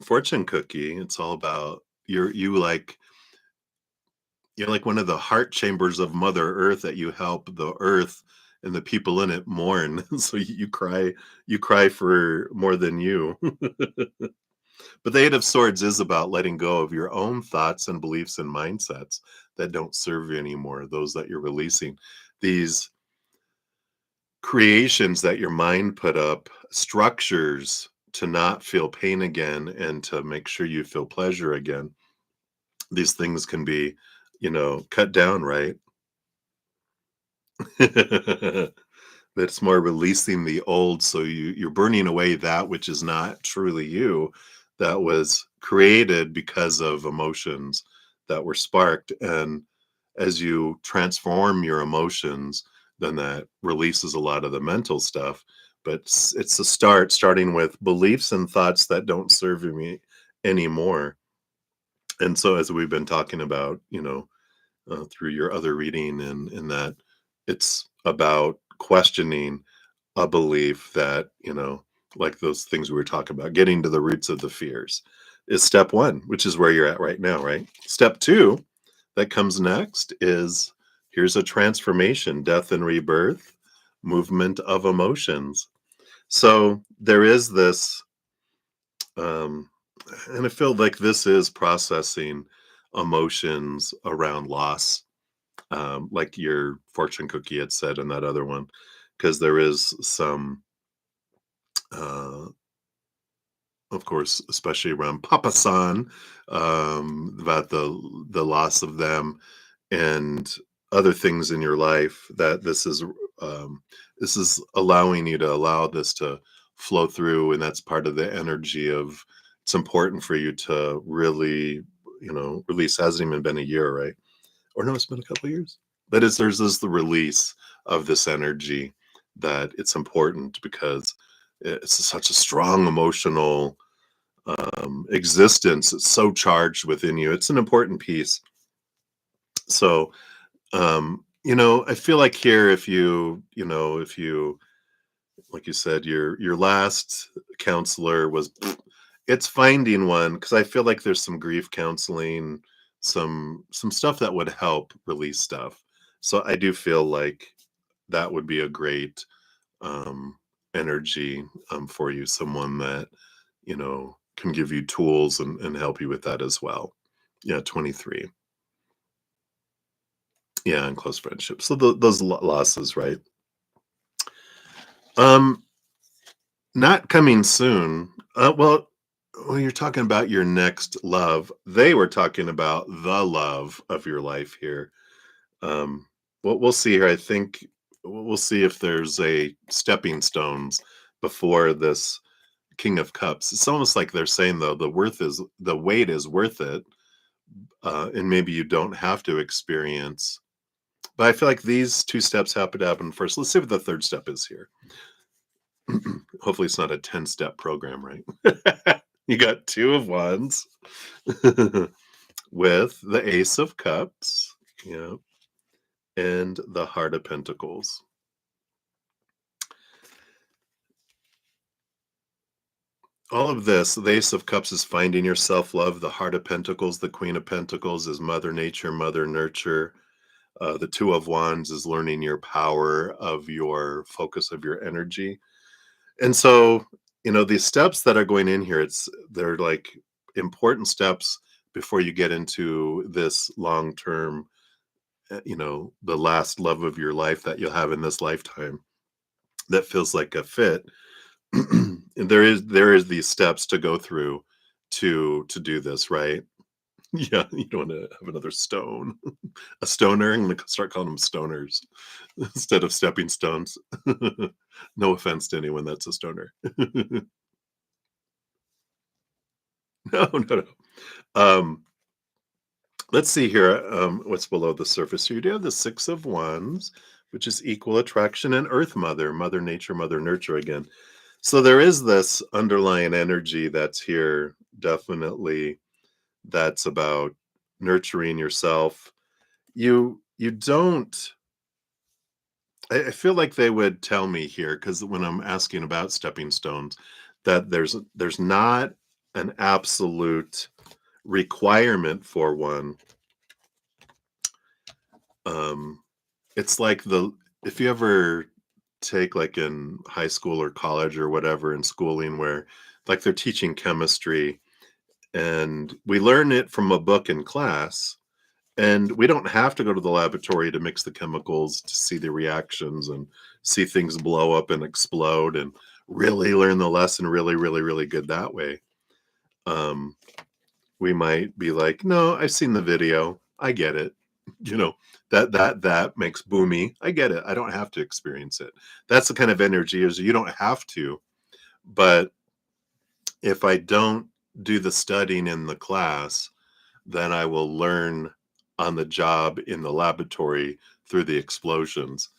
fortune cookie, it's all about you're like one of the heart chambers of Mother Earth that you help the earth and the people in it mourn. So you cry for more than you. But the Eight of Swords is about letting go of your own thoughts and beliefs and mindsets that don't serve you anymore, those that you're releasing. These creations that your mind put up, structures to not feel pain again and to make sure you feel pleasure again. These things can be, cut down, right? That's more releasing the old, so you're burning away that which is not truly you, that was created because of emotions that were sparked. And as you transform your emotions, then that releases a lot of the mental stuff. But it's a starting with beliefs and thoughts that don't serve me anymore. And so as we've been talking about, through your other reading, and in that it's about questioning a belief that, like those things we were talking about, getting to the roots of the fears is step one, which is where you're at right now, right? Step two that comes next is here's a transformation, death and rebirth, movement of emotions. So there is this, um, and I feel like this is processing emotions around loss, like your fortune cookie had said in that other one, because there is some, uh, of course, especially around Papa San, about the loss of them and other things in your life that um, this is allowing you to allow this to flow through, and that's part of the energy of it's important for you to really, release. Hasn't even been a year, right? Or no, it's been a couple of years. But there's this the release of this energy that it's important because it's such a strong emotional existence. It's so charged within you. It's an important piece. So, I feel like here, if you, like you said, your last counselor was, it's finding one because I feel like there's some grief counseling, some stuff that would help release stuff. So I do feel like that would be a great um, energy for you, someone that can give you tools and help you with that as well. Yeah, 23. Yeah, and close friendships. So those losses, right? Um, Not coming soon. Well, when you're talking about your next love, they were talking about the love of your life here. Um, we'll see here. I think we'll see if there's a stepping stones before this King of Cups. It's almost like they're saying though the wait is worth it, and maybe you don't have to experience. But I feel like these two steps happen to happen first. Let's see what the third step is here. Hopefully, it's not a 10-step program, right? You got two of wands with the Ace of Cups, yeah, and the Heart of Pentacles. All of this, the Ace of Cups is finding your self-love. The Heart of Pentacles, the Queen of Pentacles is Mother Nature, Mother Nurture. The Two of Wands is learning your power of your focus of your energy. And so, these steps that are going in here, they're like important steps before you get into this long-term, the last love of your life that you'll have in this lifetime that feels like a fit. And there is these steps to go through to do this, right? Yeah, you don't want to have another stone. A stoner. I'm gonna start calling them stoners instead of stepping stones. No offense to anyone that's a stoner. No, no, no. Um, let's see here. What's below the surface here? You do have the Six of Wands, which is equal attraction, and Earth Mother, Mother Nature, Mother Nurture again. So there is this underlying energy that's here, definitely, that's about nurturing yourself. You don't. I feel like they would tell me here because when I'm asking about stepping stones, that there's not an absolute requirement for one. Um, it's like if you ever take like in high school or college or whatever in schooling where like they're teaching chemistry And we learn it from a book in class. And we don't have to go to the laboratory to mix the chemicals to see the reactions and see things blow up and explode and really learn the lesson really, really, really good that way. Um, we might be like, no, I've seen the video. I get it. You know, that makes boomy. I get it. I don't have to experience it. That's the kind of energy is you don't have to. But if I don't do the studying in the class, then I will learn on the job in the laboratory through the explosions.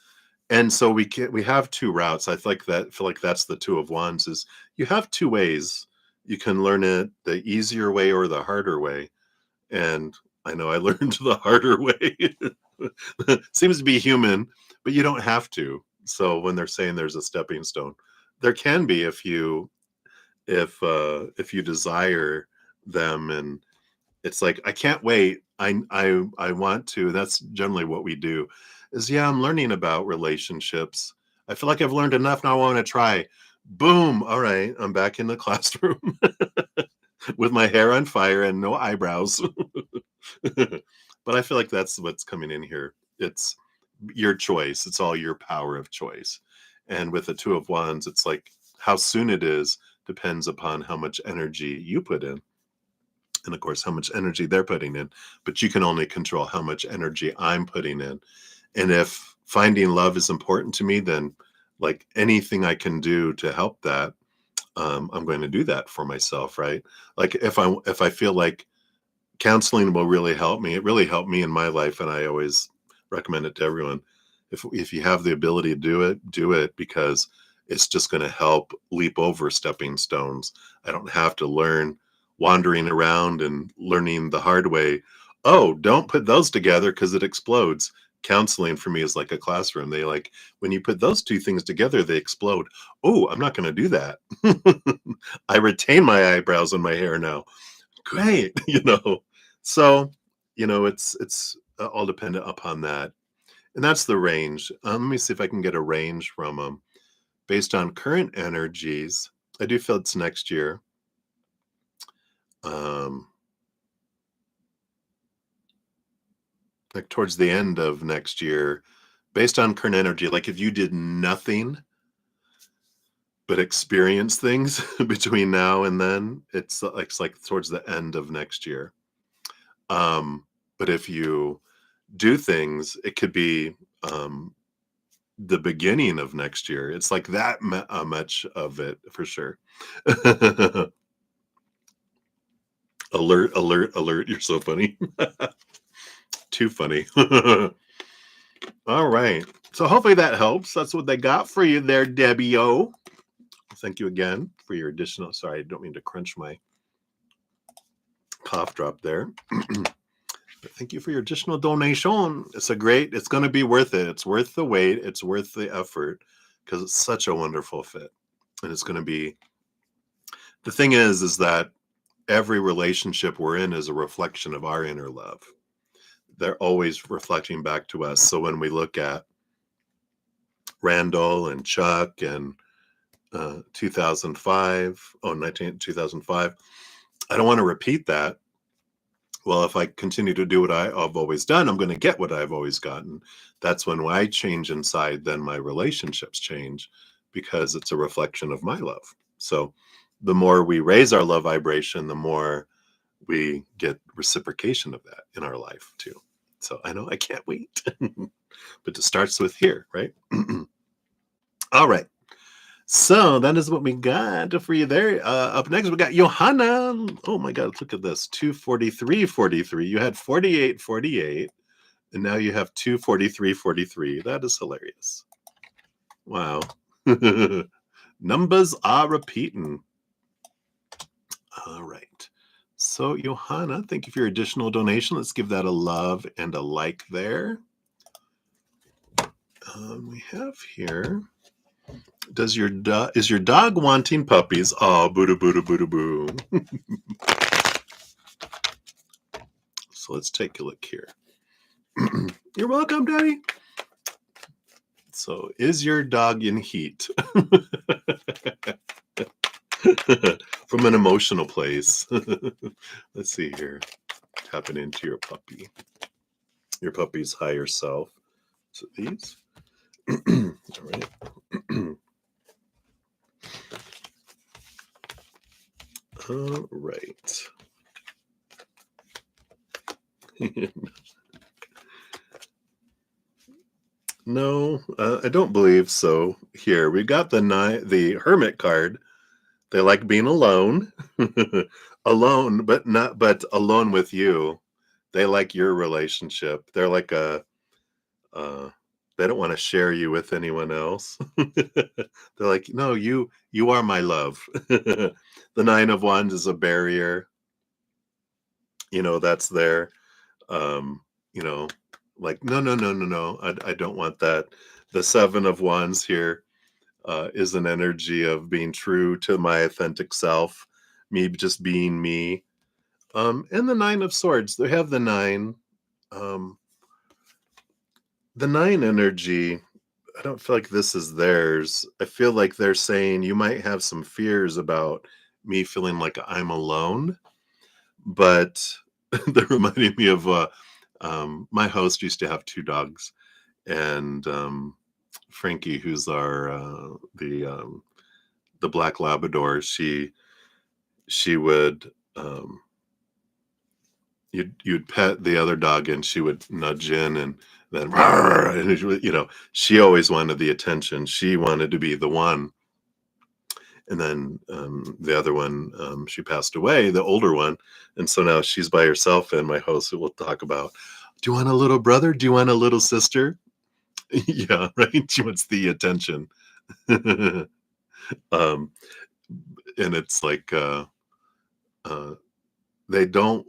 And so we have two routes. Feel like that's the two of wands is you have two ways. You can learn it the easier way or the harder way. And I know I learned the harder way. Seems to be human, but you don't have to. So when they're saying there's a stepping stone, there can be if you desire them. And it's like I can't wait. I want to. That's generally what we do. Is yeah, I'm learning about relationships. I feel like I've learned enough now. I want to try. Boom. All right, I'm back in the classroom with my hair on fire and no eyebrows. But I feel like that's what's coming in here. It's your choice. It's all your power of choice. And with the two of wands, it's like how soon it is depends upon how much energy you put in. And of course, how much energy they're putting in. But you can only control how much energy I'm putting in. And if finding love is important to me, then like anything I can do to help that, I'm going to do that for myself, right? Like if I feel like counseling will really help me. It really helped me in my life, and I always recommend it to everyone. If you have the ability to do it because it's just going to help leap over stepping stones. I don't have to learn wandering around and learning the hard way. Oh, don't put those together because it explodes. Counseling for me is like a classroom. They like when you put those two things together, they explode. Oh, I'm not going to do that. I retain my eyebrows and my hair now. Great, So, it's all dependent upon that, and that's the range. Let me see if I can get a range from them based on current energies. I do feel it's next year. Um, like towards the end of next year, based on current energy. Like if you did nothing but experience things between now and then, it's like towards the end of next year. But if you do things, it could be the beginning of next year. It's like that much of it for sure. Alert, alert, alert. You're so funny. Too funny. All right. So hopefully that helps. That's what they got for you there, Debbie O. Thank you again for your additional. Sorry, I don't mean to crunch my cough drop there. But thank you for your additional donation. It's going to be worth it. It's worth the wait. It's worth the effort because it's such a wonderful fit. And it's going to be, the thing is that every relationship we're in is a reflection of our inner love. They're always reflecting back to us. So when we look at Randall and Chuck and 2005, 2005, I don't want to repeat that. Well, if I continue to do what I've always done, I'm going to get what I've always gotten. That's when I change inside, then my relationships change because it's a reflection of my love. So the more we raise our love vibration, the more we get reciprocation of that in our life too. So I know I can't wait. But it starts with here, right? All right. So that is what we got for you there. Up next, we got Johanna. Oh my God, look at this. 243.43. You had 48.48, and now you have 243.43. That is hilarious. Wow. Numbers are repeating. All right. So, Johanna, thank you for your additional donation. Let's give that a love and a like there. We have here. Is your dog wanting puppies? Oh, boo boo boo boo. So let's take a look here. You're welcome, Daddy. So is your dog in heat? From an emotional place. Let's see here. Tapping into your puppy's higher self. So these. All right. All right. No, I don't believe so. Here we got the Hermit card. They like being alone, alone, but alone with you. They like your relationship. They're like uh, they don't want to share you with anyone else. They're like, no, you are my love. The Nine of Wands is a barrier. That's there. Um, you know, like, no, no, no, no, no. I don't want that. The Seven of Wands here is an energy of being true to my authentic self, me just being me. And the Nine of Swords, they have the nine. Um, the nine energy, I don't feel like this is theirs. I feel like they're saying you might have some fears about me feeling like I'm alone, but they're reminding me of my host used to have two dogs, and Frankie, who's our the black Labrador, she would you'd pet the other dog and she would nudge in and then and she always wanted the attention. She wanted to be the one. And then the other one, she passed away, the older one, and so now she's by herself. And my host will talk about, do you want a little brother? Do you want a little sister? Yeah, right. She wants the attention. um, and it's like they don't,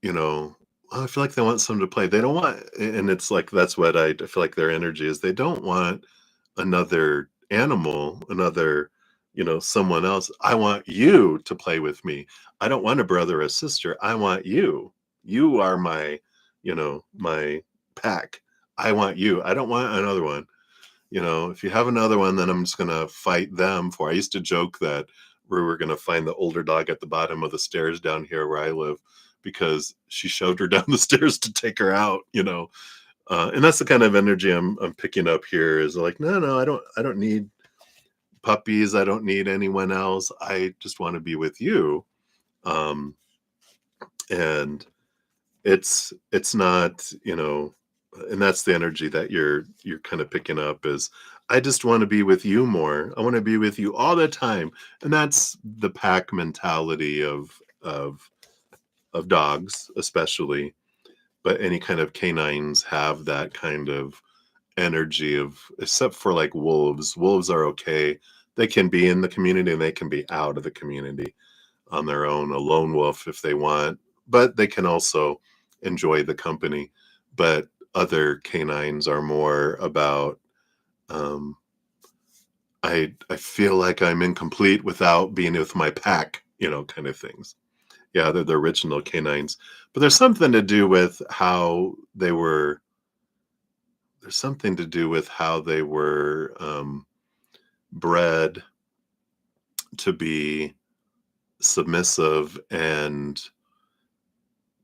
you know, I feel like they want someone to play. They don't want, and it's like that's what I feel like their energy is. They don't want another animal, another, someone else. I want you to play with me. I don't want a brother or sister. I want you. You are my, my pack. I want you. I don't want another one. If you have another one, then I'm just going to fight them for. I used to joke that we were going to find the older dog at the bottom of the stairs down here where I live because she shoved her down the stairs to take her out, and that's the kind of energy I'm picking up here is like, no, no, I don't need puppies. I don't need anyone else. I just want to be with you. And it's not, and that's the energy that you're kind of picking up is I just want to be with you more. I want to be with you all the time. And that's the pack mentality of dogs, especially, but any kind of canines have that kind of energy of, except for like wolves. Wolves are okay. They can be in the community and they can be out of the community on their own, a lone wolf if they want, but they can also enjoy the company. But other canines are more about, um, I feel like I'm incomplete without being with my pack, kind of things. Yeah, they're the original canines. But there's something to do with how they were. There's something to do with how they were bred to be submissive and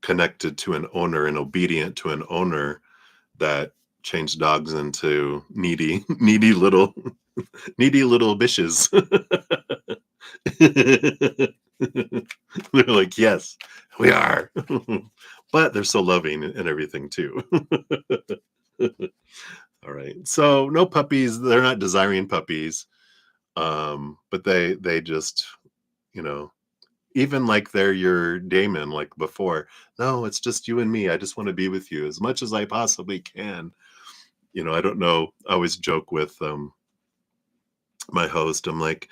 connected to an owner and obedient to an owner that changed dogs into needy, needy little bitches. They're like, yes, we are. But they're so loving and everything too. All right. So no puppies. They're not desiring puppies. But they just, you know, even like they're your daemon, like before. No, it's just you and me. I just want to be with you as much as I possibly can. I don't know. I always joke with my host. I'm like,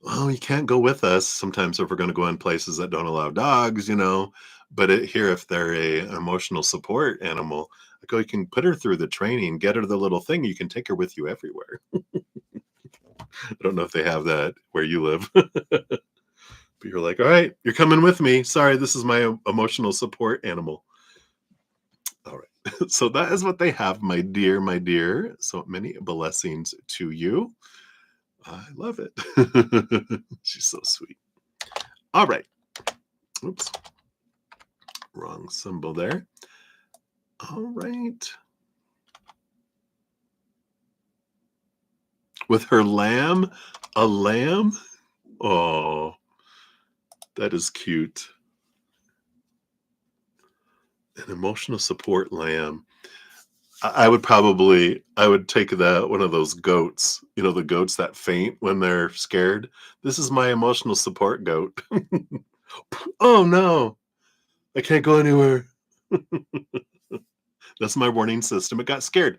well, you can't go with us sometimes if we're going to go in places that don't allow dogs, But here, if they're an emotional support animal, I go, you can put her through the training, get her the little thing. You can take her with you everywhere. I don't know if they have that where you live. But you're like, all right, you're coming with me. Sorry, this is my emotional support animal. All right. So that is what they have, my dear, my dear. So many blessings to you. I love it. She's so sweet. All right. Oops. Wrong symbol there. All right. With her lamb, a lamb? Oh, that is cute. An emotional support lamb. I would take that one of those goats, the goats that faint when they're scared. This is my emotional support goat. Oh no, I can't go anywhere. That's my warning system. It got scared.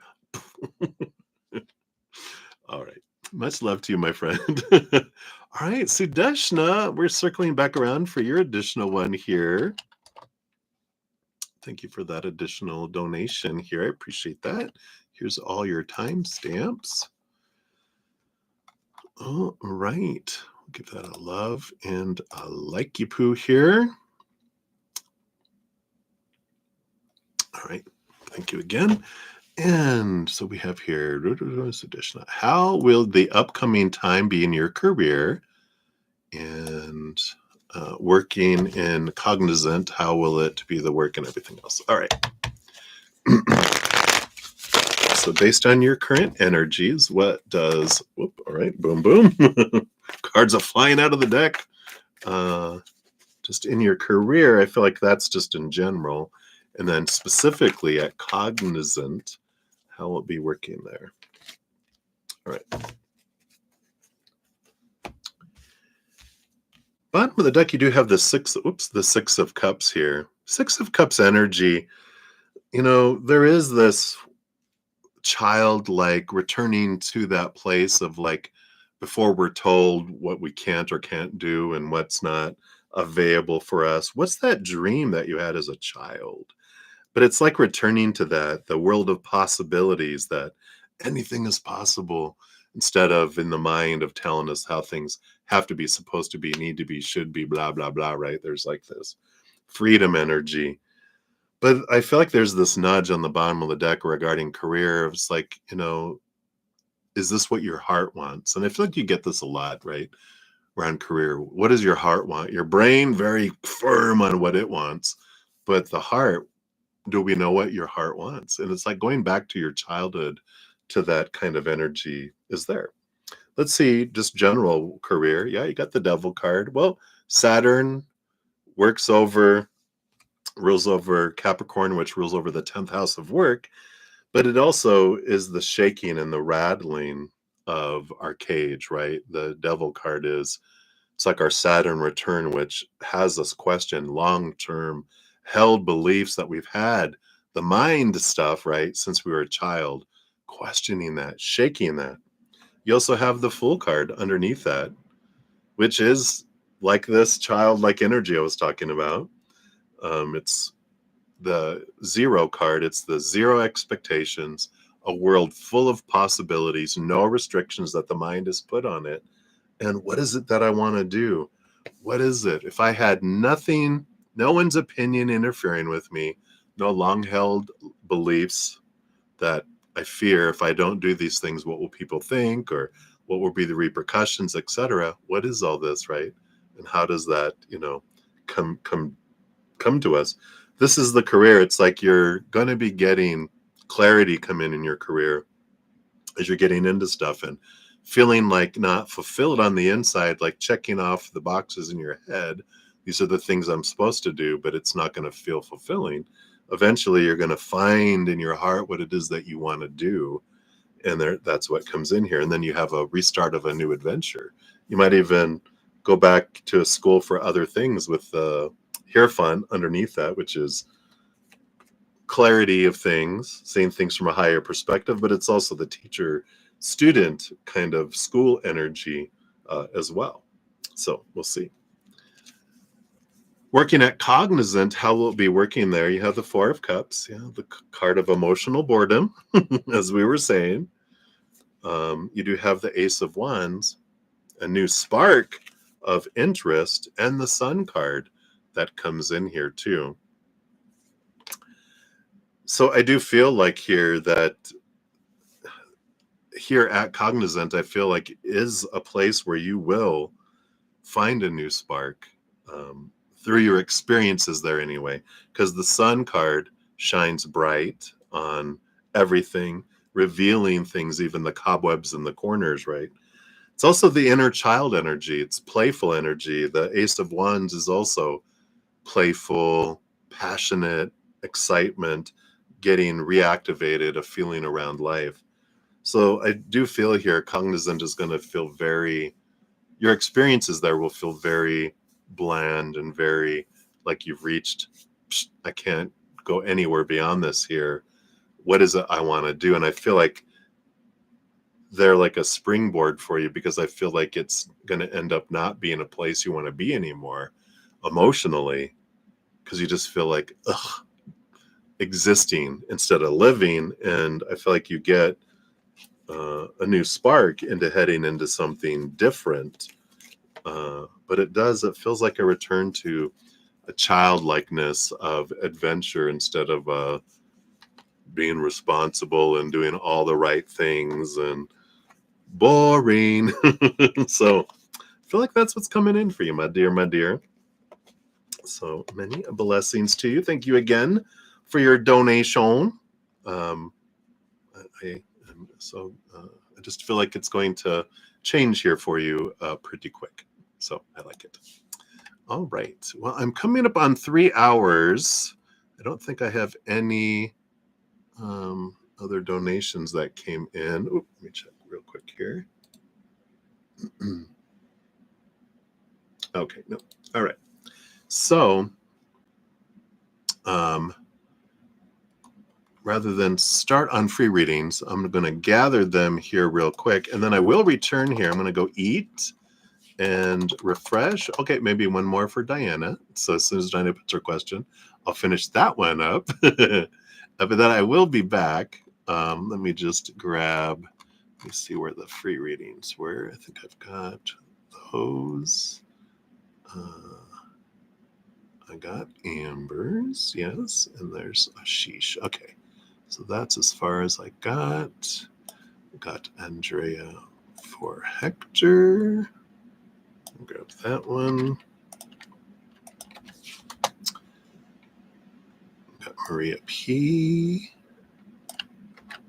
All right. Much love to you, my friend. All right, Sudeshna, we're circling back around for your additional one here. Thank you for that additional donation here. I appreciate that. Here's all your timestamps. All right. Give that a love and a like you poo here. All right. Thank you again. And so we have here, how will the upcoming time be in your career? And working in cognizant, how will it be the work and everything else? All right. So based on your current energies, what does, all right, boom, boom. Cards are flying out of the deck. Just in your career, I feel like that's just in general. And then specifically at cognizant, how will it be working there? All right. Bottom of the deck, you do have the Six of Cups here. Six of Cups energy. There is this childlike returning to that place of like before we're told what we can't or can't do and what's not available for us. What's that dream that you had as a child? But it's like returning to that, the world of possibilities, that anything is possible, instead of in the mind of telling us how things have to be, supposed to be, need to be, should be, blah, blah, blah, right? There's like this freedom energy. But I feel like there's this nudge on the bottom of the deck regarding career. It's like, is this what your heart wants? And I feel like you get this a lot, right? Around career. What does your heart want? Your brain, very firm on what it wants. But the heart, do we know what your heart wants? And it's like going back to your childhood, to that kind of energy is there. Let's see, just general career. Yeah, you got the devil card. Well, Saturn rules over Capricorn, which rules over the 10th house of work, but it also is the shaking and the rattling of our cage, right? The devil card it's like our Saturn return, which has us question long-term held beliefs that we've had, the mind stuff, right? Since we were a child, questioning that, shaking that. You also have the Fool card underneath that, which is like this childlike energy I was talking about. It's the Zero card. It's the zero expectations, a world full of possibilities, no restrictions that the mind has put on it. And what is it that I want to do? What is it? If I had nothing, no one's opinion interfering with me, no long held beliefs that I fear if I don't do these things, what will people think, or what will be the repercussions, etc. What is all this, right? And how does that, come to us? This is the career. It's like you're going to be getting clarity come in your career as you're getting into stuff and feeling like not fulfilled on the inside, like checking off the boxes in your head. These are the things I'm supposed to do, but it's not going to feel fulfilling. Eventually, you're going to find in your heart what it is that you want to do. And that's what comes in here. And then you have a restart of a new adventure. You might even go back to a school for other things with the Hierophant underneath that, which is clarity of things, seeing things from a higher perspective, but it's also the teacher student kind of school energy as well. So we'll see. Working at cognizant, how will it be working there? You have the Four of Cups, the card of emotional boredom, as we were saying. You do have the Ace of Wands, a new spark of interest, and the Sun card that comes in here too. So I do feel like here at Cognizant, I feel like is a place where you will find a new spark. through your experiences there anyway, because the sun card shines bright on everything, revealing things, even the cobwebs in the corners, right? It's also the inner child energy. It's playful energy. The Ace of Wands is also playful, passionate, excitement, getting reactivated, a feeling around life. So I do feel here cognizant is going to feel very, your experiences there will feel very bland and very like you've reached, I can't go anywhere beyond this here. What is it I want to do? And I feel like they're like a springboard for you, because I feel like it's going to end up not being a place you want to be anymore emotionally, because you just feel like existing instead of living. And I feel like you get a new spark into heading into something different. But it feels like a return to a childlikeness of adventure instead of being responsible and doing all the right things and boring. So I feel like that's what's coming in for you, my dear, my dear. So many blessings to you. Thank you again for your donation. Um, I just feel like it's going to change here for you pretty quick. So I like it. All right. Well, I'm coming up on 3 hours. I don't think I have any other donations that came in. Oop, let me check real quick here. Okay, no. All right. So, rather than start on free readings, I'm going to gather them here real quick, and then I will return here. I'm going to go eat and refresh. Okay, maybe one more for Diana. So as soon as Diana puts her question, I'll finish that one up. But then I will be back. Let me just grab, let me see where the free readings were. I think I've got those. I got Amber's, yes, and there's Ashish. Okay, so that's as far as I got. Got Andrea for Hector. Grab that one. Got Maria P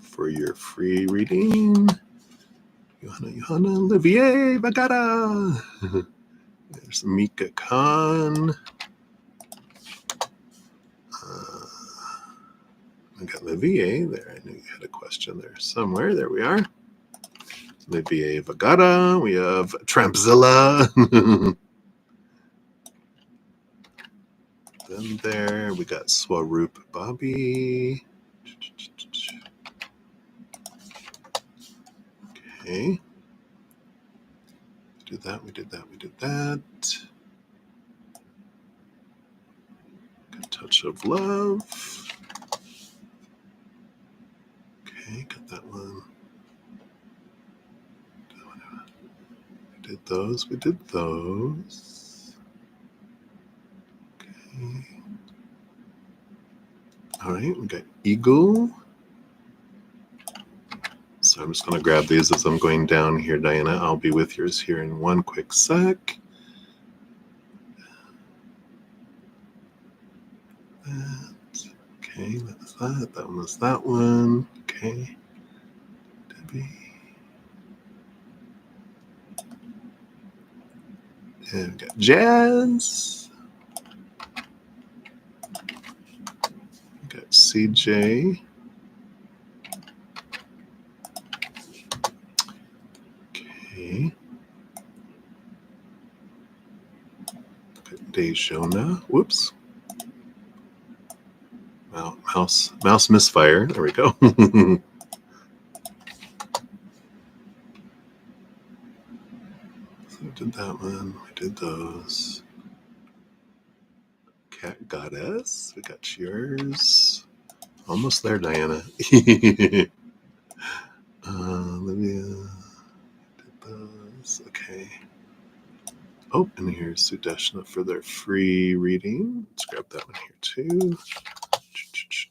for your free reading. Johanna Olivier Bagata. There's Mika Khan. I got Olivier there. I knew you had a question there somewhere. There we are. Olivier Bagata. We have Trampzilla. Then there we got Swaroop Bobby. Okay. We did that. Good touch of love. Okay, got that one. We did those. Okay. All right, we got Eagle. So I'm just going to grab these as I'm going down here, Diana. I'll be with yours here in one quick sec. Okay, that's that. That one was that one. Okay. Debbie. And we got Jazz. We got CJ. Okay. Got Dejona. Whoops. Wow, mouse misfire. There we go. So we did that one. We did those. Cat Goddess. We got yours. Almost there, Diana. Olivia. Did those. Okay. Oh, and here's Sudeshna for their free reading. Let's grab that one here too.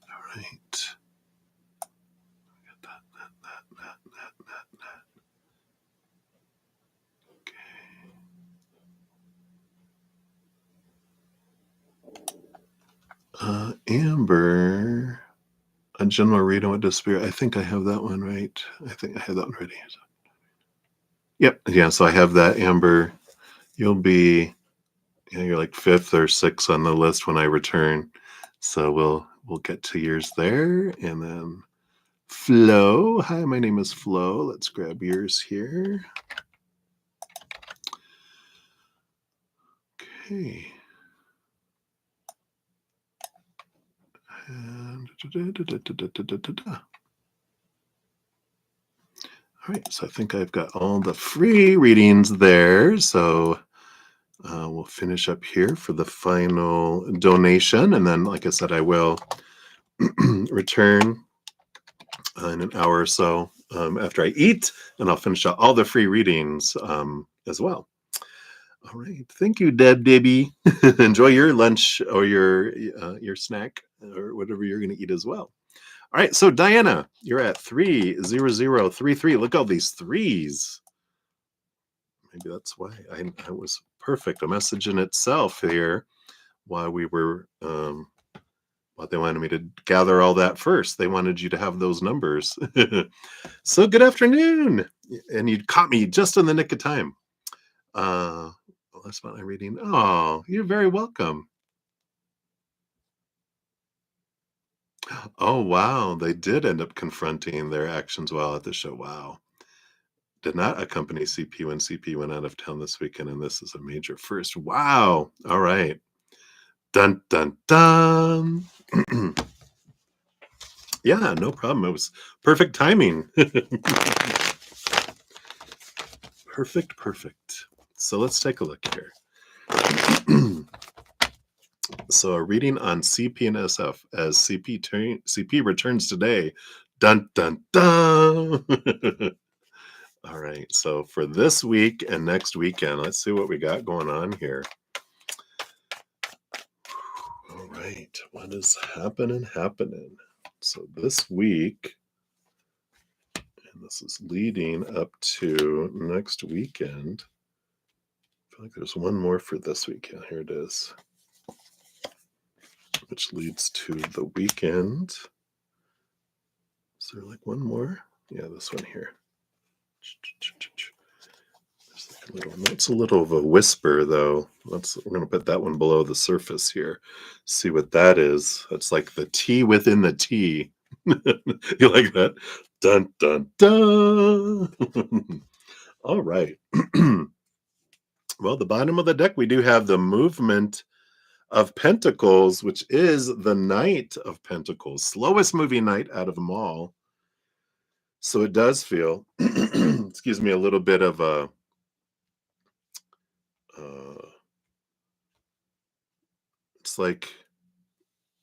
All right. Got that. Okay. Amber, a general read on what does spirit. I think I have that one right. I think I have that one ready. Yep. Yeah. So I have that, Amber. You'll be, yeah, you're like fifth or sixth on the list when I return. So we'll get to yours there, and then Flo. Hi, my name is Flo. Let's grab yours here. Okay. And all right, so I think I've got all the free readings there. So we'll finish up here for the final donation. And then, like I said, I will return in an hour or so after I eat, and I'll finish out all the free readings as well. All right. Thank you, Deb Debbie. Enjoy your lunch or your snack or whatever you're going to eat as well. All right. So, Diana, you're at 30033. Look at all these threes. Maybe that's why I was perfect. A message in itself here while we were, what they wanted me to gather all that first. They wanted you to have those numbers. So, good afternoon. And you caught me just in the nick of time. That's what I'm reading. Oh, you're very welcome. Oh, wow. They did end up confronting their actions while at the show. Wow. Did not accompany CP when CP went out of town this weekend, and this is a major first. Wow. All right. Dun, dun, dun. Yeah, no problem. It was perfect timing. Perfect. So let's take a look here. So a reading on CP and SF as CP returns today. Dun, dun, dun. All right. So for this week and next weekend, let's see what we got going on here. All right. What is happening? So this week, and this is leading up to next weekend. I feel like there's one more for this weekend. Here it is, which leads to the weekend. Is there like one more? Yeah, this one here. It's a little of a whisper, though. We're going to put that one below the surface here. See what that is. It's like the T within the T. You like that? Dun, dun, dun. All right. Well, the bottom of the deck, we do have the movement of Pentacles, which is the Knight of Pentacles. Slowest moving knight out of them all. So it does feel, excuse me, a little bit of a it's like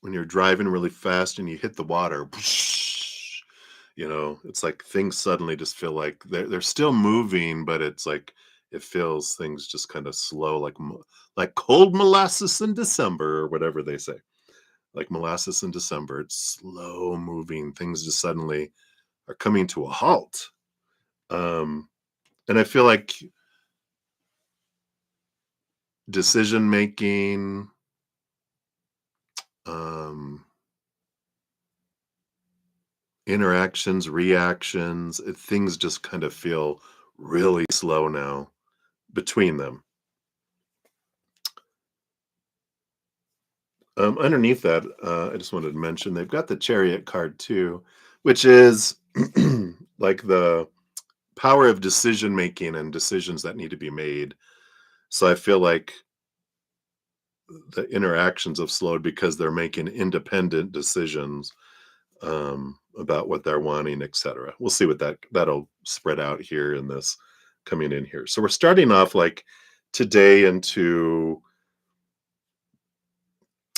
when you're driving really fast and you hit the water, it's like things suddenly just feel like they're still moving, but it's like it feels things just kind of slow, like cold molasses in December or whatever they say. Like molasses in December, it's slow moving. Things just suddenly are coming to a halt. And I feel like decision making, interactions, reactions, things just kind of feel really slow now between them. Underneath that, I just wanted to mention they've got the Chariot card too, which is like the power of decision making and decisions that need to be made. So I feel like the interactions have slowed because they're making independent decisions about what they're wanting, etc. We'll see what that'll spread out here in this coming in here. So we're starting off like today into,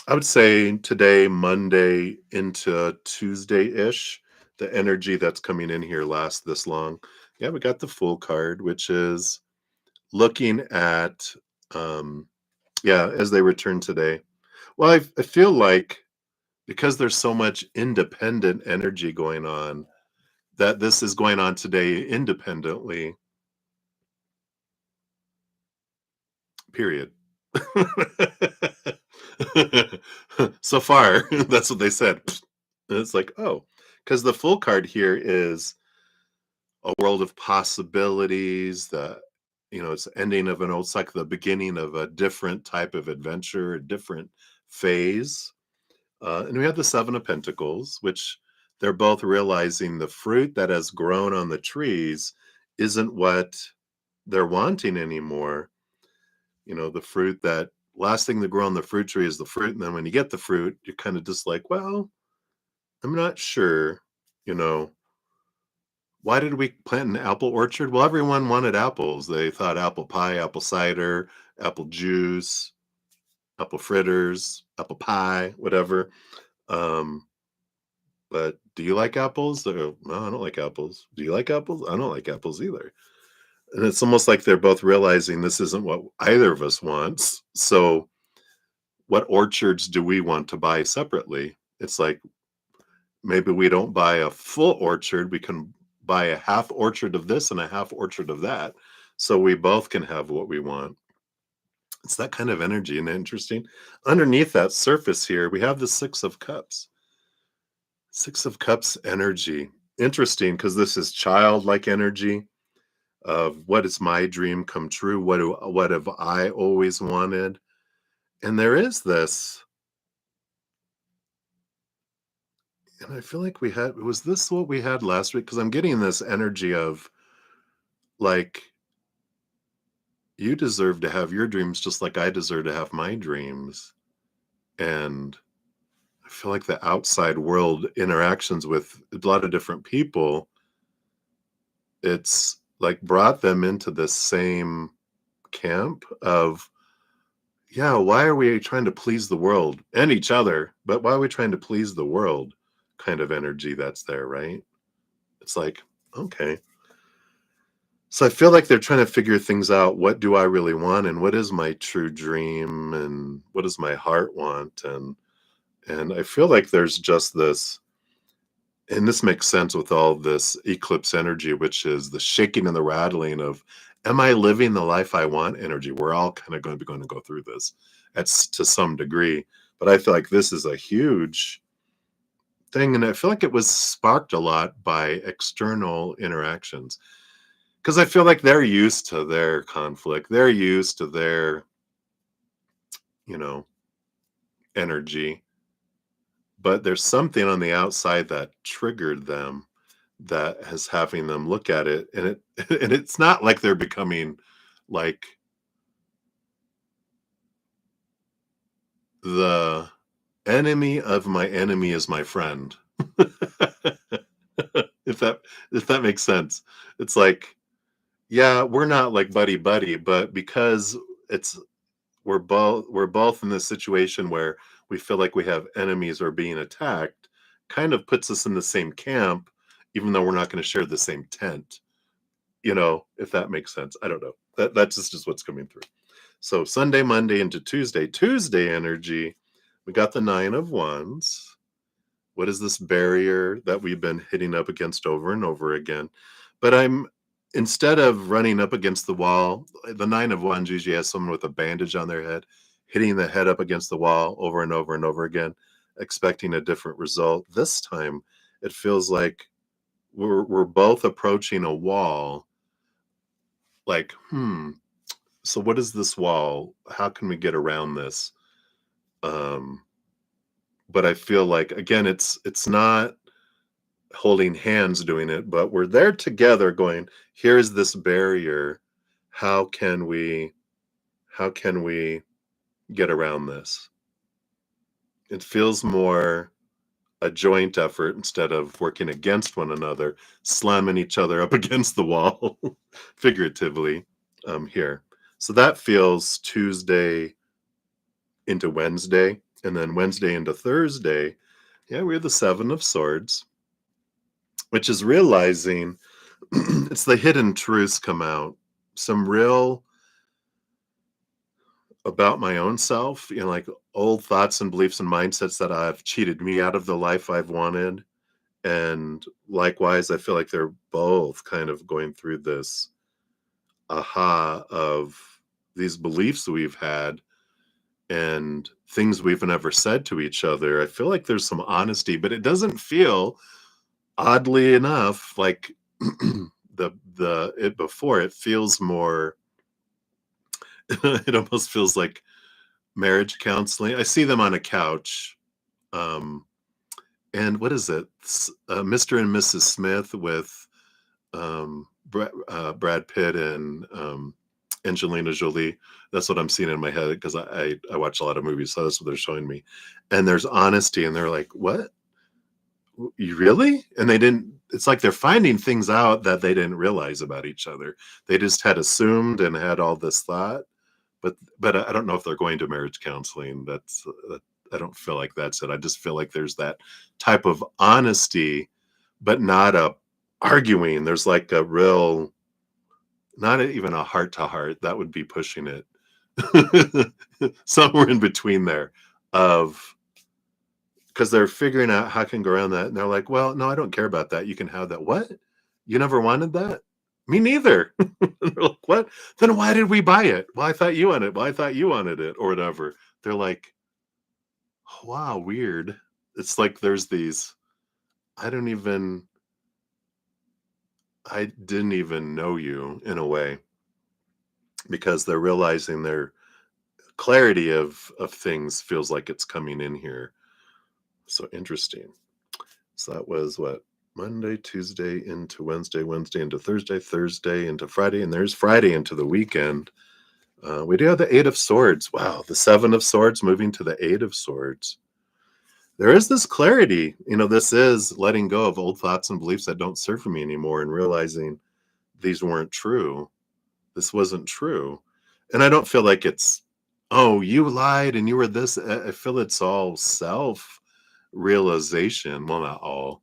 I would say today, Monday into Tuesday-ish, the energy that's coming in here lasts this long. Yeah, we got the Fool card, which is looking at, as they return today. Well, I feel like because there's so much independent energy going on, that this is going on today independently, period. So far, that's what they said. And it's like, oh, because the full card here is a world of possibilities. It's the ending of an old cycle, the beginning of a different type of adventure, a different phase. And we have the Seven of Pentacles, which they're both realizing the fruit that has grown on the trees isn't what they're wanting anymore. The fruit that last thing to grow on the fruit tree is the fruit. And then when you get the fruit, you're kind of just like, well, I'm not sure, you know, why did we plant an apple orchard? Well, everyone wanted apples. They thought apple pie, apple cider, apple juice, apple fritters, apple pie, whatever. Um, but do you like apples? They go, no, I don't like apples. Do you like apples? I don't like apples either. And it's almost like they're both realizing this isn't what either of us wants. So, what orchards do we want to buy separately? It's like maybe we don't buy a full orchard. We can buy a half orchard of this and a half orchard of that. So we both can have what we want. It's that kind of energy and interesting. Underneath that surface here, we have the Six of Cups. Six of Cups energy. Interesting because this is childlike energy of what is my dream come true? What have I always wanted? And there is this, and I feel like was this what we had last week? Because I'm getting this energy of like, you deserve to have your dreams just like I deserve to have my dreams. And I feel like the outside world interactions with a lot of different people, it's like brought them into this same camp of, yeah, why are we trying to please the world and each other? But why are we trying to please the world kind of energy that's there, right? It's like, okay. So I feel like they're trying to figure things out. What do I really want? And what is my true dream? And what does my heart want? And I feel like there's just this, and this makes sense with all this eclipse energy, which is the shaking and the rattling of, am I living the life I want energy? We're all kind of going to go through this to some degree. But I feel like this is a huge thing. And I feel like it was sparked a lot by external interactions. Because I feel like they're used to their conflict. They're used to their, you know, energy. But there's something on the outside that triggered them that is having them look at it. And and it's not like they're becoming like the enemy of my enemy is my friend. if that if that makes sense. It's like, yeah, we're not like buddy buddy, but because it's we're both in this situation where we feel like we have enemies or being attacked, kind of puts us in the same camp, even though we're not going to share the same tent. If that makes sense. I don't know. That's just what's coming through. So Sunday, Monday into Tuesday energy, we got the Nine of Wands. What is this barrier that we've been hitting up against over and over again? But instead of running up against the wall, the Nine of Wands usually has someone with a bandage on their head, hitting the head up against the wall over and over and over again, expecting a different result. This time, it feels like we're both approaching a wall. Like, so what is this wall? How can we get around this? Um, but I feel like again, it's not holding hands doing it, but we're there together going, here's this barrier. How can we how can we get around this? It feels more a joint effort instead of working against one another, slamming each other up against the wall, figuratively, here. So that feels Tuesday into Wednesday, and then Wednesday into Thursday. Yeah, we have the Seven of Swords, which is realizing it's the hidden truths come out. Some real about my own self, like old thoughts and beliefs and mindsets that have cheated me out of the life I've wanted. And likewise, I feel like they're both kind of going through this aha of these beliefs we've had and things we've never said to each other. I feel like there's some honesty, but it doesn't feel, oddly enough, like the it before. It feels more it almost feels like marriage counseling. I see them on a couch. Um, and what is it? Mr. and Mrs. Smith with Brad Pitt and Angelina Jolie. That's what I'm seeing in my head because I watch a lot of movies, so that's what they're showing me. And there's honesty, and they're like, "What? You really?" And they didn't. It's like they're finding things out that they didn't realize about each other. They just had assumed and had all this thought, but I don't know if they're going to marriage counseling. I don't feel like that's it. I just feel like there's that type of honesty, but not a arguing. There's like a real, not even a heart to heart. That would be pushing it. Somewhere in between there, of because they're figuring out how can go around that, and they're like, "Well, no, I don't care about that. You can have that." What? You never wanted that? Me neither. They're like, "What? Then why did we buy it?" "Well, I thought you wanted it." "Well, I thought you wanted it," or whatever. They're like, "Wow, weird." It's like there's these. I don't even. I didn't even know you in a way because they're realizing their clarity of things feels like it's coming in here. So interesting. So that was what, Monday, Tuesday into Wednesday, Wednesday into Thursday, Thursday into Friday, and there's Friday into the weekend. We do have the Eight of Swords. Wow, the Seven of Swords moving to the Eight of Swords. There is this clarity. This is letting go of old thoughts and beliefs that don't serve me anymore and realizing these weren't true. This wasn't true. And I don't feel like it's, oh, you lied and you were this. I feel it's all self realization. Well, not all.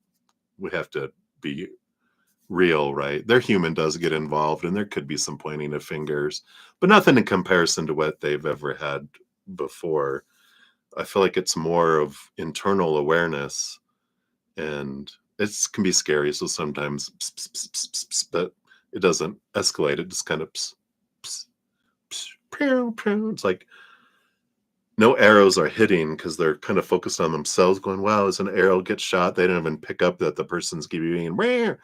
We have to be real, right? Their human does get involved, and there could be some pointing of fingers, but nothing in comparison to what they've ever had before. I feel like it's more of internal awareness, and it can be scary. So sometimes, pss, pss, pss, pss, pss, pss, but it doesn't escalate. It just kind of, pss, pss, pss, pew, pew. It's like no arrows are hitting because they're kind of focused on themselves, going, wow, as an arrow gets shot, they don't even pick up that the person's giving rare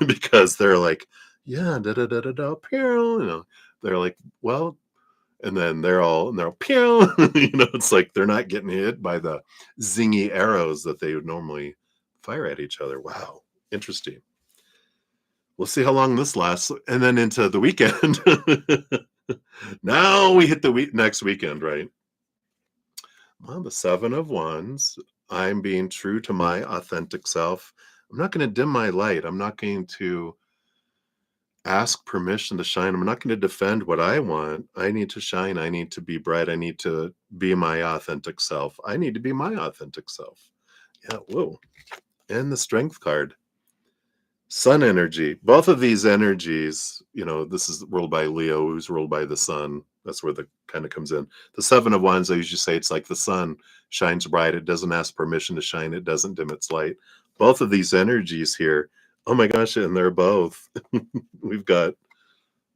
because they're like, yeah, da da da da da, pew. They're like, well, and then they're all pew. It's like they're not getting hit by the zingy arrows that they would normally fire at each other. Wow, interesting. We'll see how long this lasts, and then into the weekend. Now we hit the next weekend, right? Well, the Seven of Wands. I'm being true to my authentic self. I'm not going to dim my light. I'm not going to ask permission to shine. I'm not going to defend what I want. I need to shine. I need to be bright. I need to be my authentic self. I need to be my authentic self. Yeah, whoa. And the Strength card. Sun energy. Both of these energies, this is ruled by Leo, who's ruled by the sun. That's where the kind of comes in. The Seven of Wands, I usually say it's like the sun shines bright. It doesn't ask permission to shine. It doesn't dim its light. Both of these energies here, oh my gosh, and they're both. We've got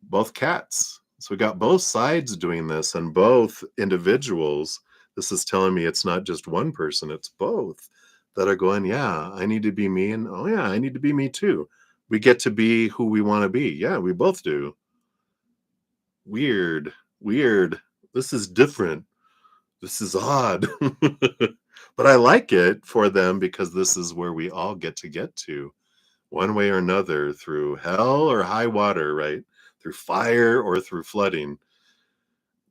both cats. So we got both sides doing this and both individuals. This is telling me it's not just one person, it's both that are going, yeah, I need to be me. And oh, yeah, I need to be me too. We get to be who we want to be. Yeah, we both do. Weird, weird. This is different. This is odd. But I like it for them because this is where we all get to one way or another, through hell or high water, right? Through fire or through flooding.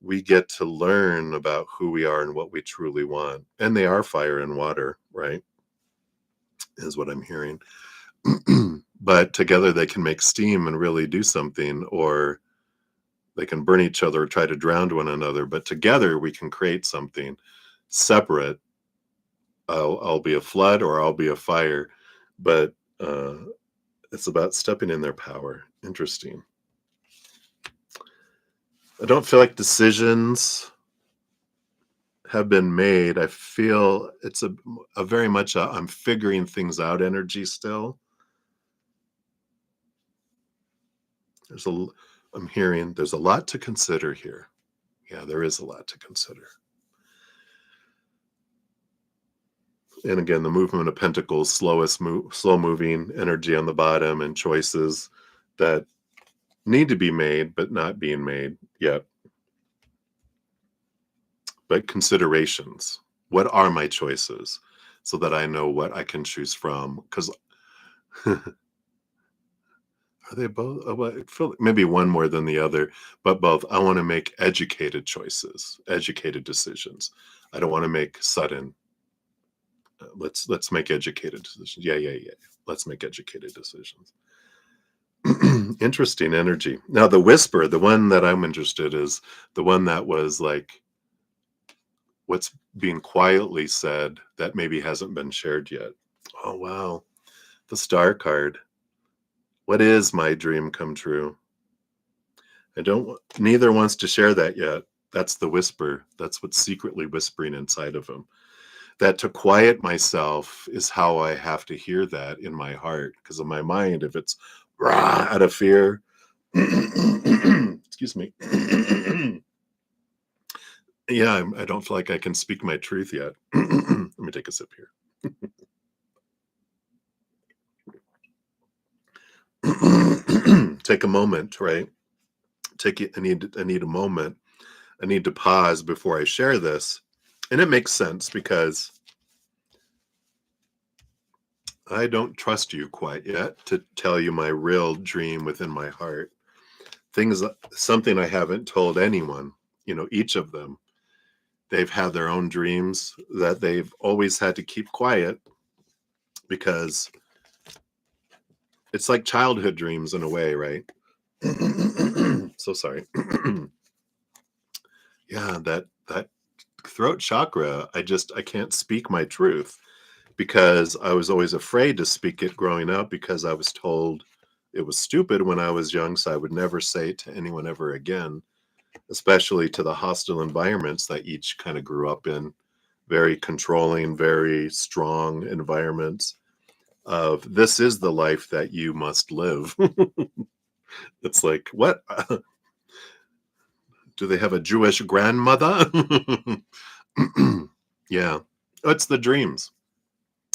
We get to learn about who we are and what we truly want. And they are fire and water, right? Is what I'm hearing. But together they can make steam and really do something, or they can burn each other or try to drown one another. But together we can create something separate. I'll be a flood or I'll be a fire, but it's about stepping in their power. Interesting. I don't feel like decisions have been made. I feel it's a very much I'm figuring things out energy still. I'm hearing there's a lot to consider here. Yeah, there is a lot to consider. And again, the movement of pentacles, slow moving energy on the bottom, and choices that need to be made, but not being made yet. But considerations. What are my choices? So that I know what I can choose from. Because are they both? Well, I feel like maybe one more than the other, but both. I want to make educated choices, educated decisions. I don't want to make sudden. Let's make educated decisions. Yeah. Let's make educated decisions. Interesting energy. Now the whisper, the one that I'm interested is the one that was like what's being quietly said that maybe hasn't been shared yet. Oh wow. The star card. What is my dream come true? Neither wants to share that yet. That's the whisper. That's what's secretly whispering inside of him. That to quiet myself is how I have to hear that in my heart. Because in my mind, if it's rah, out of fear, excuse me. Yeah, I don't feel like I can speak my truth yet. Let me take a sip here. Take a moment, right? Take it. I need a moment. I need to pause before I share this. And it makes sense because I don't trust you quite yet to tell you my real dream within my heart. Something I haven't told anyone, each of them. They've had their own dreams that they've always had to keep quiet because it's like childhood dreams in a way, right? So sorry. Yeah, that throat chakra, I can't speak my truth because I was always afraid to speak it growing up because I was told it was stupid when I was young, so I would never say it to anyone ever again, especially to the hostile environments that each kind of grew up in, very controlling, very strong environments of this is the life that you must live. It's like, what? Do they have a Jewish grandmother? Yeah. It's the dreams.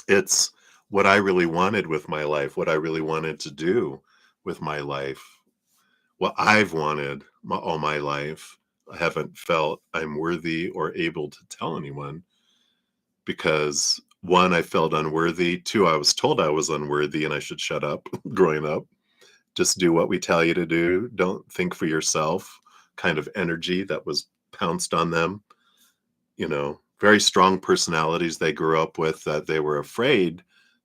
It's what I really wanted with my life, what I really wanted to do with my life, what I've wanted all my life. I haven't felt I'm worthy or able to tell anyone because one, I felt unworthy. Two, I was told I was unworthy and I should shut up growing up. Just do what we tell you to do. Don't think for yourself kind of energy that was pounced on them. Very strong personalities they grew up with that they were afraid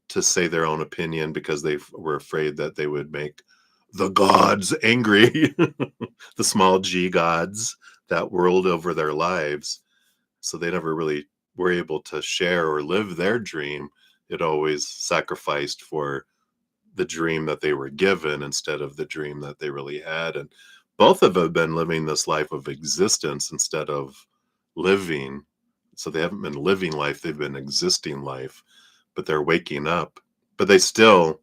to say their own opinion because they were afraid that they would make the gods angry, the small g gods that ruled over their lives. So they never really were able to share or live their dream. It always sacrificed for the dream that they were given instead of the dream that they really had. And both of them have been living this life of existence instead of living. So they haven't been living life, they've been existing life, but they're waking up. But they still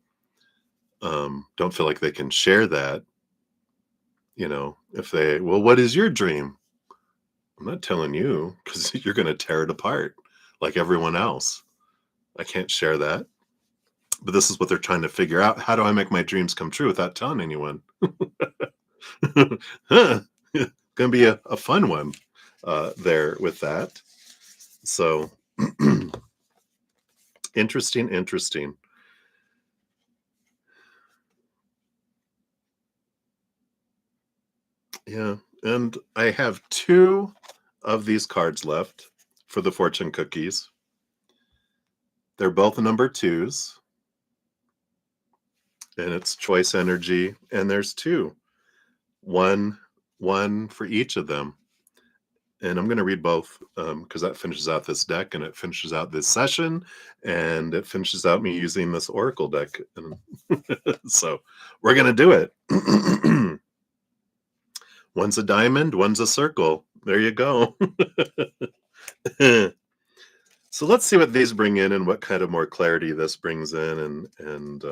don't feel like they can share that. If what is your dream? I'm not telling you because you're going to tear it apart like everyone else. I can't share that. But this is what they're trying to figure out. How do I make my dreams come true without telling anyone? Huh. Gonna be a fun one there with that. So interesting. Yeah. And I have two of these cards left for the fortune cookies. They're both number twos. And it's choice energy. And there's two. One for each of them. And I'm going to read both because that finishes out this deck and it finishes out this session and it finishes out me using this oracle deck. And so we're going to do it. One's a diamond, one's a circle. There you go. So let's see what these bring in and what kind of more clarity this brings in, and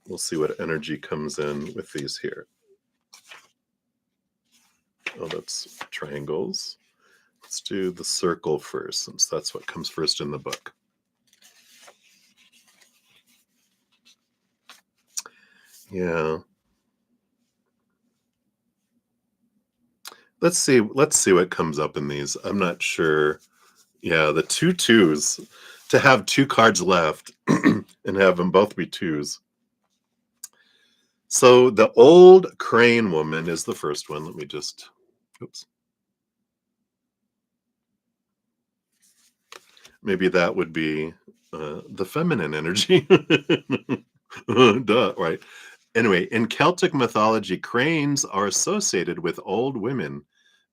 we'll see what energy comes in with these here. Oh, that's triangles. Let's do the circle first, since that's what comes first in the book. Yeah. Let's see what comes up in these. I'm not sure. Yeah, the two twos. To have two cards left and have them both be twos. So the old crane woman is the first one. Let me just oops. Maybe that would be the feminine energy. Duh, right. Anyway, in Celtic mythology, cranes are associated with old women.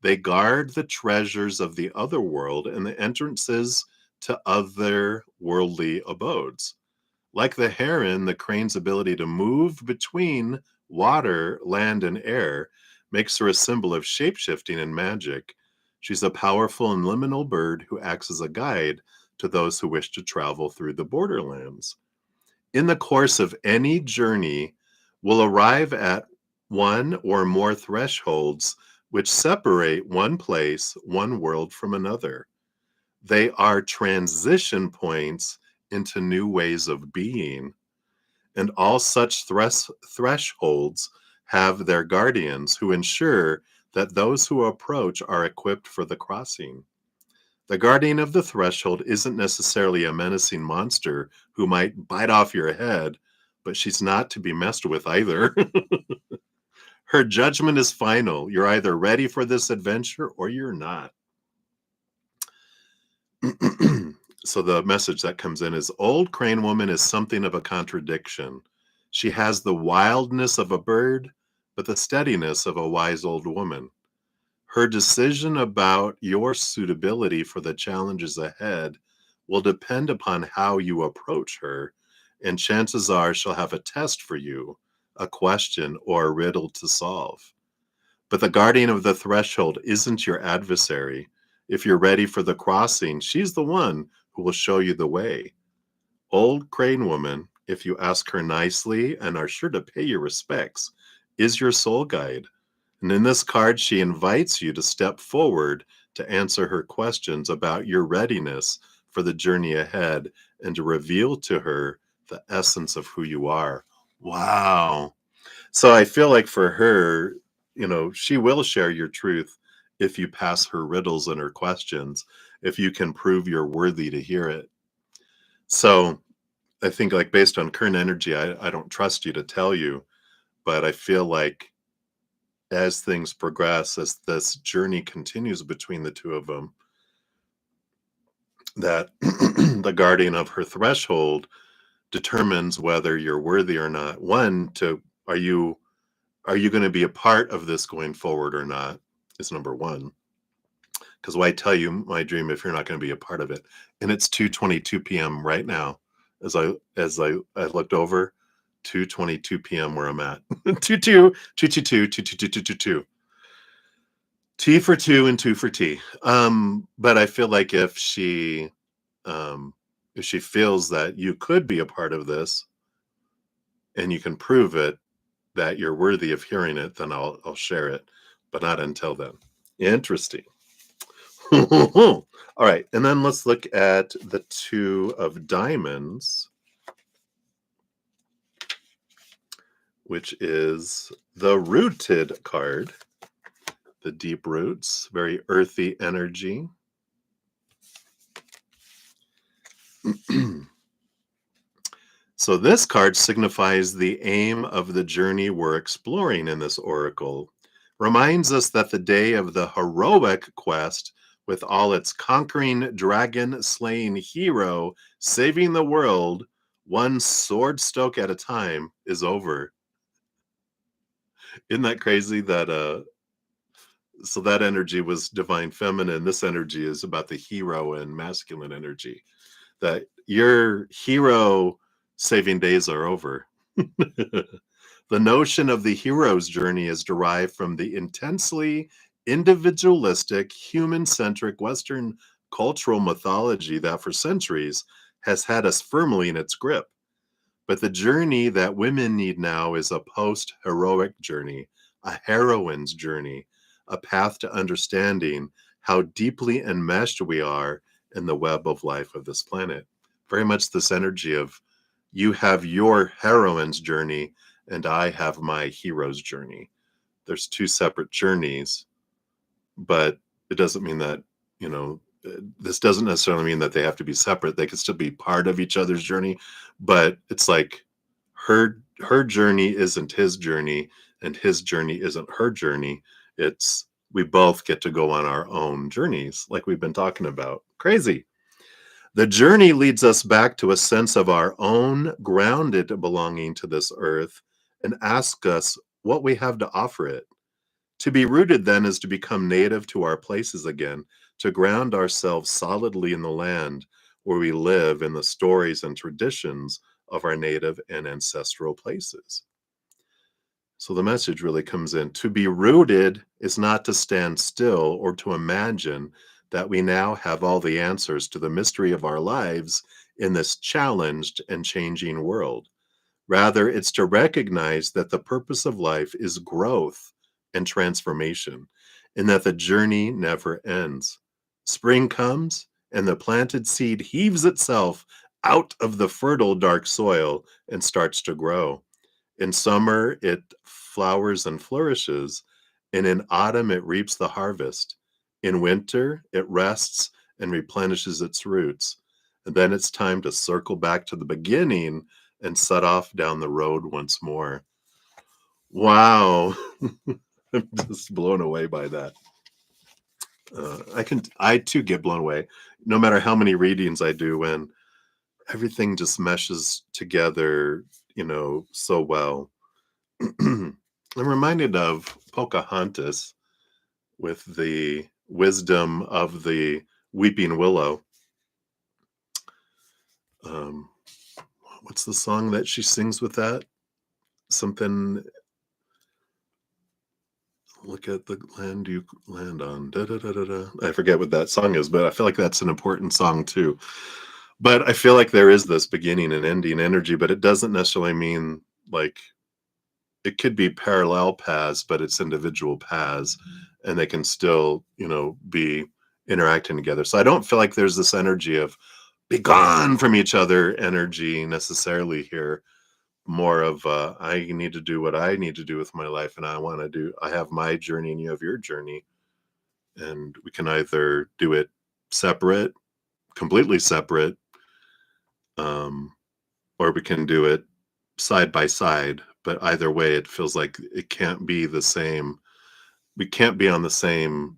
They guard the treasures of the other world and the entrances to other worldly abodes. Like the heron, the crane's ability to move between water, land, and air makes her a symbol of shapeshifting and magic. She's a powerful and liminal bird who acts as a guide to those who wish to travel through the borderlands. In the course of any journey, we'll arrive at one or more thresholds which separate one place, one world from another. They are transition points into new ways of being, and all such thresholds have their guardians who ensure that those who approach are equipped for the crossing. The guardian of the threshold isn't necessarily a menacing monster who might bite off your head, but she's not to be messed with either. Her judgment is final. You're either ready for this adventure or you're not. So the message that comes in is old crane woman is something of a contradiction. She has the wildness of a bird, but the steadiness of a wise old woman. Her decision about your suitability for the challenges ahead will depend upon how you approach her, and chances are she'll have a test for you, a question, or a riddle to solve. But the guardian of the threshold isn't your adversary. If you're ready for the crossing, she's the one who will show you the way. Old crane woman, if you ask her nicely and are sure to pay your respects, is your soul guide. And in this card, she invites you to step forward to answer her questions about your readiness for the journey ahead and to reveal to her the essence of who you are. Wow. So I feel like for her, she will share your truth if you pass her riddles and her questions, if you can prove you're worthy to hear it. So I think, like, based on current energy, I don't trust you to tell you, but I feel like as things progress, as this journey continues between the two of them, that the guardian of her threshold determines whether you're worthy or not. One, to are you going to be a part of this going forward or not? Is number one. Because why tell you my dream if you're not going to be a part of it? And it's 2:22 p.m. right now. As I looked over, 2:22 p.m. where I'm at. 2 2 T for two and two for T. But I feel like if she feels that you could be a part of this and you can prove it that you're worthy of hearing it, then I'll share it, but not until then. Interesting. All right, and then let's look at the two of diamonds, which is the rooted card, the deep roots, very earthy energy. So this card signifies the aim of the journey we're exploring in this oracle. Reminds us that the day of the heroic quest, with all its conquering, dragon slaying hero saving the world, one sword stroke at a time, is over. Isn't that crazy that so that energy was divine feminine. This energy is about the hero and masculine energy. That your hero saving days are over. The notion of the hero's journey is derived from the intensely individualistic, human centric Western cultural mythology that for centuries has had us firmly in its grip. But the journey that women need now is a post heroic journey, a heroine's journey, a path to understanding how deeply enmeshed we are in the web of life of this planet. Very much this energy of you have your heroine's journey and I have my hero's journey. There's two separate journeys, but it doesn't mean that, this doesn't necessarily mean that they have to be separate. They could still be part of each other's journey, but it's like her journey isn't his journey, and his journey isn't her journey. It's we both get to go on our own journeys, like we've been talking about. Crazy. The journey leads us back to a sense of our own grounded belonging to this earth and asks us what we have to offer it. To be rooted, then, is to become native to our places again, to ground ourselves solidly in the land where we live in the stories and traditions of our native and ancestral places. So the message really comes in. To be rooted is not to stand still or to imagine that we now have all the answers to the mystery of our lives in this challenged and changing world. Rather, it's to recognize that the purpose of life is growth and transformation, and that the journey never ends. Spring comes, and the planted seed heaves itself out of the fertile, dark soil and starts to grow. In summer, it flowers and flourishes, and in autumn, it reaps the harvest. In winter, it rests and replenishes its roots. And then it's time to circle back to the beginning and set off down the road once more. Wow. I'm just blown away by that. I too get blown away, no matter how many readings I do, when everything just meshes together, so well. I'm reminded of Pocahontas with the wisdom of the weeping willow. Um, what's the song that she sings with that? Something, look at the land you land on. Da, da, da, da, da. I forget what that song is, but I feel like that's an important song too. But I feel like there is this beginning and ending energy, but it doesn't necessarily mean like it could be parallel paths, but it's individual paths, and they can still, be interacting together. So I don't feel like there's this energy of be gone from each other energy necessarily here. More of I need to do what I need to do with my life, and I have my journey and you have your journey, and we can either do it separate, completely separate, um, or we can do it side by side. But either way, it feels like it can't be the same. We can't be on the same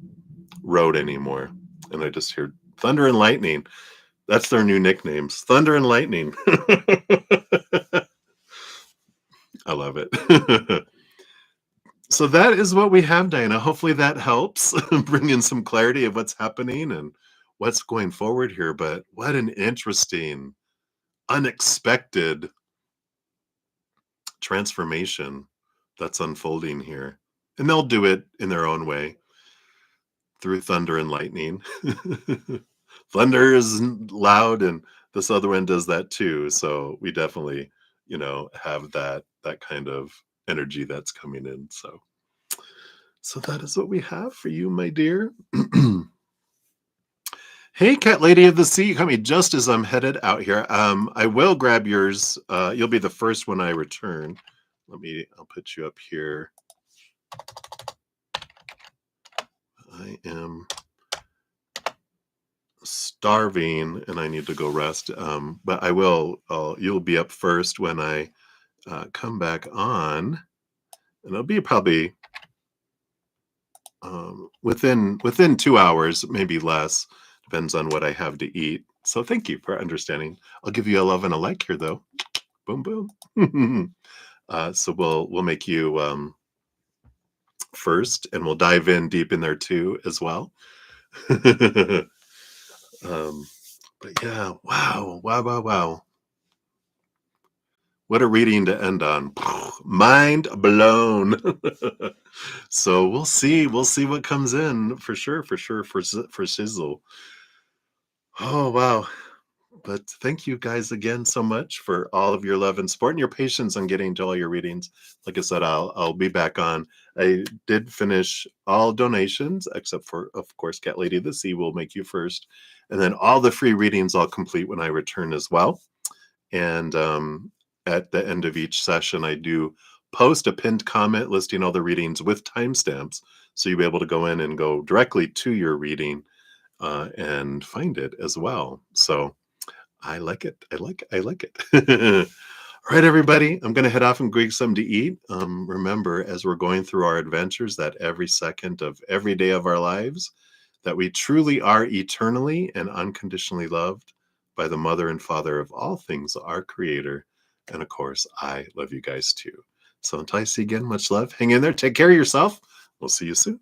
road anymore. And I just hear thunder and lightning. That's their new nicknames, thunder and lightning. I love it. So that is what we have, Diana. Hopefully that helps bring in some clarity of what's happening and what's going forward here. But what an interesting, unexpected transformation that's unfolding here. And they'll do it in their own way through thunder and lightning. Thunder is loud, and this other one does that too. So we definitely, have that kind of energy that's coming in. So that is what we have for you, my dear. Hey, Cat Lady of the Sea, you caught me just as I'm headed out here. I will grab yours. You'll be the first when I return. I'll put you up here. I am starving and I need to go rest. But you'll be up first when I come back on. And it'll be probably within 2 hours, maybe less. Depends on what I have to eat. So thank you for understanding. I'll give you a love and a like here, though. Boom, boom. So we'll make you first, and we'll dive in deep in there too as well. But yeah, wow. What a reading to end on. Mind blown. So we'll see what comes in for sure, for sizzle. Oh, wow. But thank you guys again so much for all of your love and support and your patience on getting to all your readings. Like I said, I'll be back on. I did finish all donations, except for, of course, Cat Lady of the Sea will make you first. And then all the free readings I'll complete when I return as well. And at the end of each session, I do post a pinned comment listing all the readings with timestamps. So you'll be able to go in and go directly to your reading and find it as well. So I like it. I like it. All right, everybody, I'm going to head off and grab something to eat. Remember, as we're going through our adventures, that every second of every day of our lives, that we truly are eternally and unconditionally loved by the mother and father of all things, our creator. And of course, I love you guys too. So until I see you again, much love. Hang in there. Take care of yourself. We'll see you soon.